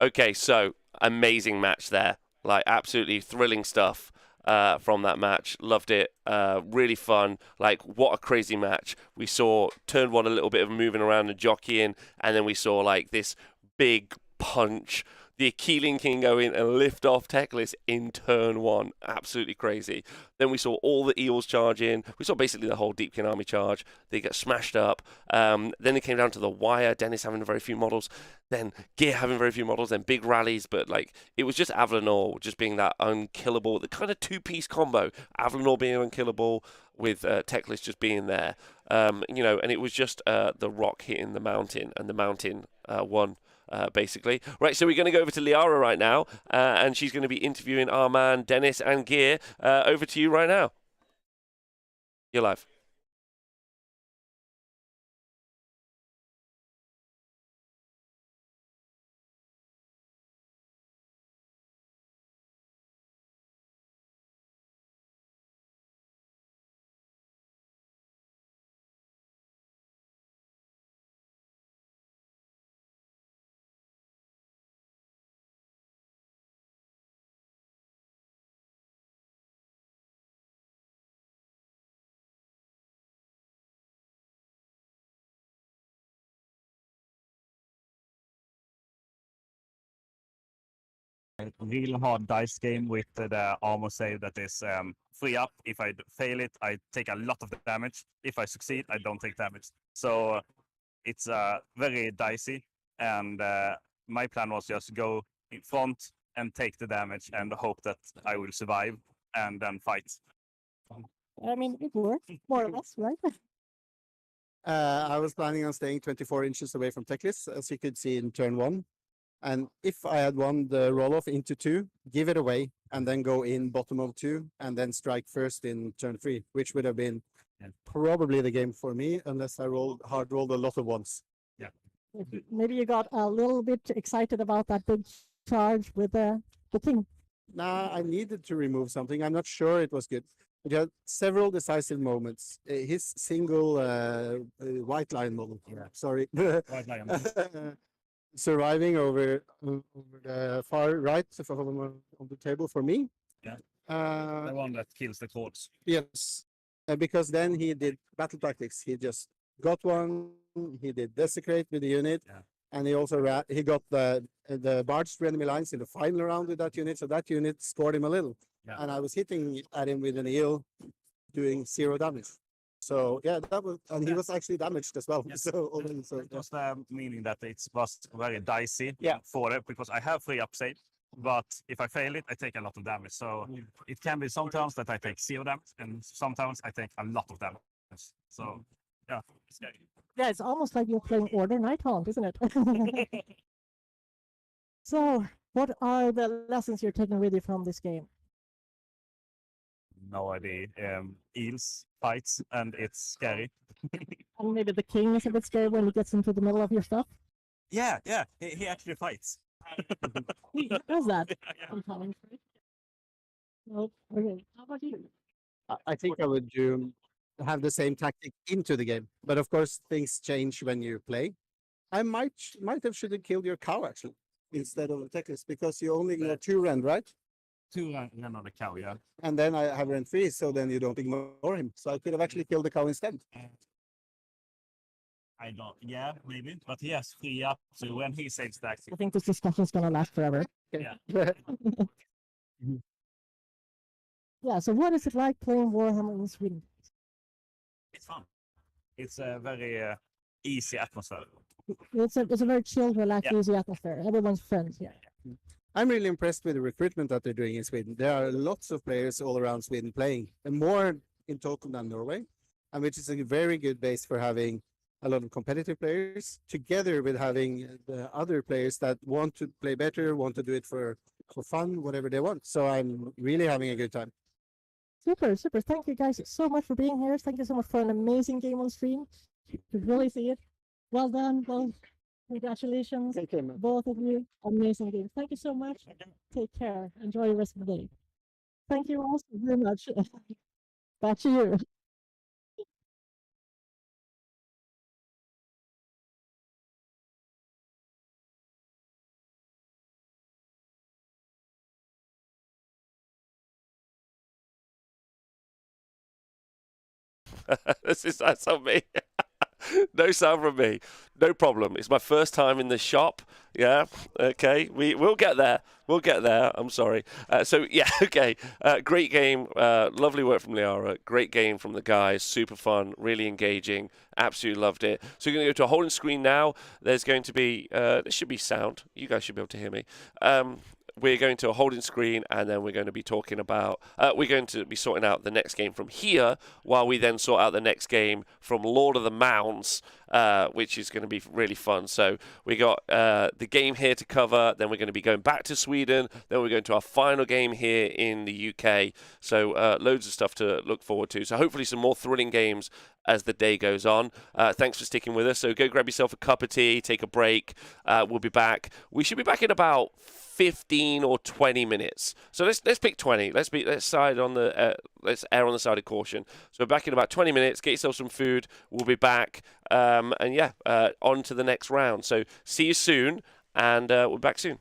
Okay, so amazing match there. Like, absolutely thrilling stuff from that match. Loved it. Really fun. Like, what a crazy match. We saw turn 1 a little bit of moving around and jockeying, and then we saw like this big punch. The Keeling King go in and lift off Techless in turn 1. Absolutely crazy. Then we saw all the eels charge in. We saw basically the whole Deepkin army charge. They get smashed up. Then it came down to the wire. Dennis having very few models. Then Gear having very few models. Then big rallies. But like, it was just Avlanor just being that unkillable, the kind of 2-piece combo. Avlanor being unkillable with Teclis just being there. You know, and it was just the rock hitting the mountain, and the mountain won. Basically. Right, so we're going to go over to Liara right now, and she's going to be interviewing our man Dennis and Gear. Over to you right now. You're live. A real hard dice game with the armor save that is free up. If I fail it, I take a lot of damage. If I succeed, I don't take damage. So it's very dicey. And my plan was just go in front and take the damage and hope that I will survive and then fight. I mean, it worked more or less, right? I was planning on staying 24 inches away from Teclis, as you could see in turn 1. And if I had won the roll-off into 2, give it away, and then go in bottom of 2, and then strike first in turn 3, which would have been probably the game for me, unless I hard rolled a lot of ones. Yeah. Maybe you got a little bit excited about that big charge with the thing. Nah, I needed to remove something. I'm not sure it was good. It had several decisive moments. His single white line moment. Yeah. Sorry. White lion. Surviving over the far right on the table for me. Yeah. Uh, The one that kills the corpse. yes, because then he did battle tactics. He just got one. He did desecrate with the unit, Yeah. and he also he got the barge through enemy lines in the final round with that unit. So that unit scored him a little, Yeah. and I was hitting at him with an eel, doing 0 damage. So yeah, that was, and he Yeah. was actually damaged as well. Yeah. So It was meaning that it was very dicey Yeah. for it because I have free up save, but if I fail it, I take a lot of damage. So it can be sometimes that I take 0 damage, and sometimes I take a lot of damage. So yeah, it's scary. Yeah, it's almost like you're playing Order Nighthaunt, isn't it? So, what are the lessons you're taking with you from this game? No idea. Eels fights, and it's scary. And maybe the king is a bit scared when he gets into the middle of your stuff. Yeah, he actually fights. He does that Yeah. sometimes. Right? Well, okay. How about you? I think I would have the same tactic into the game, but of course things change when you play. I should have killed your cow actually instead of the Teclis because you only get 2 rend, right? 2 run on the cow, yeah. And then I have rend 3, so then you don't ignore him. So I could have actually killed the cow instead. I don't. Yeah, maybe. But he has free up, so when he saves that, I think this discussion is going to last forever. yeah, Yeah, so what is it like playing Warhammer in Sweden? it's fun. It's a very easy atmosphere. It's a very chill, relaxed, Yeah. easy atmosphere. Everyone's friends here. I'm really impressed with the recruitment that they're doing in Sweden. There are lots of players all around Sweden playing, and more in total than Norway, and which is a very good base for having a lot of competitive players, together with having the other players that want to play better, want to do it for fun, whatever they want. So I'm really having a good time. Super, super. Thank you guys so much for being here. Thank you so much for an amazing game on stream. You could really see it. Well done. Well, congratulations, Take care, man. both of you. Amazing game. Thank you so much. Take care. Enjoy the rest of the day. Thank you all so very much. Back to you. That's on me. No sound from me. No problem. It's my first time in the shop. Yeah. Okay. We'll get there. We'll get there. I'm sorry. So yeah. Okay. Great game. Lovely work from Liara. Great game from the guys. Super fun. Really engaging. Absolutely loved it. So we're going to go to a holding screen now. There's going to be there should be sound. You guys should be able to hear me. we're going to a holding screen, and then we're going to be talking about. We're going to be sorting out the next game from here, while we then sort out the next game from Lord of the Mounds, which is going to be really fun. So we got the game here to cover. Then we're going to be going back to Sweden. Then we're going to our final game here in the UK. So loads of stuff to look forward to. So hopefully some more thrilling games as the day goes on. Thanks for sticking with us. So go grab yourself a cup of tea, take a break. We'll be back. We should be back in about 15 or 20 minutes. So let's pick 20. Let's err on the side of caution. So we're back in about 20 minutes. Get yourself some food. We'll be back. On to the next round. So see you soon, and we're back soon.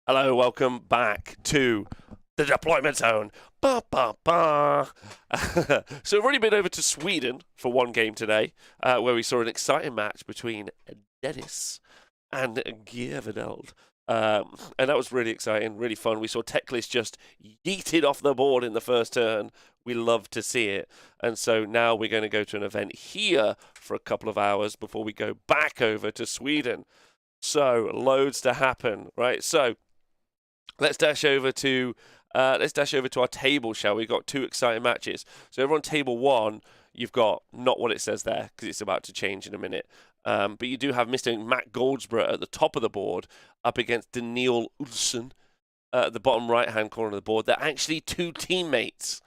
Hello, welcome back to the deployment zone. Ba, ba, ba. So we've already been over to Sweden for one game today, where we saw an exciting match between Dennis and Giervedeld. And that was really exciting, really fun. We saw Teklis just yeeted off the board in the first turn. We love to see it. And so now we're going to go to an event here for a couple of hours before we go back over to Sweden. So loads to happen, right? So let's dash over to our table, shall we? We've got two exciting matches. So over on table one, you've got not what it says there because it's about to change in a minute. But you do have Mr. Matt Goldsborough at the top of the board up against Daniel Ulsson at the bottom right-hand corner of the board. They're actually two teammates.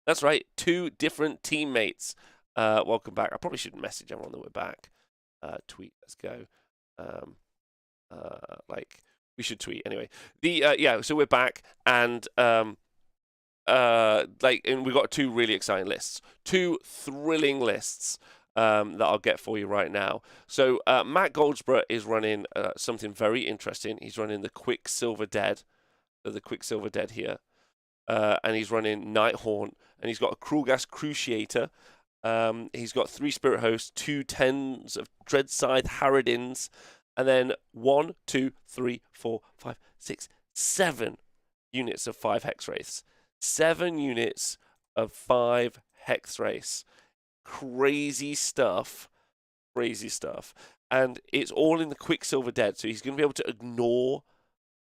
That's right, two different teammates. Welcome back. I probably shouldn't message everyone that we're back. Tweet, let's go. We should tweet anyway. So we're back, and and we've got two really exciting lists, two thrilling lists that I'll get for you right now. So Matt Goldsborough is running something very interesting. He's running the Quicksilver Dead. of the Quicksilver Dead here. And he's running Nighthaunt, and he's got a Krulgas Cruciator. He's got 3 Spirit Hosts, 2 10s of Dreadscythe Harridans, and then 1, 2, 3, 4, 5, 6, 7 units of 5 Hex Wraiths. 7 units of 5 Hex Wraiths. Crazy stuff. Crazy stuff. And it's all in the Quicksilver Dead, so he's going to be able to ignore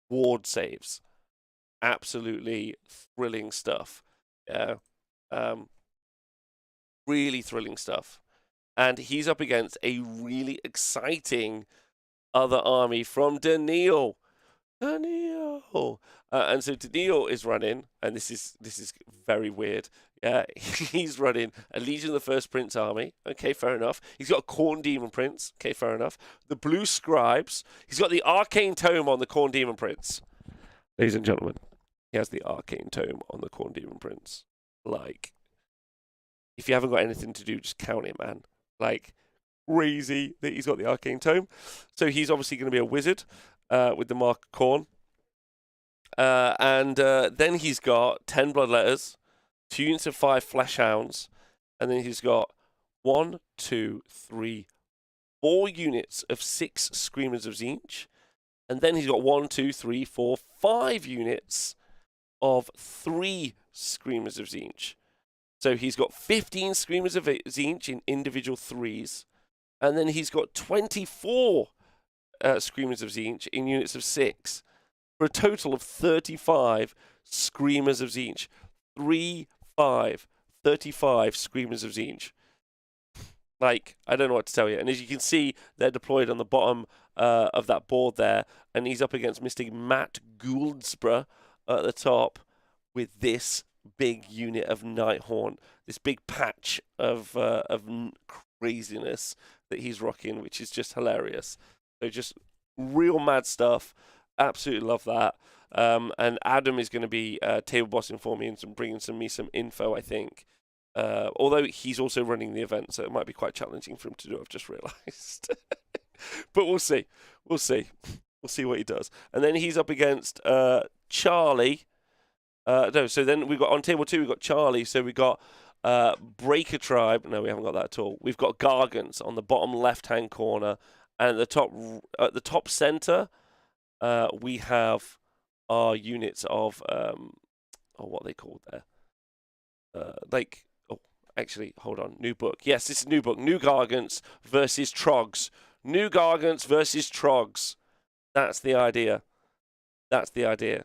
ward saves. Absolutely thrilling stuff. Yeah. Really thrilling stuff. And he's up against a really exciting other army from Daniil. Daniil. And so Daniil is running, and this is very weird. He's running a Legion of the First Prince army. Okay, fair enough. He's got a Khorne Demon Prince. Okay, fair enough. The Blue Scribes. He's got the Arcane Tome on the Khorne Demon Prince. Ladies and gentlemen, he has the Arcane Tome on the Khorne Demon Prince. Like, if you haven't got anything to do, just count it, man. Like, crazy that he's got the Arcane Tome. So he's obviously going to be a wizard with the Mark of Khorne. And then he's got 10 Bloodletters, 2 units of 5 Fleshhounds, and then he's got 1, 2, 3, 4 units of 6 Screamers of Tzeentch, and then he's got 1, 2, 3, 4, 5 units of 3 Screamers of Tzeentch. So he's got 15 Screamers of Tzeentch in individual 3s, and then he's got 24 Screamers of Tzeentch in units of 6, for a total of 35 Screamers of Tzeentch. 35 Screamers of Tzeentch. Like, I don't know what to tell you. And as you can see, they're deployed on the bottom of that board there, and he's up against Mr. Matt Gouldsborough at the top with this big unit of Nighthaunt, this big patch of craziness that he's rocking, which is just hilarious. So just real mad stuff. Absolutely love that. And Adam is going to be table bossing for me and bringing me some info, I think. Although he's also running the event, so it might be quite challenging for him to do, I've just realised. But we'll see. We'll see. We'll see what he does. And then he's up against Charlie. So then we've got on table 2, we've got Charlie. So we've got Breaker Tribe. No, we haven't got that at all. We've got Gargants on the bottom left-hand corner. And at the top centre, we have our units of what are they called there? Actually, hold on. New book. Yes, this is new book. New Gargants versus Trogs. New Gargants versus Trogs. That's the idea. That's the idea.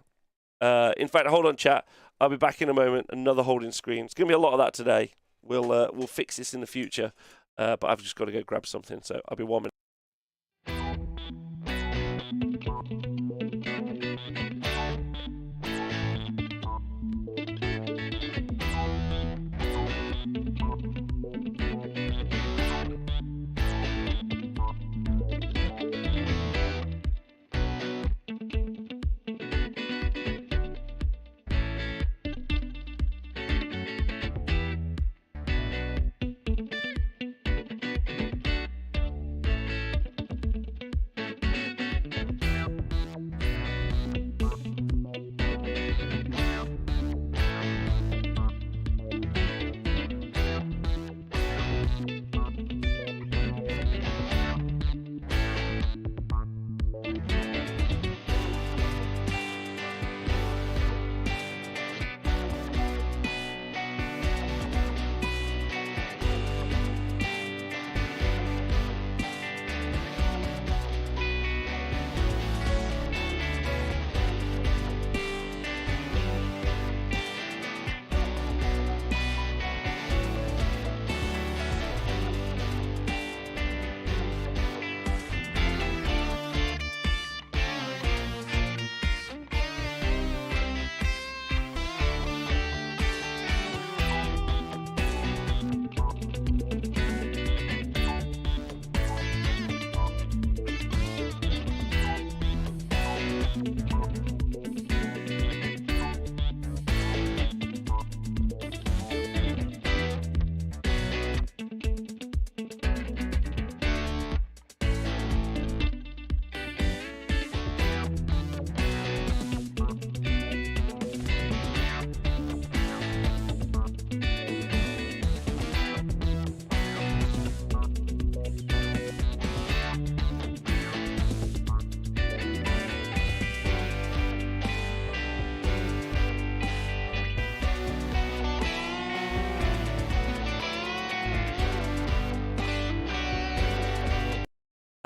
In fact, hold on, chat. I'll be back in a moment. Another holding screen. It's going to be a lot of that today. We'll fix this in the future. But I've just got to go grab something. So I'll be 1 minute.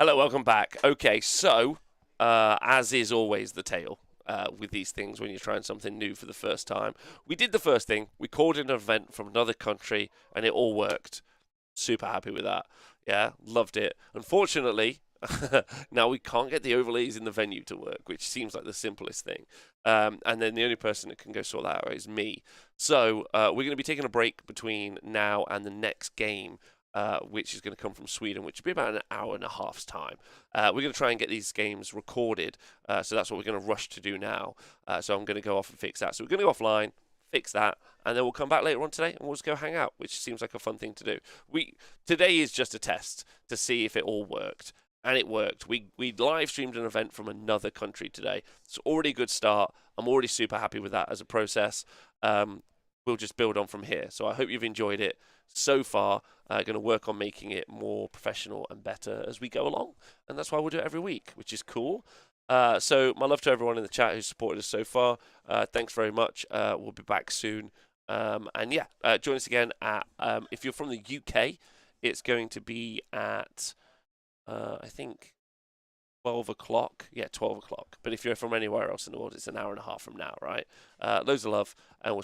Hello, welcome back. Okay, so as is always the tale with these things when you're trying something new for the first time, we did the first thing. We called in an event from another country, and it all worked. Super happy with that. Yeah, loved it. Unfortunately, now we can't get the overlays in the venue to work, which seems like the simplest thing. And then the only person that can go sort that out is me. So we're going to be taking a break between now and the next game. Which is going to come from Sweden, which will be about an hour and a half's time. We're going to try and get these games recorded, so that's what we're going to rush to do now. So I'm going to go off and fix that. So we're going to go offline, fix that, and then we'll come back later on today and we'll just go hang out, which seems like a fun thing to do. Today is just a test to see if it all worked, and it worked. We live streamed an event from another country today. It's already a good start. I'm already super happy with that as a process. We'll just build on from here. So I hope you've enjoyed it so far. Going to work on making it more professional and better as we go along, and that's why we'll do it every week, which is cool. So my love to everyone in the chat who's supported us so far. Thanks very much. We'll be back soon. And yeah, join us again at, if you're from the UK, it's going to be at, I think, 12 o'clock. Yeah, 12 o'clock. But if you're from anywhere else in the world, it's an hour and a half from now, right? Loads of love, and we'll